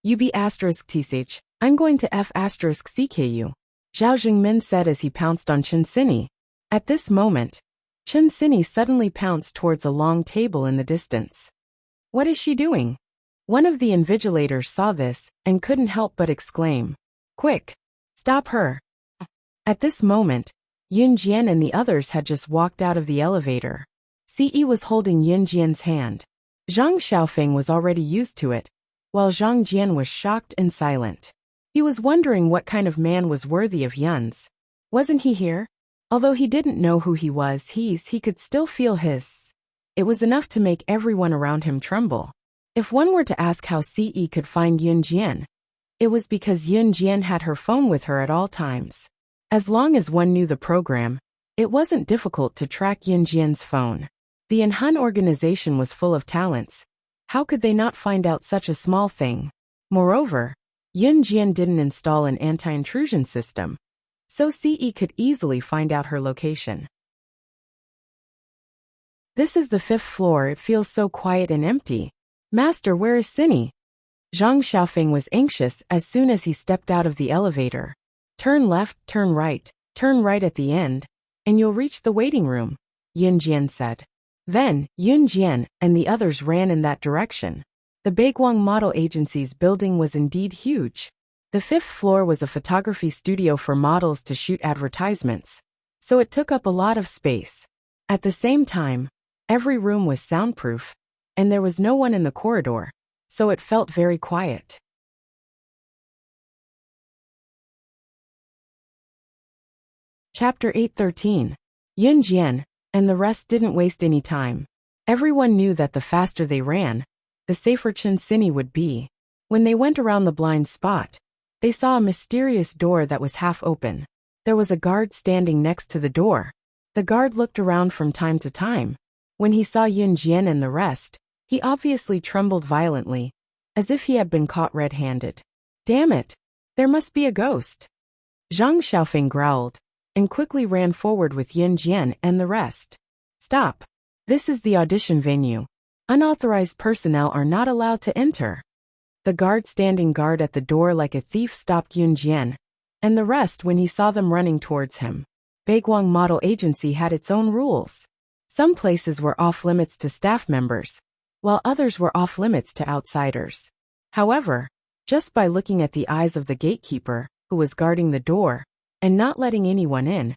You B***tch. I'm going to F***ck you. Zhao Jingmin said as he pounced on Chen Xinyi. At this moment, Chen Xinyi suddenly pounced towards a long table in the distance. What is she doing? One of the invigilators saw this and couldn't help but exclaim. Quick! Stop her! At this moment, Yin Jian and the others had just walked out of the elevator. Ce was holding Yin Jian's hand. Zhang Xiaofeng was already used to it, while Zhang Jian was shocked and silent. He was wondering what kind of man was worthy of Yun's. Wasn't he here? Although he didn't know who he was, he could still feel his. It was enough to make everyone around him tremble. If one were to ask how Ce could find Yin Jian, it was because Yin Jian had her phone with her at all times. As long as one knew the program, it wasn't difficult to track Yin Jian's phone. The Yanhan organization was full of talents. How could they not find out such a small thing? Moreover, Yin Jian didn't install an anti-intrusion system, so Ce could easily find out her location. This is the 5th floor. It feels so quiet and empty. Master, where is Xinyi? Zhang Xiaofeng was anxious as soon as he stepped out of the elevator. Turn left at the end, and you'll reach the waiting room, Yin Jian said. Then, Yin Jian and the others ran in that direction. The Baiguang Model Agency's building was indeed huge. The 5th floor was a photography studio for models to shoot advertisements, so it took up a lot of space. At the same time, every room was soundproof, and there was no one in the corridor, so it felt very quiet. Chapter 8:13. Yin Jian and the rest didn't waste any time. Everyone knew that the faster they ran, the safer Chen Sini would be. When they went around the blind spot, they saw a mysterious door that was half open. There was a guard standing next to the door. The guard looked around from time to time. When he saw Yun Jian and the rest, he obviously trembled violently, as if he had been caught red-handed. Damn it! There must be a ghost. Zhang Xiaofeng growled, and quickly ran forward with Yun Jian and the rest. Stop! This is the audition venue. Unauthorized personnel are not allowed to enter. The guard standing guard at the door like a thief stopped Yun Jian, and the rest when he saw them running towards him. Baiguang Model Agency had its own rules. Some places were off-limits to staff members, while others were off-limits to outsiders. However, just by looking at the eyes of the gatekeeper, who was guarding the door, and not letting anyone in,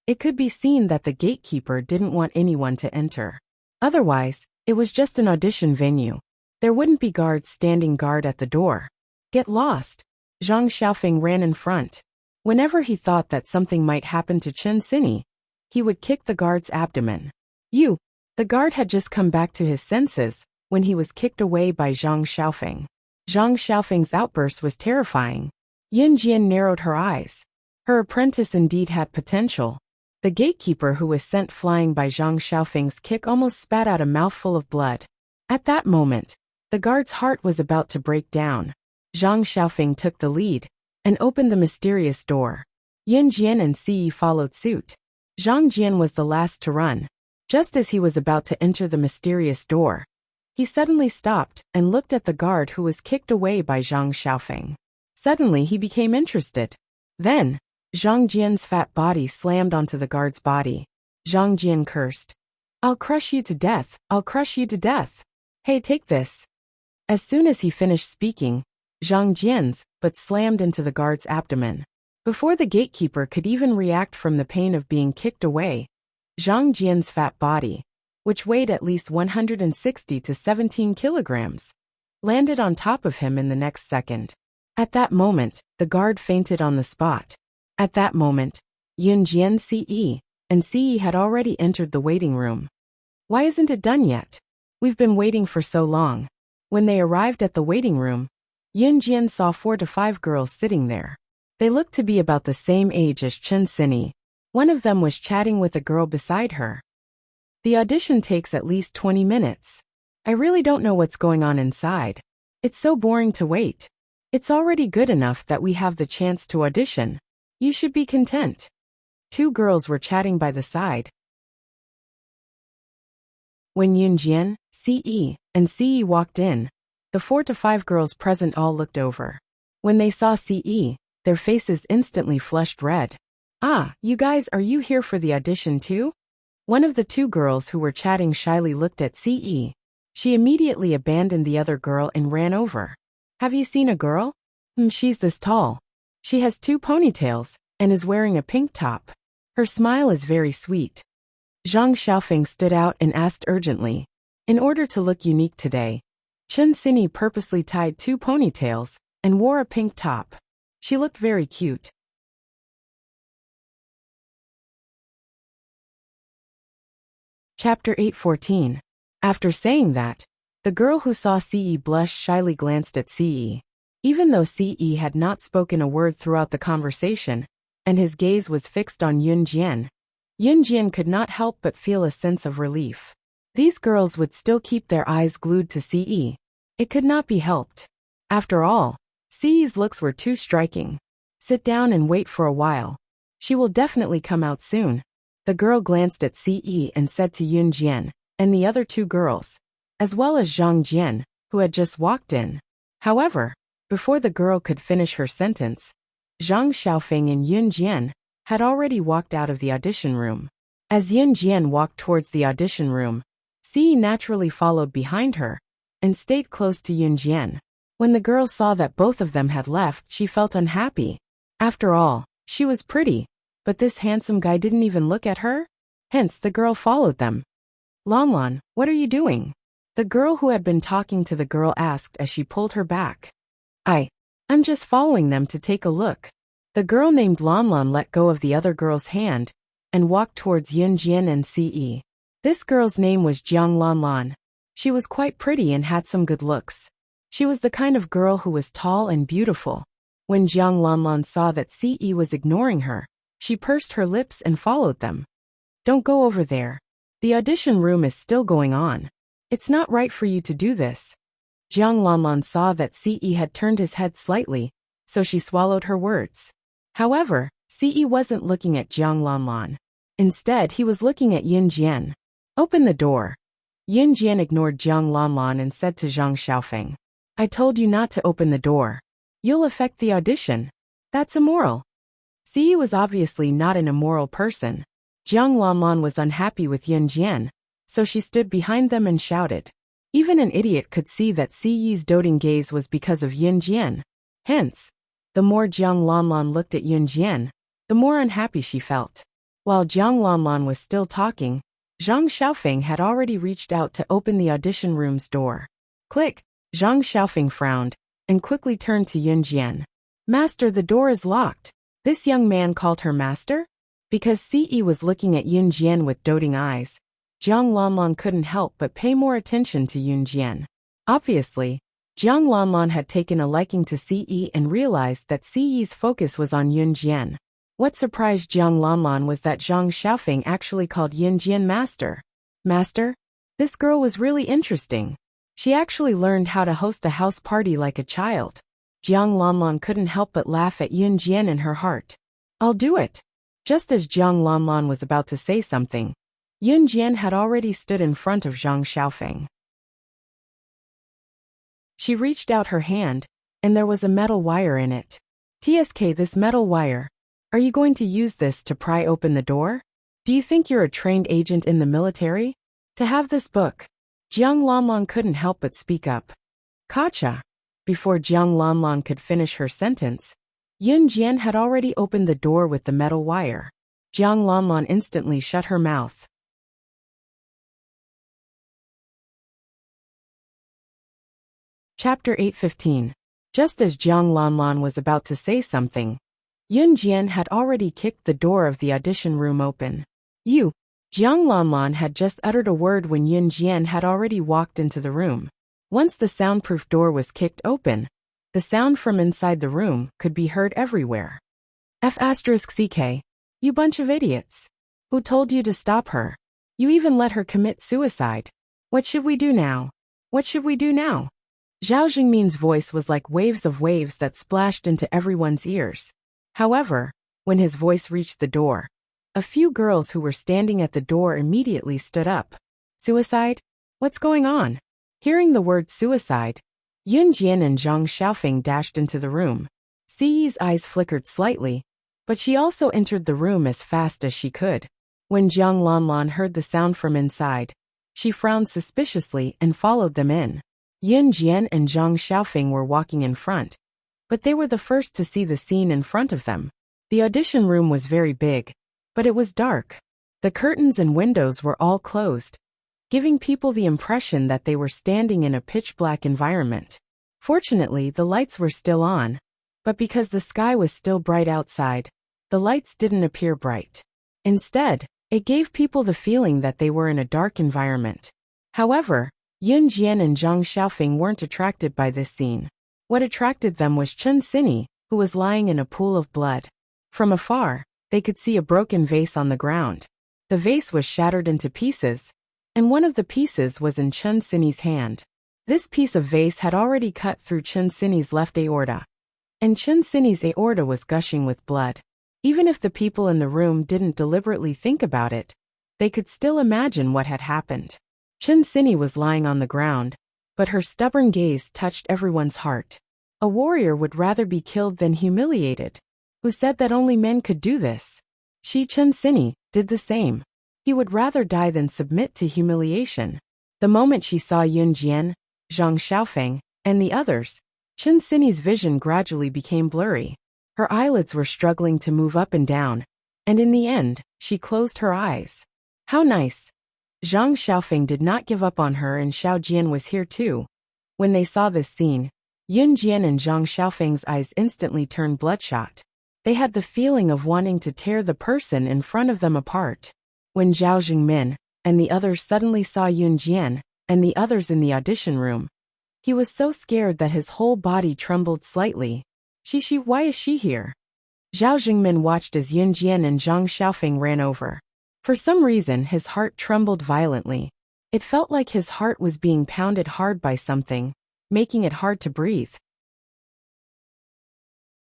it could be seen that the gatekeeper didn't want anyone to enter. Otherwise, it was just an audition venue. There wouldn't be guards standing guard at the door. Get lost! Zhang Xiaofeng ran in front. Whenever he thought that something might happen to Chen Sini, he would kick the guard's abdomen. You! The guard had just come back to his senses when he was kicked away by Zhang Xiaofeng. Zhang Xiaofeng's outburst was terrifying. Yun Jian narrowed her eyes. Her apprentice indeed had potential. The gatekeeper who was sent flying by Zhang Xiaofeng's kick almost spat out a mouthful of blood. At that moment, the guard's heart was about to break down. Zhang Xiaofeng took the lead and opened the mysterious door. Yun Jian and Si followed suit. Zhang Jian was the last to run. Just as he was about to enter the mysterious door, he suddenly stopped and looked at the guard who was kicked away by Zhang Xiaofeng. Suddenly he became interested. Then, Zhang Jian's fat body slammed onto the guard's body. Zhang Jian cursed. I'll crush you to death, I'll crush you to death. Hey, take this. As soon as he finished speaking, Zhang Jian's butt slammed into the guard's abdomen. Before the gatekeeper could even react from the pain of being kicked away, Zhang Jian's fat body, which weighed at least 160 to 17 kilograms, landed on top of him in the next second. At that moment, the guard fainted on the spot. At that moment, Yun Jian Ce and Ce had already entered the waiting room. Why isn't it done yet? We've been waiting for so long. When they arrived at the waiting room, Yun Jian saw 4 to 5 girls sitting there. They looked to be about the same age as Chen Sini. One of them was chatting with a girl beside her. The audition takes at least 20 minutes. I really don't know what's going on inside. It's so boring to wait. It's already good enough that we have the chance to audition. You should be content. 2 girls were chatting by the side. When Yun Jian, Ce, and Ce walked in, the 4 to 5 girls present all looked over. When they saw Ce, their faces instantly flushed red. Ah, you guys, are you here for the audition too? One of the 2 girls who were chatting shyly looked at Ce. She immediately abandoned the other girl and ran over. Have you seen a girl? She's this tall. She has 2 ponytails and is wearing a pink top. Her smile is very sweet. Zhang Xiaofeng stood out and asked urgently. In order to look unique today, Chen Sini purposely tied 2 ponytails and wore a pink top. She looked very cute. Chapter 8:14. After saying that, the girl who saw Ce blush shyly glanced at Ce. Even though Ce had not spoken a word throughout the conversation, and his gaze was fixed on Yun Jian could not help but feel a sense of relief. These girls would still keep their eyes glued to Ce. It could not be helped. After all, Ce's looks were too striking. Sit down and wait for a while. She will definitely come out soon. The girl glanced at Ce and said to Yun Jian and the other 2 girls, as well as Zhang Jian, who had just walked in. However, before the girl could finish her sentence, Zhang Xiaofeng and Yun Jian had already walked out of the audition room. As Yun Jian walked towards the audition room, Ce naturally followed behind her and stayed close to Yun Jian. When the girl saw that both of them had left, she felt unhappy. After all, she was pretty, but this handsome guy didn't even look at her. Hence, the girl followed them. Lanlan, what are you doing? The girl who had been talking to the girl asked as she pulled her back. I'm just following them to take a look. The girl named Lanlan let go of the other girl's hand and walked towards Yun Jian and Ce. This girl's name was Jiang Lanlan. She was quite pretty and had some good looks. She was the kind of girl who was tall and beautiful. When Jiang Lanlan saw that Ce was ignoring her, she pursed her lips and followed them. Don't go over there. The audition room is still going on. It's not right for you to do this. Jiang Lanlan saw that Ce had turned his head slightly, so she swallowed her words. However, Ce wasn't looking at Jiang Lanlan. Instead, he was looking at Yin Jian. Open the door. Yin Jian ignored Jiang Lanlan and said to Zhang Xiaofeng, I told you not to open the door. You'll affect the audition. That's immoral. Ce was obviously not an immoral person. Jiang Lanlan was unhappy with Yin Jian, so she stood behind them and shouted. Even an idiot could see that Ce's doting gaze was because of Yin Jian. Hence, the more Jiang Lanlan looked at Yin Jian, the more unhappy she felt. While Jiang Lanlan was still talking, Zhang Xiaofeng had already reached out to open the audition room's door. Click! Zhang Xiaofeng frowned, and quickly turned to Yin Jian. Master, the door is locked. This young man called her master? Because Ce was looking at Yin Jian with doting eyes, Jiang Lanlan couldn't help but pay more attention to Yin Jian. Obviously, Jiang Lanlan had taken a liking to Ce and realized that Ce's focus was on Yin Jian. What surprised Jiang Lanlan was that Zhang Xiaofeng actually called Yin Jian master. Master? This girl was really interesting. She actually learned how to host a house party like a child. Jiang Lanlan couldn't help but laugh at Yin Jian in her heart. I'll do it. Just as Jiang Lanlan was about to say something, Yin Jian had already stood in front of Zhang Xiaofeng. She reached out her hand, and there was a metal wire in it. TSK, this metal wire. Are you going to use this to pry open the door? Do you think you're a trained agent in the military? To have this book. Jiang Lanlan couldn't help but speak up. Gotcha. Before Jiang Lanlan could finish her sentence, Yin Jian had already opened the door with the metal wire. Jiang Lanlan instantly shut her mouth. Chapter 8:15. Just as Jiang Lanlan was about to say something, Yin Jian had already kicked the door of the audition room open. You! Jiang Lanlan had just uttered a word when Yin Jian had already walked into the room. Once the soundproof door was kicked open, the sound from inside the room could be heard everywhere. F***ck, you bunch of idiots. Who told you to stop her? You even let her commit suicide. What should we do now? What should we do now? Zhao Jingmin's voice was like waves of waves that splashed into everyone's ears. However, when his voice reached the door, a few girls who were standing at the door immediately stood up. Suicide? What's going on? Hearing the word suicide, Yin Jian and Zhang Xiaofeng dashed into the room. Ce's eyes flickered slightly, but she also entered the room as fast as she could. When Jiang Lanlan heard the sound from inside, she frowned suspiciously and followed them in. Yin Jian and Zhang Xiaofeng were walking in front, but they were the first to see the scene in front of them. The audition room was very big, but it was dark. The curtains and windows were all closed, giving people the impression that they were standing in a pitch-black environment. Fortunately, the lights were still on, but because the sky was still bright outside, the lights didn't appear bright. Instead, it gave people the feeling that they were in a dark environment. However, Yin Jian and Zhang Xiaofeng weren't attracted by this scene. What attracted them was Chen Xini, who was lying in a pool of blood. From afar, they could see a broken vase on the ground. The vase was shattered into pieces, and one of the pieces was in Chen Xini's hand. This piece of vase had already cut through Chen Xini's left aorta, and Chen Xini's aorta was gushing with blood. Even if the people in the room didn't deliberately think about it, they could still imagine what had happened. Chen Xini was lying on the ground, but her stubborn gaze touched everyone's heart. A warrior would rather be killed than humiliated. Who said that only men could do this? Chen Xini did the same. He would rather die than submit to humiliation. The moment she saw Yin Jian, Zhang Xiaofeng, and the others, Chen Xini's vision gradually became blurry. Her eyelids were struggling to move up and down, and in the end, she closed her eyes. How nice! Zhang Xiaofeng did not give up on her, and Xiao Jian was here too. When they saw this scene, Yin Jian and Zhang Xiaofeng's eyes instantly turned bloodshot. They had the feeling of wanting to tear the person in front of them apart. When Zhao Jingmin, and the others suddenly saw Yun Jian and the others in the audition room. He was so scared that his whole body trembled slightly. Why is she here? Zhao Jingmin watched as Yun Jian and Zhang Xiaofeng ran over. For some reason his heart trembled violently. It felt like his heart was being pounded hard by something, making it hard to breathe.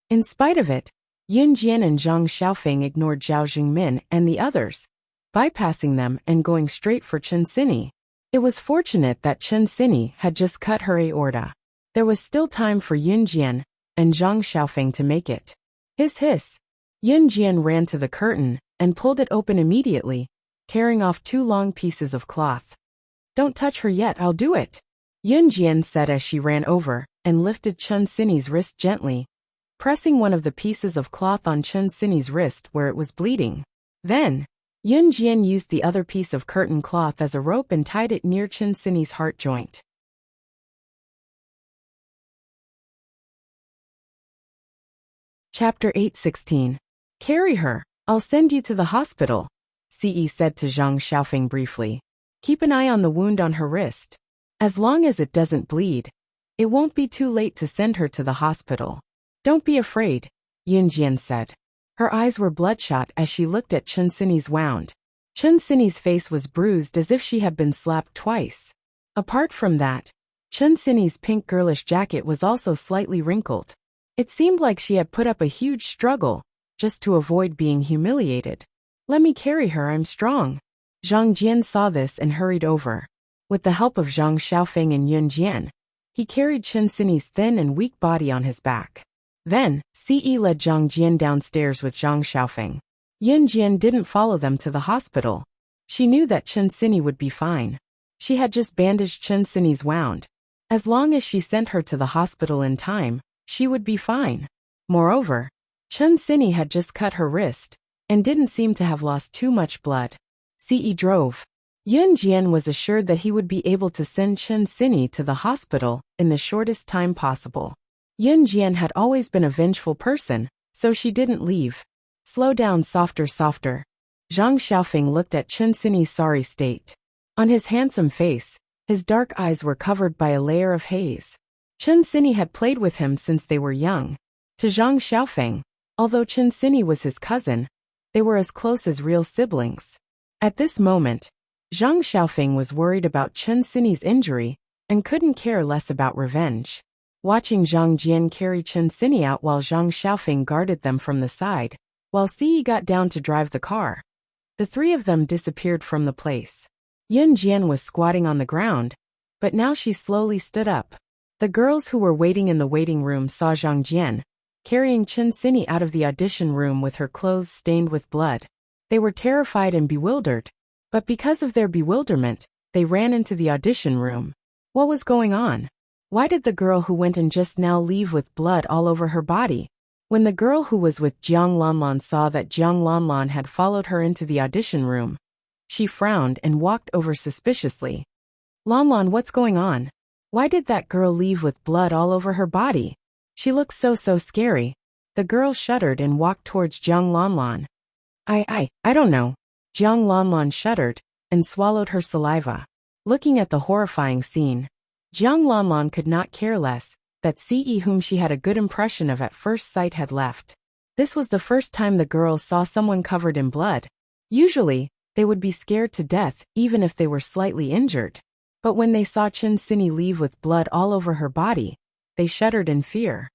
In spite of it, Yun Jian and Zhang Xiaofeng ignored Zhao Jingmin and the others, bypassing them and going straight for Chen Xinyi. It was fortunate that Chen Xinyi had just cut her aorta. There was still time for Yun Jian and Zhang Xiaofeng to make it. Hiss. Yun Jian ran to the curtain and pulled it open immediately, tearing off 2 long pieces of cloth. Don't touch her yet, I'll do it, Yun Jian said as she ran over and lifted Chen Xinyi's wrist gently, pressing one of the pieces of cloth on Chen Xinyi's wrist where it was bleeding. Then, Yun Jian used the other piece of curtain cloth as a rope and tied it near Chen Xinyi's heart joint. Chapter 8:16. Carry her, I'll send you to the hospital, Ce said to Zhang Xiaofeng briefly. Keep an eye on the wound on her wrist. As long as it doesn't bleed, it won't be too late to send her to the hospital. Don't be afraid, Yun Jian said. Her eyes were bloodshot as she looked at Chen Xinyi's wound. Chen Xinyi's face was bruised as if she had been slapped twice. Apart from that, Chen Xinyi's pink girlish jacket was also slightly wrinkled. It seemed like she had put up a huge struggle, just to avoid being humiliated. Let me carry her, I'm strong. Zhang Jian saw this and hurried over. With the help of Zhang Xiaofeng and Yun Jian, he carried Chen Xinyi's thin and weak body on his back. Then, Ce led Zhang Jian downstairs with Zhang Xiaofeng. Yun Jian didn't follow them to the hospital. She knew that Chen Xinyi would be fine. She had just bandaged Chen Xinyi's wound. As long as she sent her to the hospital in time, she would be fine. Moreover, Chen Xinyi had just cut her wrist, and didn't seem to have lost too much blood. Ce drove. Yun Jian was assured that he would be able to send Chen Xinyi to the hospital in the shortest time possible. Yun Jian had always been a vengeful person, so she didn't leave. Slow down, softer. Zhang Xiaofeng looked at Chen Xinyi's sorry state. On his handsome face, his dark eyes were covered by a layer of haze. Chen Xinyi had played with him since they were young. To Zhang Xiaofeng, although Chen Xinyi was his cousin, they were as close as real siblings. At this moment, Zhang Xiaofeng was worried about Chen Xinyi's injury and couldn't care less about revenge. Watching Zhang Jian carry Chen Xinyi out while Zhang Xiaofeng guarded them from the side, while Ce got down to drive the car, the 3 of them disappeared from the place. Yun Jian was squatting on the ground, but now she slowly stood up. The girls who were waiting in the waiting room saw Zhang Jian carrying Chen Xinyi out of the audition room with her clothes stained with blood. They were terrified and bewildered, but because of their bewilderment, they ran into the audition room. What was going on? Why did the girl who went in just now leave with blood all over her body? When the girl who was with Jiang Lanlan saw that Jiang Lanlan had followed her into the audition room, she frowned and walked over suspiciously. Lanlan, what's going on? Why did that girl leave with blood all over her body? She looks so scary. The girl shuddered and walked towards Jiang Lanlan. I don't know. Jiang Lanlan shuddered and swallowed her saliva. Looking at the horrifying scene, Jiang Lanlan could not care less that Ce, whom she had a good impression of at first sight, had left. This was the first time the girls saw someone covered in blood. Usually, they would be scared to death even if they were slightly injured. But when they saw Chen Xinyi leave with blood all over her body, they shuddered in fear.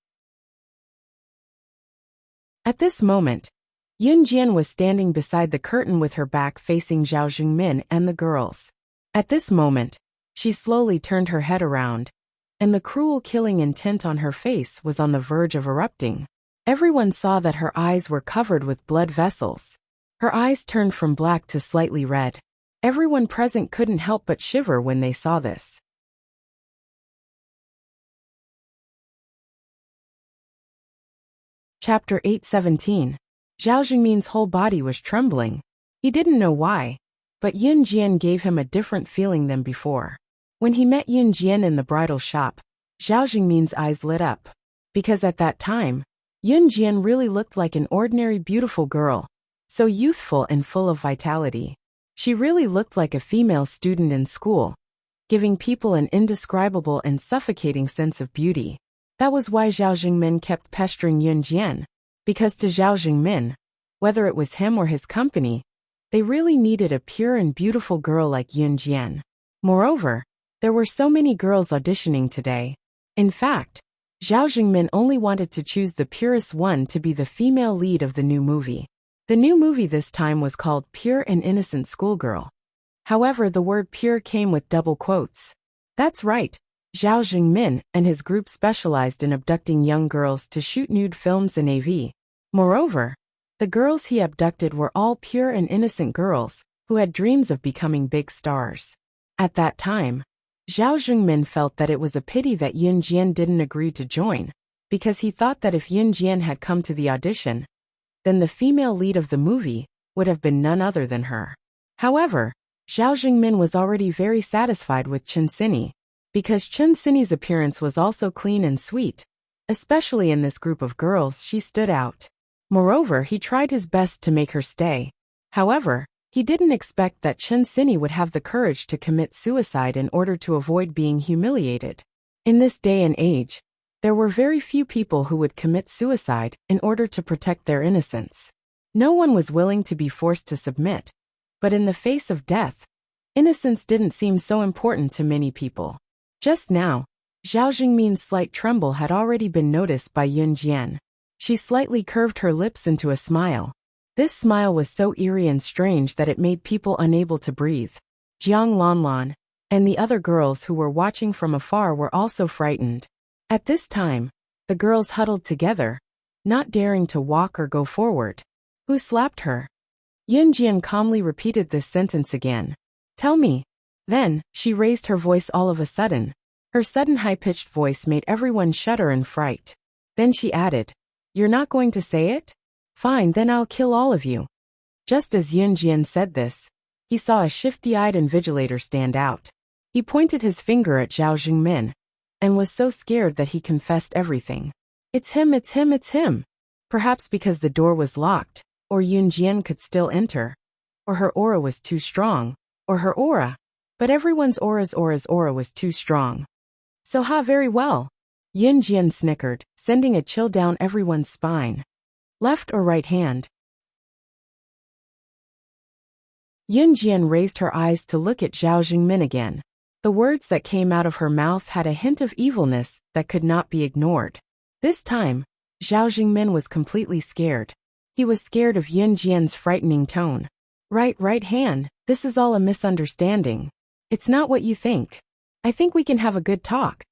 At this moment, Yun Jian was standing beside the curtain with her back facing Zhao Jingmin and the girls. At this moment, she slowly turned her head around, and the cruel killing intent on her face was on the verge of erupting. Everyone saw that her eyes were covered with blood vessels. Her eyes turned from black to slightly red. Everyone present couldn't help but shiver when they saw this. Chapter 8:17. Zhao Jingmin's whole body was trembling. He didn't know why, but Yun Jian gave him a different feeling than before. When he met Yun Jian in the bridal shop, Zhao Jingmin's eyes lit up. Because at that time, Yun Jian really looked like an ordinary beautiful girl, so youthful and full of vitality. She really looked like a female student in school, giving people an indescribable and suffocating sense of beauty. That was why Zhao Jingmin kept pestering Yun Jian, because to Zhao Jingmin, whether it was him or his company, they really needed a pure and beautiful girl like Yun Jian. Moreover, there were so many girls auditioning today. In fact, Zhao Jingmin only wanted to choose the purest one to be the female lead of the new movie. The new movie this time was called Pure and Innocent Schoolgirl. However, the word pure came with double quotes. That's right, Zhao Jingmin and his group specialized in abducting young girls to shoot nude films in AV. Moreover, the girls he abducted were all pure and innocent girls who had dreams of becoming big stars. At that time, Zhao Jingmin felt that it was a pity that Yun Jian didn't agree to join, because he thought that if Yun Jian had come to the audition, then the female lead of the movie would have been none other than her. However, Zhao Jingmin was already very satisfied with Chen Xinyi, because Chen Xinyi's appearance was also clean and sweet. Especially in this group of girls, she stood out. Moreover, he tried his best to make her stay. However, he didn't expect that Chen Xinyi would have the courage to commit suicide in order to avoid being humiliated. In this day and age, there were very few people who would commit suicide in order to protect their innocence. No one was willing to be forced to submit. But in the face of death, innocence didn't seem so important to many people. Just now, Zhao Jingmin's slight tremble had already been noticed by Yun Jian. She slightly curved her lips into a smile. This smile was so eerie and strange that it made people unable to breathe. Jiang Lanlan and the other girls who were watching from afar were also frightened. At this time, the girls huddled together, not daring to walk or go forward. Who slapped her? Yun Jian calmly repeated this sentence again. Tell me. Then, she raised her voice all of a sudden. Her sudden high-pitched voice made everyone shudder in fright. Then she added, "You're not going to say it? Fine, then I'll kill all of you." Just as Yun Jian said this, he saw a shifty-eyed invigilator stand out. He pointed his finger at Zhao Jingmin, and was so scared that he confessed everything. It's him, it's him, it's him. Perhaps because the door was locked, or Yun Jian could still enter, or her aura was too strong, or her aura. But everyone's aura's aura was too strong. So very well. Yun Jian snickered, sending a chill down everyone's spine. Left or right hand? Yun Jian raised her eyes to look at Zhao Jingmin again. The words that came out of her mouth had a hint of evilness that could not be ignored. This time, Zhao Jingmin was completely scared. He was scared of Yun Jian's frightening tone. Right hand, this is all a misunderstanding. It's not what you think. I think we can have a good talk.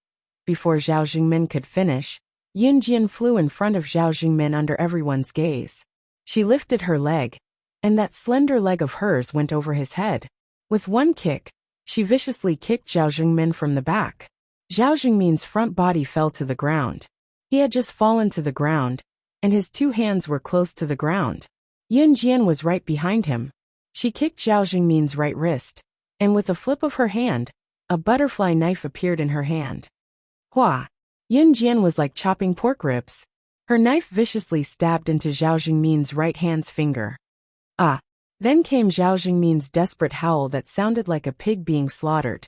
Before Zhao Jingmin could finish, Yun Jian flew in front of Zhao Jingmin under everyone's gaze. She lifted her leg, and that slender leg of hers went over his head. With one kick, she viciously kicked Zhao Jingmin from the back. Zhao Jingmin's front body fell to the ground. He had just fallen to the ground, and his two hands were close to the ground. Yun Jian was right behind him. She kicked Zhao Jingmin's right wrist, and with a flip of her hand, a butterfly knife appeared in her hand. Hua! Yun Jian was like chopping pork ribs. Her knife viciously stabbed into Zhao Jingmin's right hand's finger. Ah! Then came Zhao Jingmin's desperate howl that sounded like a pig being slaughtered.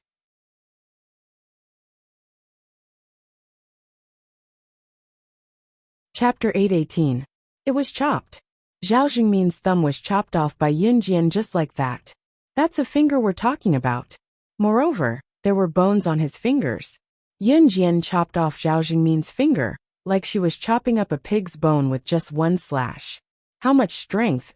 Chapter 818. It was chopped. Zhao Jingmin's thumb was chopped off by Yun Jian just like that. That's a finger we're talking about. Moreover, there were bones on his fingers. Yun Jian chopped off Zhao Jingmin's finger, like she was chopping up a pig's bone with just one slash. How much strength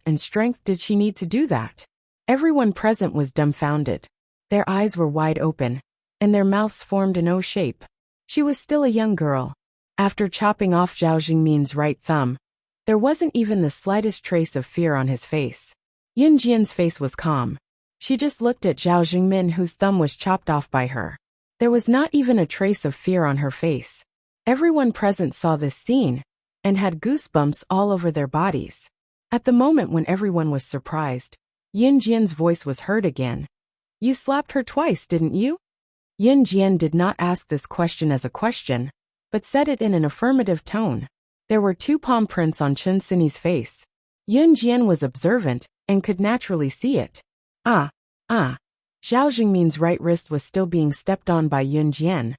did she need to do that? Everyone present was dumbfounded. Their eyes were wide open, and their mouths formed an O shape. She was still a young girl. After chopping off Zhao Jingmin's right thumb, there wasn't even the slightest trace of fear on his face. Yun Jian's face was calm. She just looked at Zhao Jingmin, whose thumb was chopped off by her. There was not even a trace of fear on her face. Everyone present saw this scene, and had goosebumps all over their bodies. At the moment when everyone was surprised, Yun Jian's voice was heard again. You slapped her twice, didn't you? Yun Jian did not ask this question as a question, but said it in an affirmative tone. There were two palm prints on Chen Xinyi's face. Yun Jian was observant, and could naturally see it. Ah, ah. Zhao Jingmin's right wrist was still being stepped on by Yun Jian,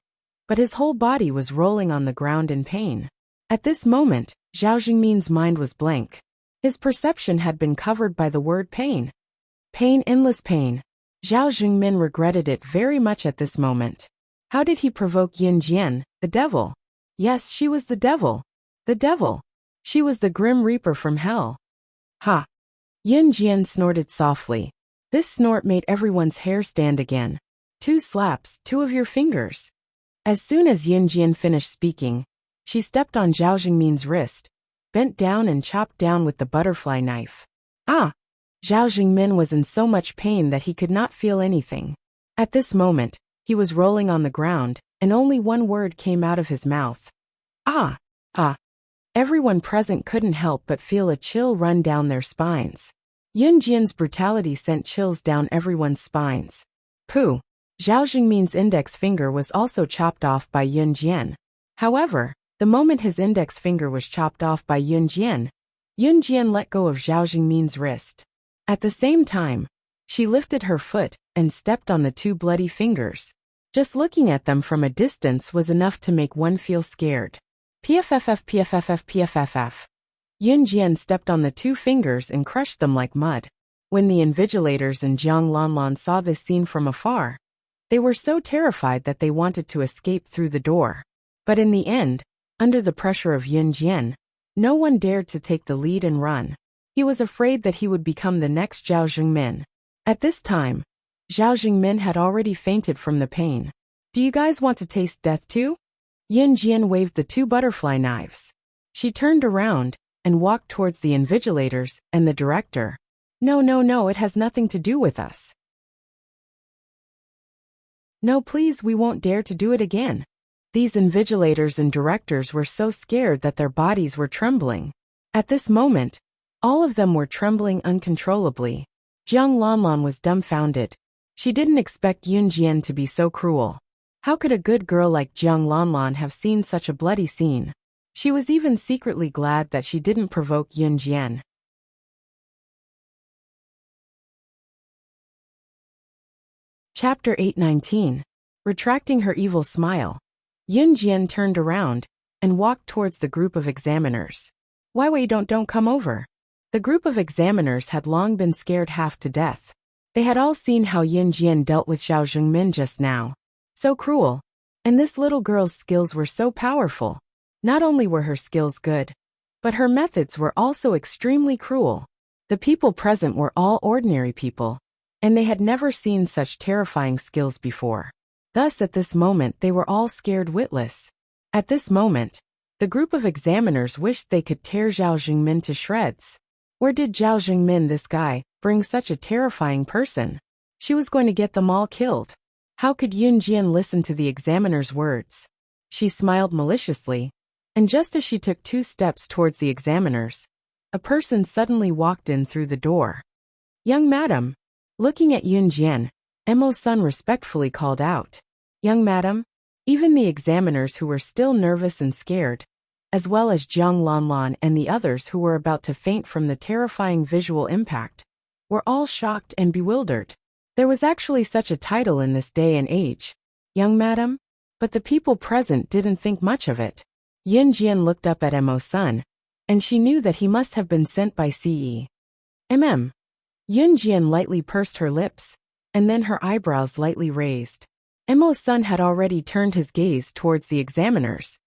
but his whole body was rolling on the ground in pain. At this moment, Zhao Jingmin's mind was blank. His perception had been covered by the word pain. Pain, endless pain. Zhao Jingmin regretted it very much at this moment. How did he provoke Yun Jian, the devil? Yes, she was the devil. The devil. She was the Grim Reaper from hell. Ha! Yun Jian snorted softly. This snort made everyone's hair stand again. 2 slaps, 2 of your fingers. As soon as Yun Jian finished speaking, she stepped on Zhao Jingmin's wrist, bent down and chopped down with the butterfly knife. Ah! Zhao Jingmin was in so much pain that he could not feel anything. At this moment, he was rolling on the ground, and only one word came out of his mouth. Ah! Ah! Everyone present couldn't help but feel a chill run down their spines. Yun Jian's brutality sent chills down everyone's spines. Pooh! Zhao Jingmin's index finger was also chopped off by Yun Jian. However, the moment his index finger was chopped off by Yun Jian let go of Zhao Jingmin's wrist. At the same time, she lifted her foot and stepped on the 2 bloody fingers. Just looking at them from a distance was enough to make one feel scared. PFFF PFFF PFFF. Yun Jian stepped on the 2 fingers and crushed them like mud. When the invigilators and Jiang Lanlan saw this scene from afar, they were so terrified that they wanted to escape through the door. But in the end, under the pressure of Yun Jian, no one dared to take the lead and run. He was afraid that he would become the next Zhao Jingmin. At this time, Zhao Jingmin had already fainted from the pain. Do you guys want to taste death too? Yun Jian waved the 2 butterfly knives. She turned around and walked towards the invigilators and the director. No, it has nothing to do with us. No, please, we won't dare to do it again. These invigilators and directors were so scared that their bodies were trembling. At this moment, all of them were trembling uncontrollably. Jiang Lanlan was dumbfounded. She didn't expect Yun Jian to be so cruel. How could a good girl like Jiang Lanlan have seen such a bloody scene? She was even secretly glad that she didn't provoke Yun Jian. Chapter 819. Retracting her evil smile. Yun Jian turned around and walked towards the group of examiners. Why don't come over. The group of examiners had long been scared half to death. They had all seen how Yun Jian dealt with Zhao Jingmin just now. So cruel. And this little girl's skills were so powerful. Not only were her skills good, but her methods were also extremely cruel. The people present were all ordinary people, and they had never seen such terrifying skills before. Thus at this moment they were all scared witless. At this moment, the group of examiners wished they could tear Zhao Jingmin to shreds. Where did Zhao Jingmin, this guy, bring such a terrifying person? She was going to get them all killed. How could Yun Jian listen to the examiner's words? She smiled maliciously, and just as she took 2 steps towards the examiners, a person suddenly walked in through the door. Young madam. Looking at Yun Jian, Emo's son respectfully called out. Young madam. Even the examiners who were still nervous and scared, as well as Jiang Lanlan and the others who were about to faint from the terrifying visual impact, were all shocked and bewildered. There was actually such a title in this day and age, young madam, but the people present didn't think much of it. Yun Jian looked up at Emo's son, and she knew that he must have been sent by CE. Yun Jian lightly pursed her lips, and then her eyebrows lightly raised. Emo's son had already turned his gaze towards the examiners.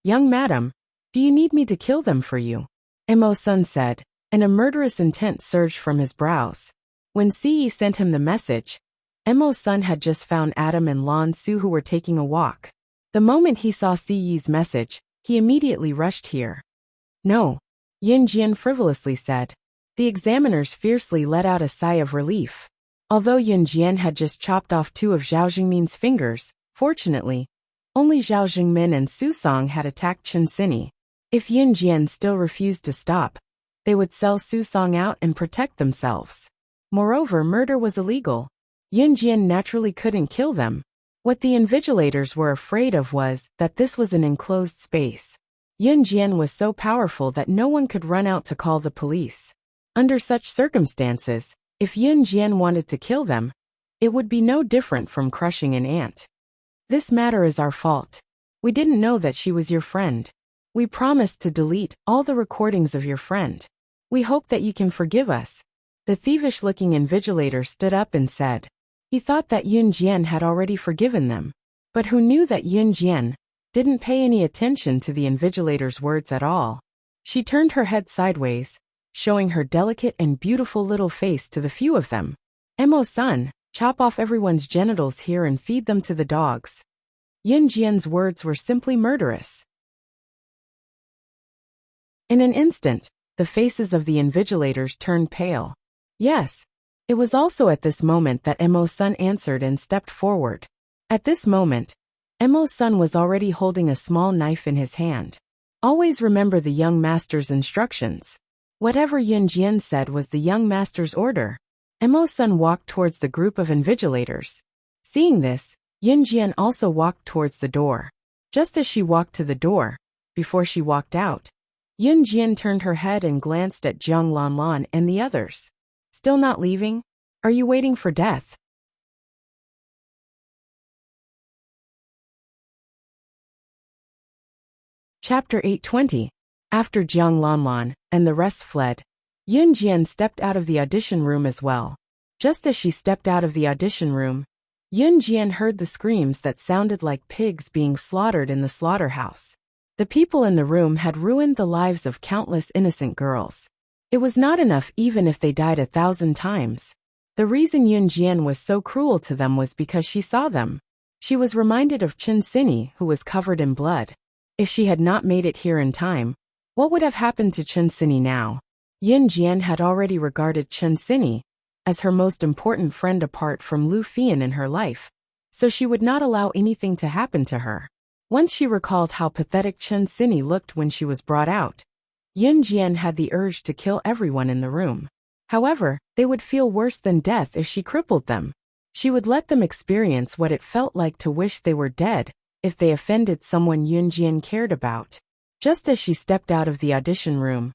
Young madam, do you need me to kill them for you? Emo's son said, and a murderous intent surged from his brows. When CE sent him the message, Emo's son had just found Adam and Lan Su who were taking a walk. The moment he saw CE's message, he immediately rushed here. No, Yun Jian frivolously said. The examiners fiercely let out a sigh of relief. Although Yun Jian had just chopped off 2 of Zhao Jingmin's fingers, fortunately, only Zhao Jingmin and Su Song had attacked Chen Sini. If Yun Jian still refused to stop, they would sell Su Song out and protect themselves. Moreover, murder was illegal. Yun Jian naturally couldn't kill them. What the invigilators were afraid of was that this was an enclosed space. Yun Jian was so powerful that no one could run out to call the police. Under such circumstances, If Yun Jian wanted to kill them, it would be no different from crushing an ant. This matter is our fault. We didn't know that she was your friend. We promised to delete all the recordings of your friend. We hope that you can forgive us. The thievish-looking invigilator stood up and said. He thought that Yun Jian had already forgiven them. But who knew that Yun Jian didn't pay any attention to the invigilator's words at all. She turned her head sideways, showing her delicate and beautiful little face to the few of them. Emo-san, chop off everyone's genitals here and feed them to the dogs. Yun Jian's words were simply murderous. In an instant, the faces of the invigilators turned pale. Yes. It was also at this moment that Emo-san answered and stepped forward. At this moment, Emo-san was already holding a small knife in his hand. Always remember the young master's instructions. Whatever Yun Jian said was the young master's order. Emo-san walked towards the group of invigilators. Seeing this, Yun Jian also walked towards the door. Just as she walked to the door, before she walked out, Yun Jian turned her head and glanced at Jiang Lanlan and the others. Still not leaving? Are you waiting for death? Chapter 820. After Jiang Lanlan and the rest fled, Yun Jian stepped out of the audition room as well. Just as she stepped out of the audition room, Yun Jian heard the screams that sounded like pigs being slaughtered in the slaughterhouse. The people in the room had ruined the lives of countless innocent girls. It was not enough even if they died 1,000 times. The reason Yun Jian was so cruel to them was because she saw them. She was reminded of Chen Sini, who was covered in blood. If she had not made it here in time, what would have happened to Chen Sini now? Yun Jian had already regarded Chen Sini as her most important friend apart from Lu Fian in her life, so she would not allow anything to happen to her. Once she recalled how pathetic Chen Sini looked when she was brought out, Yun Jian had the urge to kill everyone in the room. However, they would feel worse than death if she crippled them. She would let them experience what it felt like to wish they were dead if they offended someone Yun Jian cared about. Just as she stepped out of the audition room,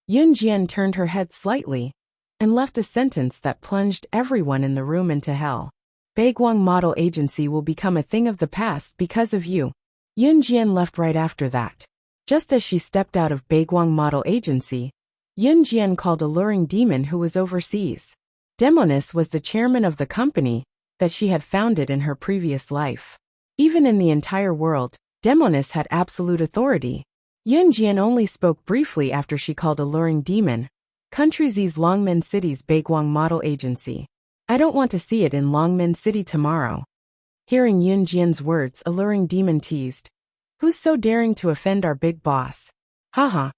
Yun Jian turned her head slightly and left a sentence that plunged everyone in the room into hell. Baiguang Model Agency will become a thing of the past because of you. Yun Jian left right after that. Just as she stepped out of Baiguang Model Agency, Yun Jian called a luring demon who was overseas. Demonis was the chairman of the company that she had founded in her previous life. Even in the entire world, Demonis had absolute authority. Yun Jian only spoke briefly after she called a luring demon. Country Z's Longmen City's Baiguang Model Agency. I don't want to see it in Longmen City tomorrow. Hearing Yun Jian's words, a luring demon teased. Who's so daring to offend our big boss? Haha.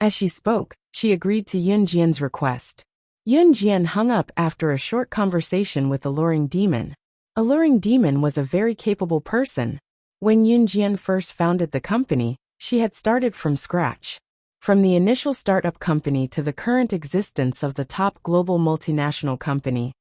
As she spoke, she agreed to Yun Jian's request. Yun Jian hung up after a short conversation with the luring demon. A luring demon was a very capable person. When Yun Jian first founded the company, she had started from scratch. From the initial startup company to the current existence of the top global multinational company,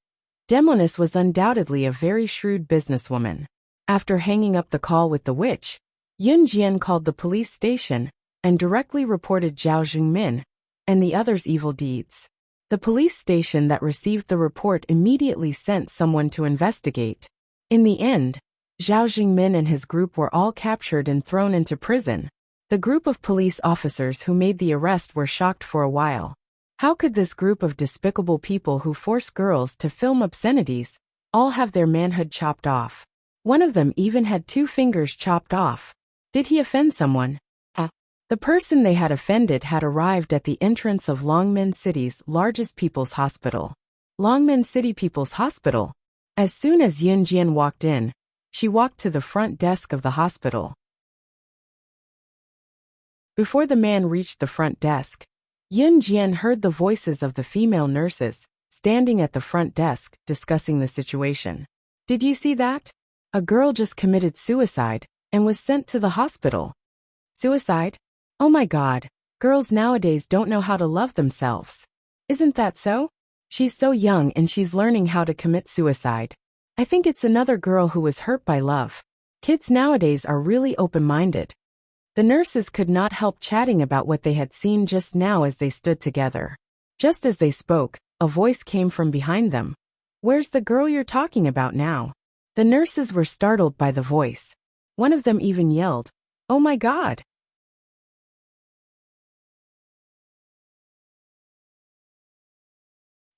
Demonis was undoubtedly a very shrewd businesswoman. After hanging up the call with the witch, Yun Jian called the police station and directly reported Zhao Jingmin and the others' evil deeds. The police station that received the report immediately sent someone to investigate. In the end, Zhao Jingmin and his group were all captured and thrown into prison. The group of police officers who made the arrest were shocked for a while. How could this group of despicable people who force girls to film obscenities all have their manhood chopped off? One of them even had 2 fingers chopped off. Did he offend someone? The person they had offended had arrived at the entrance of Longmen City's largest people's hospital. Longmen City People's Hospital. As soon as Yun Jian walked in, she walked to the front desk of the hospital. Before the man reached the front desk, Yun Jian heard the voices of the female nurses standing at the front desk discussing the situation. Did you see that? A girl just committed suicide and was sent to the hospital. Suicide? Oh my God, girls nowadays don't know how to love themselves. Isn't that so? She's so young and she's learning how to commit suicide. I think it's another girl who was hurt by love. Kids nowadays are really open-minded. The nurses could not help chatting about what they had seen just now as they stood together. Just as they spoke, a voice came from behind them. Where's the girl you're talking about now? The nurses were startled by the voice. One of them even yelled, "Oh my God!"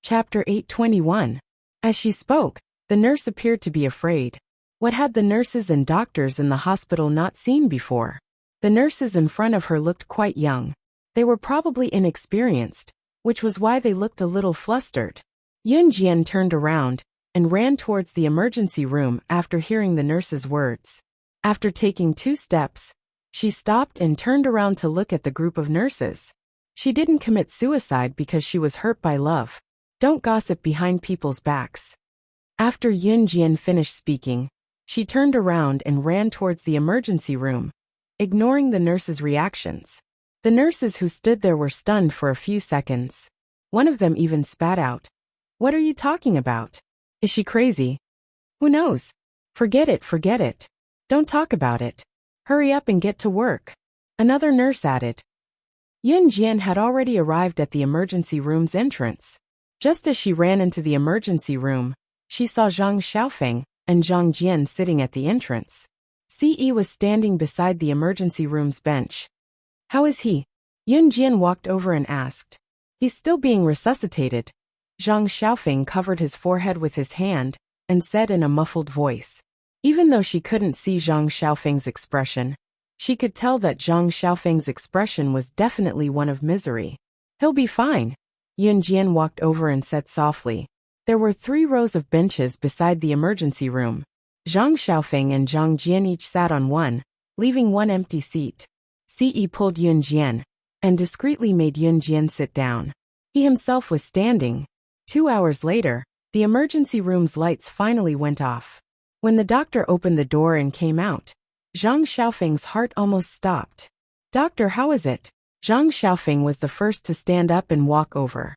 Chapter 821. As she spoke, the nurse appeared to be afraid. What had the nurses and doctors in the hospital not seen before? The nurses in front of her looked quite young. They were probably inexperienced, which was why they looked a little flustered. Yunjian turned around and ran towards the emergency room after hearing the nurse's words. After taking 2 steps, she stopped and turned around to look at the group of nurses. She didn't commit suicide because she was hurt by love. Don't gossip behind people's backs. After Yunjian finished speaking, she turned around and ran towards the emergency room, ignoring the nurses' reactions. The nurses who stood there were stunned for a few seconds. One of them even spat out, "What are you talking about? Is she crazy? Who knows? Forget it. Don't talk about it. Hurry up and get to work," another nurse added. Yunjian had already arrived at the emergency room's entrance. Just as she ran into the emergency room, she saw Zhang Xiaofeng and Zhang Jian sitting at the entrance. Ce was standing beside the emergency room's bench. "How is he?" Yunjian walked over and asked. "He's still being resuscitated." Zhang Xiaofeng covered his forehead with his hand and said in a muffled voice. Even though she couldn't see Zhang Xiaofeng's expression, she could tell that Zhang Xiaofeng's expression was definitely one of misery. "He'll be fine." Yunjian walked over and said softly. There were 3 rows of benches beside the emergency room. Zhang Xiaofeng and Zhang Jian each sat on one, leaving 1 empty seat. Ce pulled Yunjian and discreetly made Yunjian sit down. He himself was standing. 2 hours later, the emergency room's lights finally went off. When the doctor opened the door and came out, Zhang Xiaofeng's heart almost stopped. "Doctor, how is it?" Zhang Xiaofeng was the first to stand up and walk over.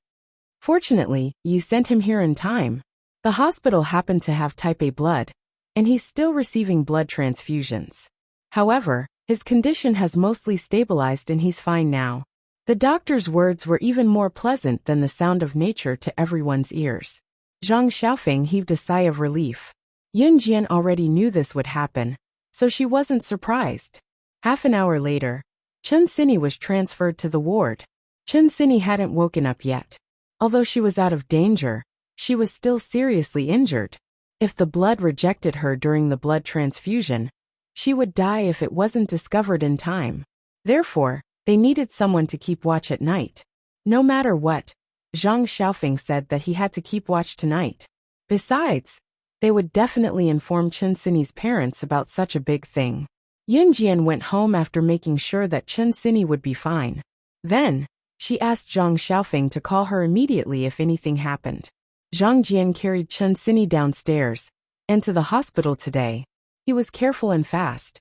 "Fortunately, you sent him here in time. The hospital happened to have type A blood, and he's still receiving blood transfusions. However, his condition has mostly stabilized and he's fine now." The doctor's words were even more pleasant than the sound of nature to everyone's ears. Zhang Xiaofeng heaved a sigh of relief. Yunjian already knew this would happen, so she wasn't surprised. Half an hour later, Chen Sini was transferred to the ward. Chen Sini hadn't woken up yet. Although she was out of danger, she was still seriously injured. If the blood rejected her during the blood transfusion, she would die if it wasn't discovered in time. Therefore, they needed someone to keep watch at night. No matter what, Zhang Xiaofeng said that he had to keep watch tonight. Besides, they would definitely inform Chen Sini's parents about such a big thing. Yunjian went home after making sure that Chen Sini would be fine. Then, she asked Zhang Xiaofeng to call her immediately if anything happened. Zhang Jian carried Chen Sini downstairs and to the hospital today. He was careful and fast.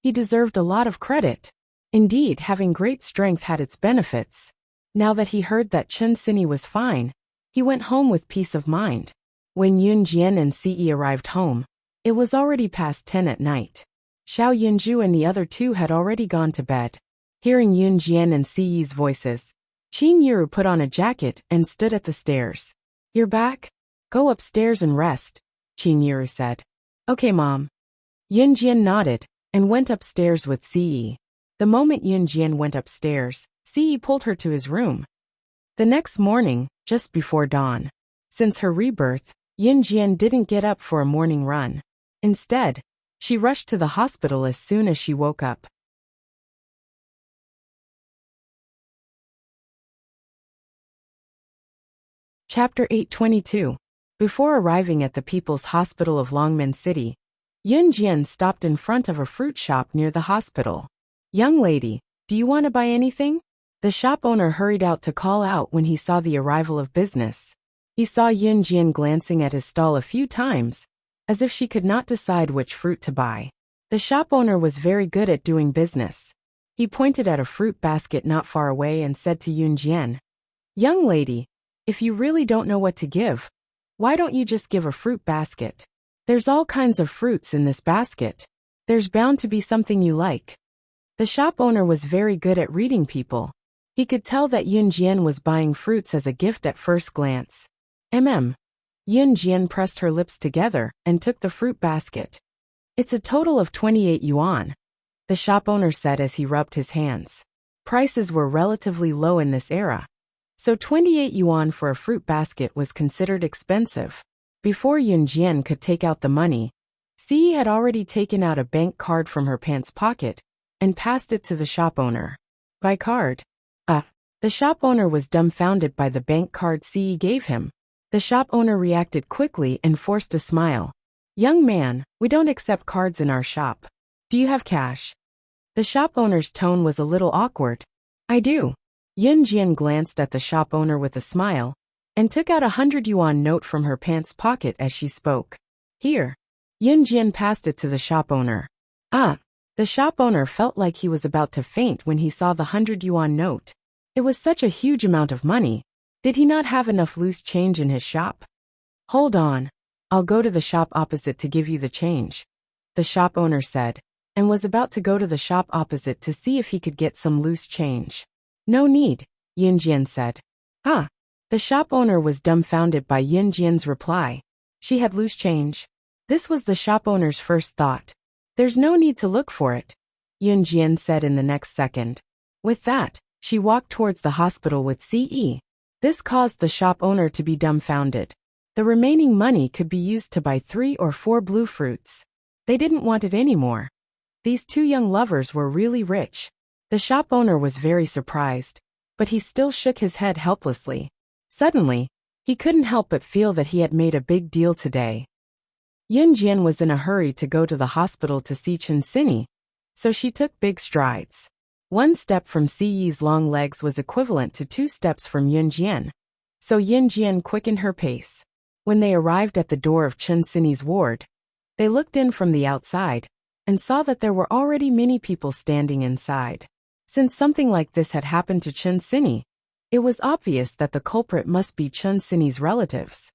He deserved a lot of credit. Indeed, having great strength had its benefits. Now that he heard that Chen Sini was fine, he went home with peace of mind. When Yunjian and Ce arrived home, it was already past 10 at night. Xiao Yunju and the other 2 had already gone to bed. Hearing Yunjian and Ce's voices, Qin Yiru put on a jacket and stood at the stairs. "You're back? Go upstairs and rest," Qin Yiru said. "Okay, Mom." Yunjian nodded and went upstairs with Ce. The moment Yunjian went upstairs, Ce pulled her to his room. The next morning, just before dawn. Since her rebirth, Yunjian didn't get up for a morning run. Instead, she rushed to the hospital as soon as she woke up. Chapter 822. Before arriving at the People's Hospital of Longmen City, Yunjian stopped in front of a fruit shop near the hospital. "Young lady, do you want to buy anything?" The shop owner hurried out to call out when he saw the arrival of business. He saw Yunjian glancing at his stall a few times, as if she could not decide which fruit to buy. The shop owner was very good at doing business. He pointed at a fruit basket not far away and said to Yunjian, "Young lady, if you really don't know what to give, why don't you just give a fruit basket? There's all kinds of fruits in this basket. There's bound to be something you like." The shop owner was very good at reading people. He could tell that Yun Jian was buying fruits as a gift at first glance. Yun Jian pressed her lips together and took the fruit basket. It's a total of 28 yuan, the shop owner said as he rubbed his hands. Prices were relatively low in this era, so 28 yuan for a fruit basket was considered expensive. Before Yun Jian could take out the money, Ci had already taken out a bank card from her pants pocket and passed it to the shop owner. By card? The shop owner was dumbfounded by the bank card Ci gave him. The shop owner reacted quickly and forced a smile. Young man, we don't accept cards in our shop. Do you have cash? The shop owner's tone was a little awkward. I do. Yun Jian glanced at the shop owner with a smile and took out a 100 yuan note from her pants pocket as she spoke. Here. Yun Jian passed it to the shop owner. The shop owner felt like he was about to faint when he saw the 100 yuan note. It was such a huge amount of money. Did he not have enough loose change in his shop? Hold on. I'll go to the shop opposite to give you the change, the shop owner said, and was about to go to the shop opposite to see if he could get some loose change. No need, Yun Jian said. The shop owner was dumbfounded by Yun Jian's reply. She had loose change. This was the shop owner's first thought. There's no need to look for it, Yun Jian said in the next second. With that, she walked towards the hospital with Ce. This caused the shop owner to be dumbfounded. The remaining money could be used to buy 3 or 4 blue fruits. They didn't want it anymore. These two young lovers were really rich. The shop owner was very surprised, but he still shook his head helplessly. Suddenly, he couldn't help but feel that he had made a big deal today. Yun Jian was in a hurry to go to the hospital to see Chen Sini, so she took big strides. 1 step from Ci's long legs was equivalent to 2 steps from Yun Jian, so Yun Jian quickened her pace. When they arrived at the door of Chen Sini's ward, they looked in from the outside and saw that there were already many people standing inside. Since something like this had happened to Chen Sini, it was obvious that the culprit must be Chen Sini's relatives.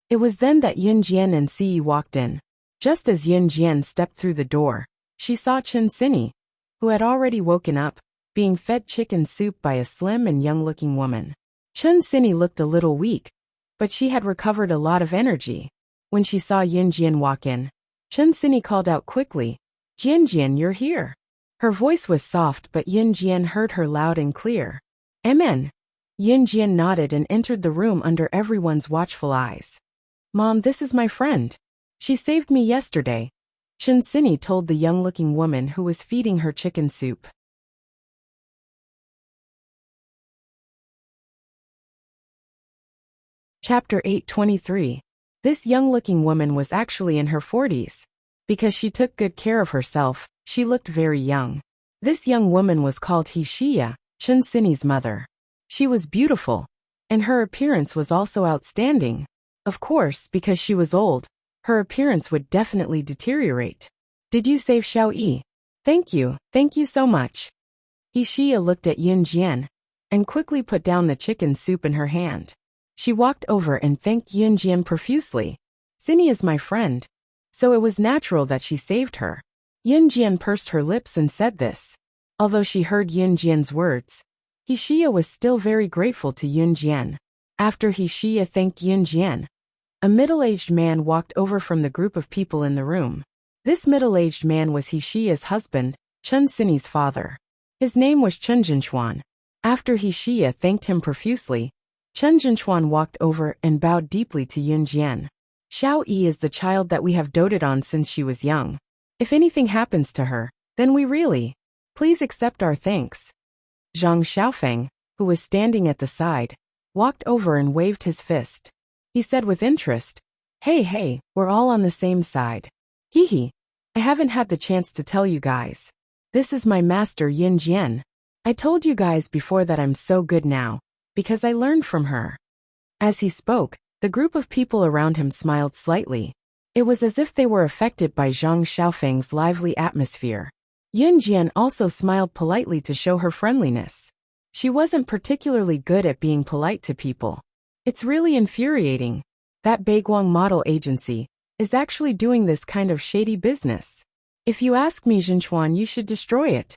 It was then that Yun Jian and Ce walked in. Just as Yun Jian stepped through the door, she saw Chen Sini, who had already woken up, being fed chicken soup by a slim and young-looking woman. Chen Sini looked a little weak, but she had recovered a lot of energy. When she saw Yun Jian walk in, Chen Sini called out quickly, Jian Jian, you're here. Her voice was soft, but Yun Jian heard her loud and clear. Amen. Yun Jian nodded and entered the room under everyone's watchful eyes. Mom, this is my friend. She saved me yesterday, Chen Sini told the young-looking woman who was feeding her chicken soup. Chapter 823. This young-looking woman was actually in her 40s. Because she took good care of herself, she looked very young. This young woman was called Wuxia, Chen Sini's mother. She was beautiful, and her appearance was also outstanding. Of course, because she was old, her appearance would definitely deteriorate. Did you save Xiao Yi? Thank you so much. Wuxia looked at Yun Jian and quickly put down the chicken soup in her hand. She walked over and thanked Yun Jian profusely. Sini is my friend, so it was natural that she saved her. Yun Jian pursed her lips and said this. Although she heard Yun Jian's words, Wuxia was still very grateful to Yun Jian. After Wuxia thanked Yun Jian, a middle-aged man walked over from the group of people in the room. This middle-aged man was Wuxia's husband, Chen Sini's father. His name was Chen Jinchuan. After Wuxia thanked him profusely, Chen Jinchuan walked over and bowed deeply to Yun Jian. Xiao Yi is the child that we have doted on since she was young. If anything happens to her, then we really. Please accept our thanks. Zhang Xiaofeng, who was standing at the side, walked over and waved his fist. He said with interest, Hey, we're all on the same side. Hee. I haven't had the chance to tell you guys. This is my master Yun Jian. I told you guys before that I'm so good now, because I learned from her. As he spoke, the group of people around him smiled slightly. It was as if they were affected by Zhang Xiaofeng's lively atmosphere. Yun Jian also smiled politely to show her friendliness. She wasn't particularly good at being polite to people. It's really infuriating. That Baiguang model agency is actually doing this kind of shady business. If you ask me, Jinchuan, you should destroy it.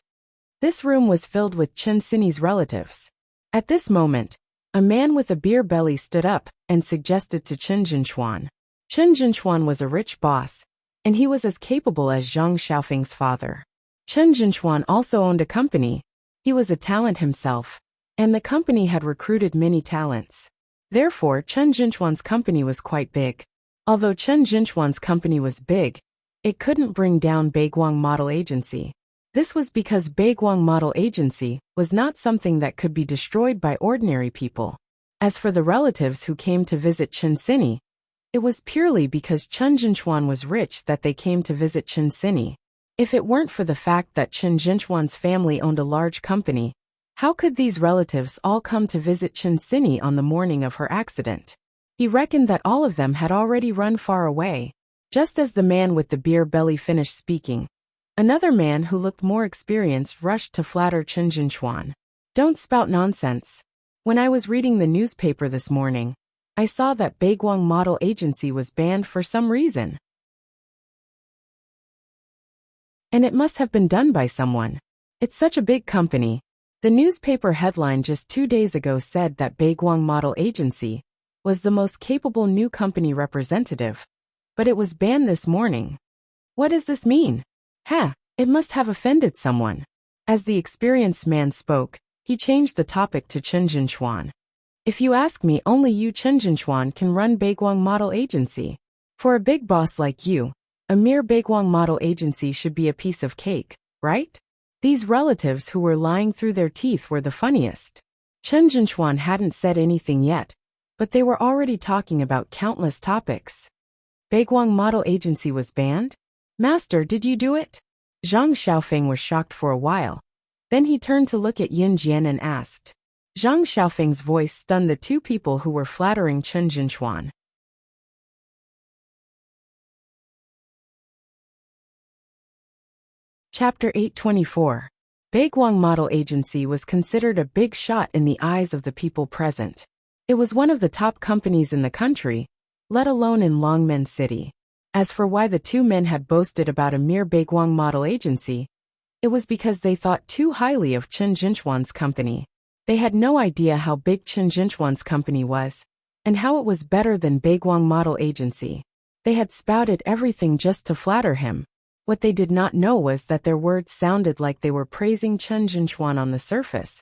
This room was filled with Chen Sini's relatives. At this moment, a man with a beer belly stood up and suggested to Chen Jinchuan. Chen Jinchuan was a rich boss, and he was as capable as Zhang Xiaofeng's father. Chen Jinchuan also owned a company. He was a talent himself, and the company had recruited many talents. Therefore, Chen Jinchuan's company was quite big. Although Chen Jinchuan's company was big, it couldn't bring down Baiguang Model Agency. This was because Baiguang Model Agency was not something that could be destroyed by ordinary people. As for the relatives who came to visit Chen Sini, it was purely because Chen Jinchuan was rich that they came to visit Chen Sini. If it weren't for the fact that Chen Jinchuan's family owned a large company, how could these relatives all come to visit Chen Sini on the morning of her accident? He reckoned that all of them had already run far away. Just as the man with the beer belly finished speaking, another man who looked more experienced rushed to flatter Chen Jinchuan. Don't spout nonsense. When I was reading the newspaper this morning, I saw that Baiguang Model Agency was banned for some reason. And it must have been done by someone. It's such a big company. The newspaper headline just 2 days ago said that Baiguang Model Agency was the most capable new company representative, but it was banned this morning. What does this mean? It must have offended someone. As the experienced man spoke, he changed the topic to Chen Jinchuan. If you ask me, only you Chen Jinchuan can run Baiguang Model Agency. For a big boss like you, a mere Baiguang Model Agency should be a piece of cake, right? These relatives who were lying through their teeth were the funniest. Chen Jinchuan hadn't said anything yet, but they were already talking about countless topics. Baiguang Model Agency was banned? Master, did you do it? Zhang Xiaofeng was shocked for a while. Then he turned to look at Yin Jian and asked. Zhang Xiaofeng's voice stunned the two people who were flattering Chen Jinchuan. Chapter 824. Baiguang Model Agency was considered a big shot in the eyes of the people present. It was one of the top companies in the country, let alone in Longmen City. As for why the two men had boasted about a mere Baiguang Model Agency, it was because they thought too highly of Chen Jinchuan's company. They had no idea how big Chen Jinchuan's company was, and how it was better than Baiguang Model Agency. They had spouted everything just to flatter him. What they did not know was that their words sounded like they were praising Chen Jinchuan on the surface.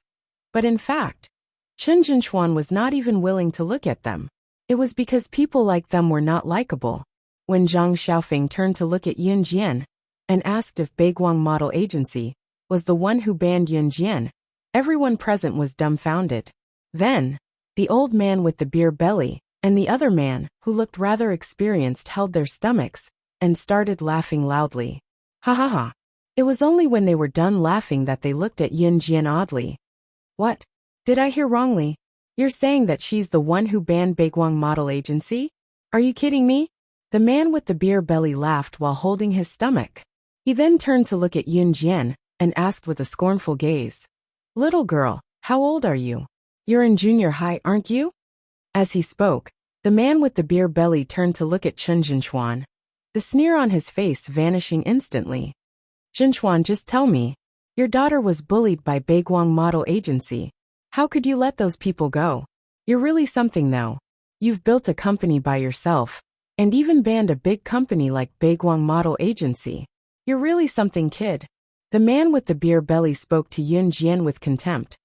But in fact, Chen Jinchuan was not even willing to look at them. It was because people like them were not likable. When Zhang Xiaofeng turned to look at Yin Jian and asked if Baiguang Model Agency was the one who banned Yin Jian, everyone present was dumbfounded. Then, the old man with the beer belly and the other man, who looked rather experienced, held their stomachs and started laughing loudly. Ha ha ha. It was only when they were done laughing that they looked at Yin Jian oddly. What? Did I hear wrongly? You're saying that she's the one who banned Baiguang Model Agency? Are you kidding me? The man with the beer belly laughed while holding his stomach. He then turned to look at Yin Jian and asked with a scornful gaze. Little girl, how old are you? You're in junior high, aren't you? As he spoke, the man with the beer belly turned to look at Chen Jinchuan, the sneer on his face vanishing instantly. Jinchuan, just tell me. Your daughter was bullied by Baiguang Model Agency. How could you let those people go? You're really something though. You've built a company by yourself, and even banned a big company like Baiguang Model Agency. You're really something, kid. The man with the beer belly spoke to Yin Jian with contempt,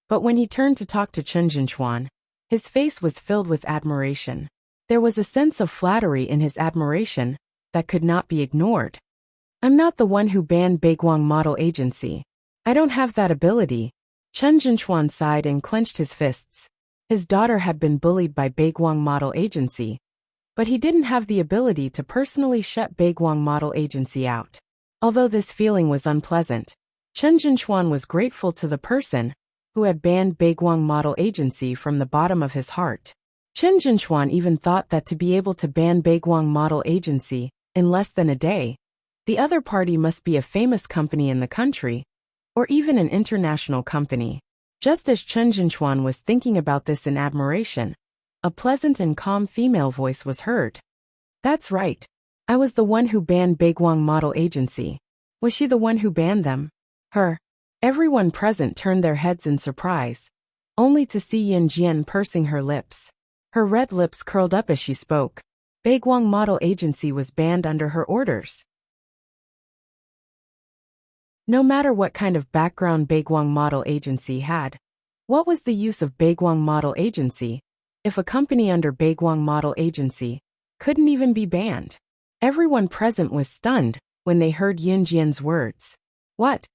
but when he turned to talk to Chen Jinchuan, his face was filled with admiration. There was a sense of flattery in his admiration that could not be ignored. I'm not the one who banned Baiguang Model Agency. I don't have that ability. Chen Jinchuan sighed and clenched his fists. His daughter had been bullied by Baiguang Model Agency, but he didn't have the ability to personally shut Baiguang Model Agency out. Although this feeling was unpleasant, Chen Jinchuan was grateful to the person who had banned Baiguang Model Agency from the bottom of his heart. Chen Jinchuan even thought that to be able to ban Baiguang Model Agency in less than a day, the other party must be a famous company in the country, or even an international company. Just as Chen Jinchuan was thinking about this in admiration, a pleasant and calm female voice was heard. That's right. I was the one who banned Baiguang Model Agency. Was she the one who banned them? Her. Everyone present turned their heads in surprise, only to see Yin Jian pursing her lips. Her red lips curled up as she spoke. Baiguang Model Agency was banned under her orders. No matter what kind of background Baiguang Model Agency had, what was the use of Baiguang Model Agency if a company under Baiguang Model Agency couldn't even be banned? Everyone present was stunned when they heard Yin Jian's words. What?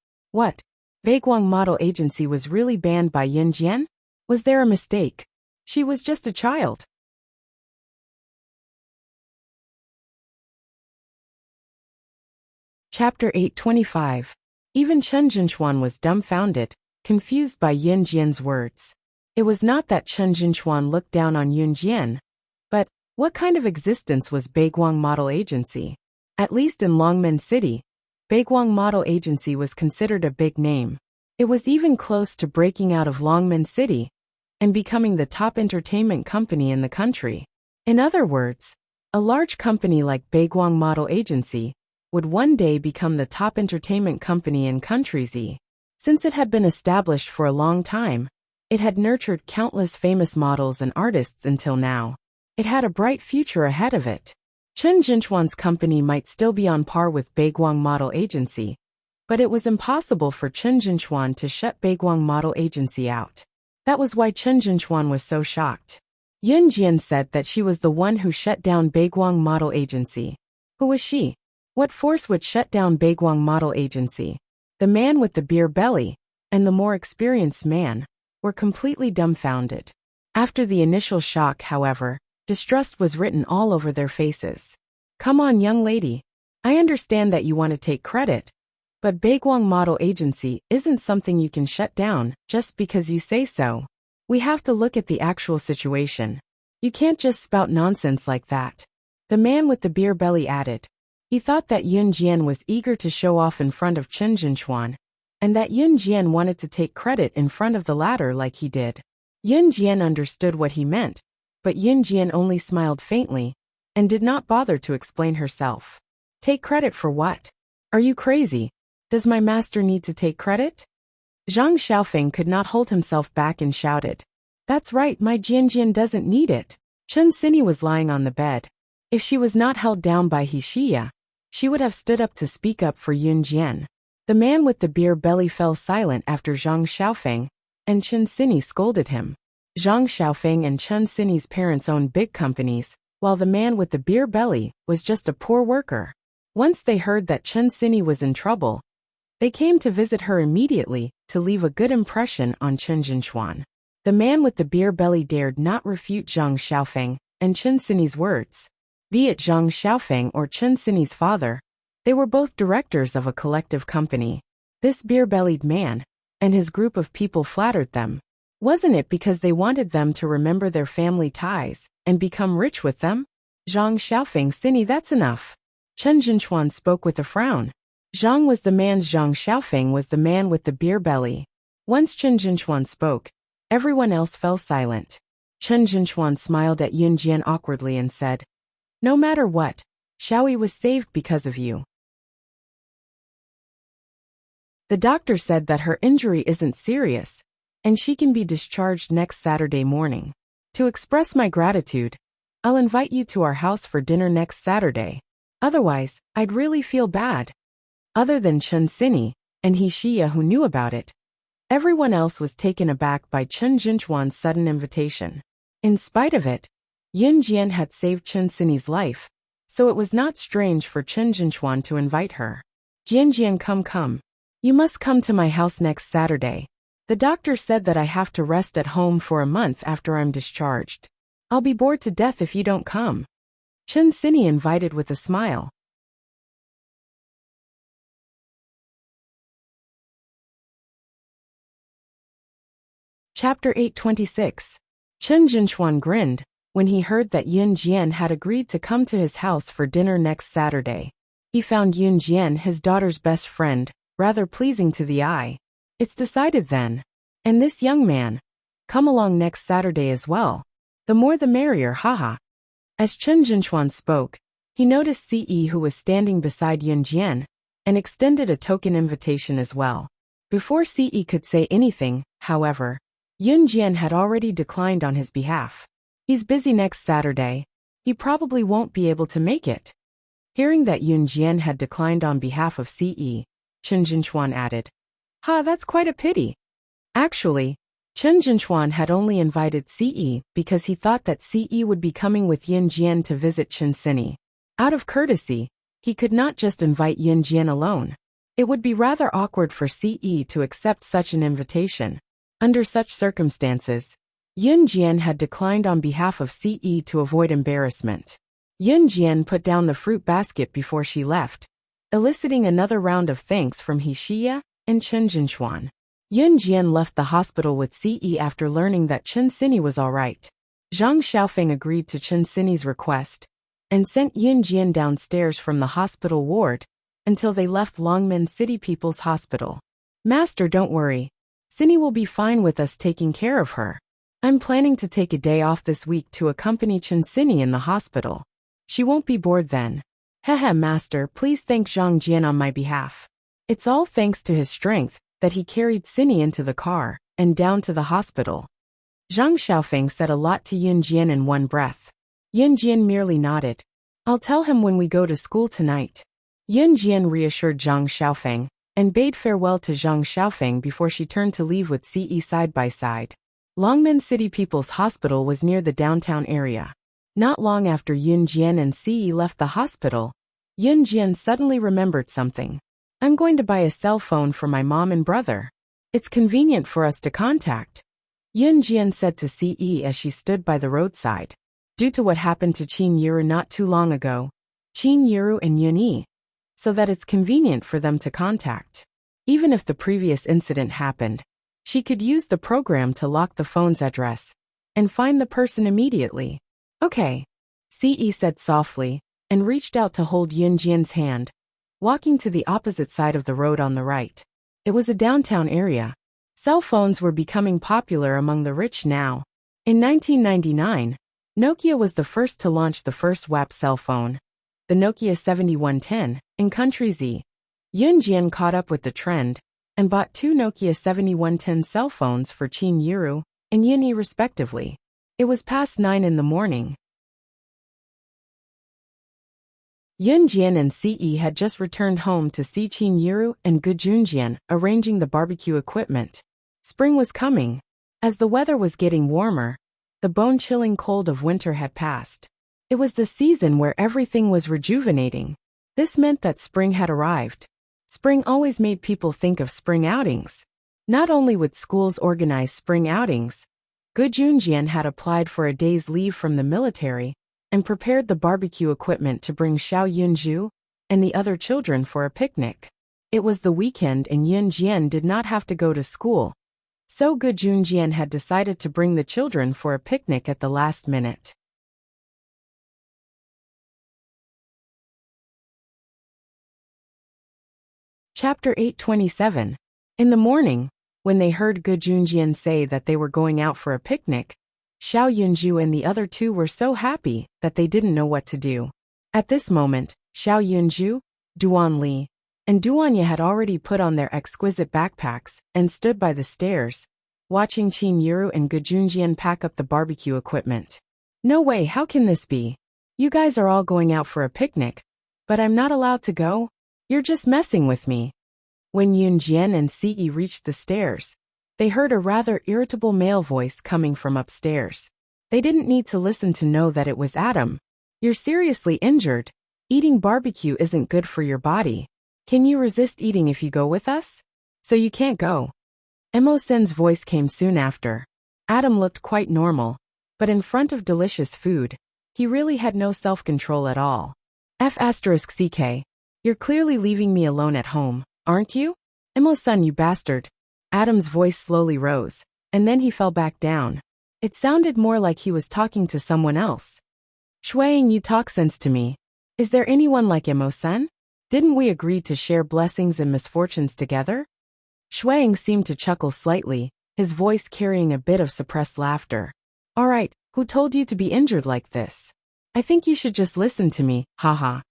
Baiguang Model Agency was really banned by Yin Jian? Was there a mistake? She was just a child. Chapter 825. Even Chen Jinchuan was dumbfounded, confused by Yin Jian's words. It was not that Chen Jinchuan looked down on Yin Jian, but what kind of existence was Baiguang Model Agency? At least in Longmen City, Baiguang Model Agency was considered a big name. It was even close to breaking out of Longmen City and becoming the top entertainment company in the country. In other words, a large company like Baiguang Model Agency would one day become the top entertainment company in Country Z. Since it had been established for a long time, it had nurtured countless famous models and artists until now. It had a bright future ahead of it. Chen Jinchuan's company might still be on par with Baiguang Model Agency, but it was impossible for Chen Jinchuan to shut Baiguang Model Agency out. That was why Chen Jinchuan was so shocked. Yin Jian said that she was the one who shut down Baiguang Model Agency. Who was she? What force would shut down Baiguang Model Agency? The man with the beer belly and the more experienced man were completely dumbfounded. After the initial shock, however, distrust was written all over their faces. Come on, young lady. I understand that you want to take credit, but Baiguang Model Agency isn't something you can shut down just because you say so. We have to look at the actual situation. You can't just spout nonsense like that. The man with the beer belly added. He thought that Yin Jian was eager to show off in front of Chen Jinchuan, and that Yin Jian wanted to take credit in front of the latter like he did. Yin Jian understood what he meant, but Yin Jian only smiled faintly and did not bother to explain herself. Take credit for what? Are you crazy? Does my master need to take credit? Zhang Xiaofeng could not hold himself back and shouted. That's right, my Jian doesn't need it. Chen Xinyi was lying on the bed. If she was not held down by Xia, she would have stood up to speak up for Yin Jian. The man with the beer belly fell silent after Zhang Xiaofeng, and Chen Xinyi scolded him. Zhang Xiaofeng and Chen Xinyi's parents owned big companies, while the man with the beer belly was just a poor worker. Once they heard that Chen Xinyi was in trouble, they came to visit her immediately to leave a good impression on Chen Jinchuan. The man with the beer belly dared not refute Zhang Xiaofeng and Chen Xinyi's words. Be it Zhang Xiaofeng or Chen Xinyi's father, they were both directors of a collective company. This beer-bellied man and his group of people flattered them. Wasn't it because they wanted them to remember their family ties and become rich with them? Zhang Xiaofeng, Xinyi, that's enough. Chen Jinchuan spoke with a frown. Zhang was the man's Zhang Xiaofeng was the man with the beer belly. Once Chen Jinchuan spoke, everyone else fell silent. Chen Jinchuan smiled at Yin Jian awkwardly and said, no matter what, Xiaoyi was saved because of you. The doctor said that her injury isn't serious, and she can be discharged next Saturday morning. To express my gratitude, I'll invite you to our house for dinner next Saturday. Otherwise, I'd really feel bad. Other than Chen Xinyi and Xia who knew about it, everyone else was taken aback by Chen Jinchuan's sudden invitation. In spite of it, Yin Jian had saved Chen Xinyi's life, so it was not strange for Chen Jinchuan to invite her. Yin Jian, come. You must come to my house next Saturday. The doctor said that I have to rest at home for a month after I'm discharged. I'll be bored to death if you don't come. Chen Xinyi invited with a smile. Chapter 826. Chen Jinchuan grinned when he heard that Yin Jian had agreed to come to his house for dinner next Saturday. He found Yin Jian, his daughter's best friend, rather pleasing to the eye. It's decided then. And this young man, come along next Saturday as well. The more the merrier, haha. As Chen Jinchuan spoke, he noticed Ce who was standing beside Yin Jian, and extended a token invitation as well. Before Ce could say anything, however, Yunjian had already declined on his behalf. He's busy next Saturday. He probably won't be able to make it. Hearing that Yunjian had declined on behalf of Ce, Chen Jinchuan added, "Ha, that's quite a pity." Actually, Chen Jinchuan had only invited Ce because he thought that Ce would be coming with Yunjian to visit Chen Sini. Out of courtesy, he could not just invite Yunjian alone. It would be rather awkward for Ce to accept such an invitation. Under such circumstances, Yunjian had declined on behalf of Ce to avoid embarrassment. Yunjian put down the fruit basket before she left, eliciting another round of thanks from He Xia and Chen Jinchuan. Yunjian left the hospital with Ce after learning that Chen Sini was all right. Zhang Xiaofeng agreed to Chen Sini's request and sent Yunjian downstairs from the hospital ward until they left Longmen City People's Hospital. "Master, don't worry. Sini will be fine with us taking care of her. I'm planning to take a day off this week to accompany Chen Sini in the hospital. She won't be bored then." "Hehe, Master, please thank Zhang Jian on my behalf. It's all thanks to his strength that he carried Sini into the car and down to the hospital." Zhang Xiaofeng said a lot to Yunjian in one breath. Yunjian merely nodded. "I'll tell him when we go to school tonight." Yunjian reassured Zhang Xiaofeng and bade farewell to Zhang Xiaofeng before she turned to leave with Ce side by side. Longmen City People's Hospital was near the downtown area. Not long after Yunjian and Ce left the hospital, Yunjian suddenly remembered something. "I'm going to buy a cell phone for my mom and brother. It's convenient for us to contact," Yunjian said to Ce as she stood by the roadside. Due to what happened to Qin Yiru not too long ago, Qin Yiru and Yunyi, so that it's convenient for them to contact. Even if the previous incident happened, she could use the program to lock the phone's address and find the person immediately. "Okay," Ce said softly and reached out to hold Yunjian's hand, walking to the opposite side of the road on the right. It was a downtown area. Cell phones were becoming popular among the rich now. In 1999, Nokia was the first to launch the first WAP cell phone, the Nokia 7110, in country Z. Yunjian caught up with the trend and bought two Nokia 7110 cell phones for Qin Yiru and Yunyi respectively. It was past 9 in the morning. Yunjian and Ce had just returned home to see Qin Yiru and Gu Junjian arranging the barbecue equipment. Spring was coming. As the weather was getting warmer, the bone-chilling cold of winter had passed. It was the season where everything was rejuvenating. This meant that spring had arrived. Spring always made people think of spring outings. Not only would schools organize spring outings, Gu Junjian had applied for a day's leave from the military and prepared the barbecue equipment to bring Xiao Yunju and the other children for a picnic. It was the weekend and Yunjian did not have to go to school, so Gu Junjian had decided to bring the children for a picnic at the last minute. Chapter 827. In the morning, when they heard Gu Junjian say that they were going out for a picnic, Xiao Yunju and the other two were so happy that they didn't know what to do. At this moment, Xiao Yunju, Duan Li, and Duanya had already put on their exquisite backpacks and stood by the stairs, watching Qin Yiru and Gu Junjian pack up the barbecue equipment. "No way, how can this be? You guys are all going out for a picnic, but I'm not allowed to go? You're just messing with me." When Yunjian and Ce reached the stairs, they heard a rather irritable male voice coming from upstairs. They didn't need to listen to know that it was Adam. "You're seriously injured. Eating barbecue isn't good for your body. Can you resist eating if you go with us? So you can't go." Emosen's voice came soon after. Adam looked quite normal, but in front of delicious food, he really had no self-control at all. F***CK. You're clearly leaving me alone at home, aren't you? Emo-san, you bastard. Adam's voice slowly rose, and then he fell back down. It sounded more like he was talking to someone else. "Shuang, you talk sense to me. Is there anyone like Emo-san? Didn't we agree to share blessings and misfortunes together?" Shuang seemed to chuckle slightly, his voice carrying a bit of suppressed laughter. "All right, who told you to be injured like this? I think you should just listen to me, haha.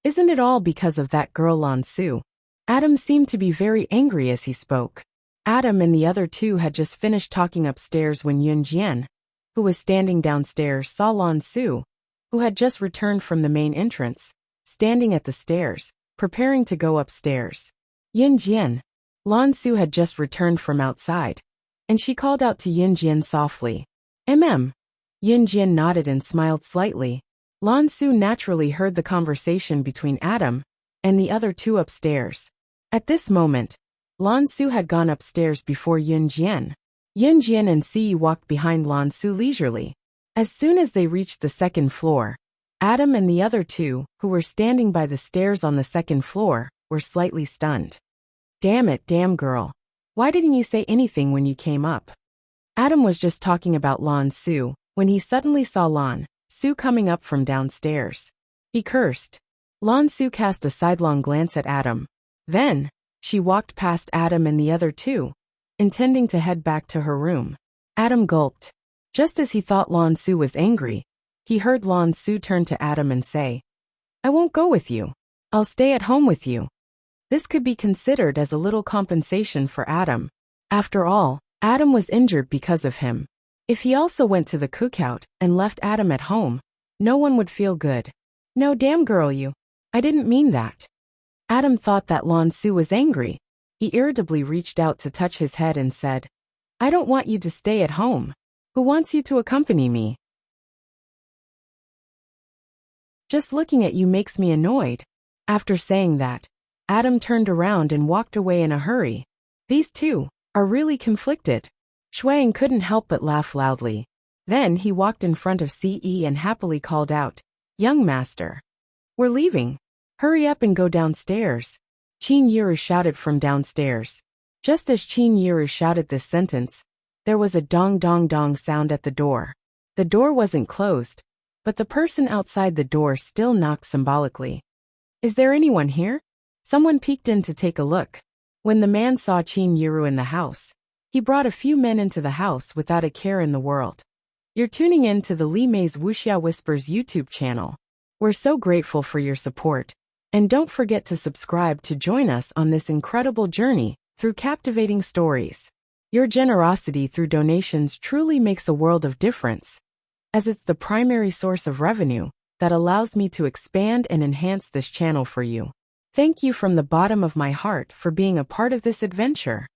Isn't it all because of that girl Lan Su? Adam seemed to be very angry as he spoke. Adam and the other two had just finished talking upstairs when Yun Jian, who was standing downstairs, saw Lan Su, who had just returned from the main entrance, standing at the stairs, preparing to go upstairs. Yun Jian. Lan Su had just returned from outside, and she called out to Yun Jian softly. Yun Jian nodded and smiled slightly. Lan Su naturally heard the conversation between Adam and the other two upstairs. At this moment, Lan Su had gone upstairs before Yun Jian. Yun Jian and Si walked behind Lan Su leisurely. As soon as they reached the second floor, Adam and the other two, who were standing by the stairs on the second floor, were slightly stunned. Damn it, damn girl. Why didn't you say anything when you came up? Adam was just talking about Lan Su when he suddenly saw Lan Su coming up from downstairs. He cursed. Lan Su cast a sidelong glance at Adam. Then, she walked past Adam and the other two, intending to head back to her room. Adam gulped. Just as he thought Lan Su was angry, he heard Lan Su turn to Adam and say, I won't go with you. I'll stay at home with you. This could be considered as a little compensation for Adam. After all, Adam was injured because of him. If he also went to the cookout and left Adam at home, no one would feel good. No, damn girl, you. I didn't mean that. Adam thought that Lan Su was angry. He irritably reached out to touch his head and said, I don't want you to stay at home. Who wants you to accompany me? Just looking at you makes me annoyed. After saying that, Adam turned around and walked away in a hurry. These two are really conflicted. Shuang couldn't help but laugh loudly. Then he walked in front of Ce and happily called out, Young master. We're leaving. Hurry up and go downstairs. Qin Yiru shouted from downstairs. Just as Qin Yiru shouted this sentence, there was a dong dong dong sound at the door. The door wasn't closed, but the person outside the door still knocked symbolically. Is there anyone here? Someone peeked in to take a look. When the man saw Qin Yiru in the house, he brought a few men into the house without a care in the world. You're tuning in to the Li Mei's Wuxia Whispers YouTube channel. We're so grateful for your support. And don't forget to subscribe to join us on this incredible journey through captivating stories. Your generosity through donations truly makes a world of difference, as it's the primary source of revenue that allows me to expand and enhance this channel for you. Thank you from the bottom of my heart for being a part of this adventure.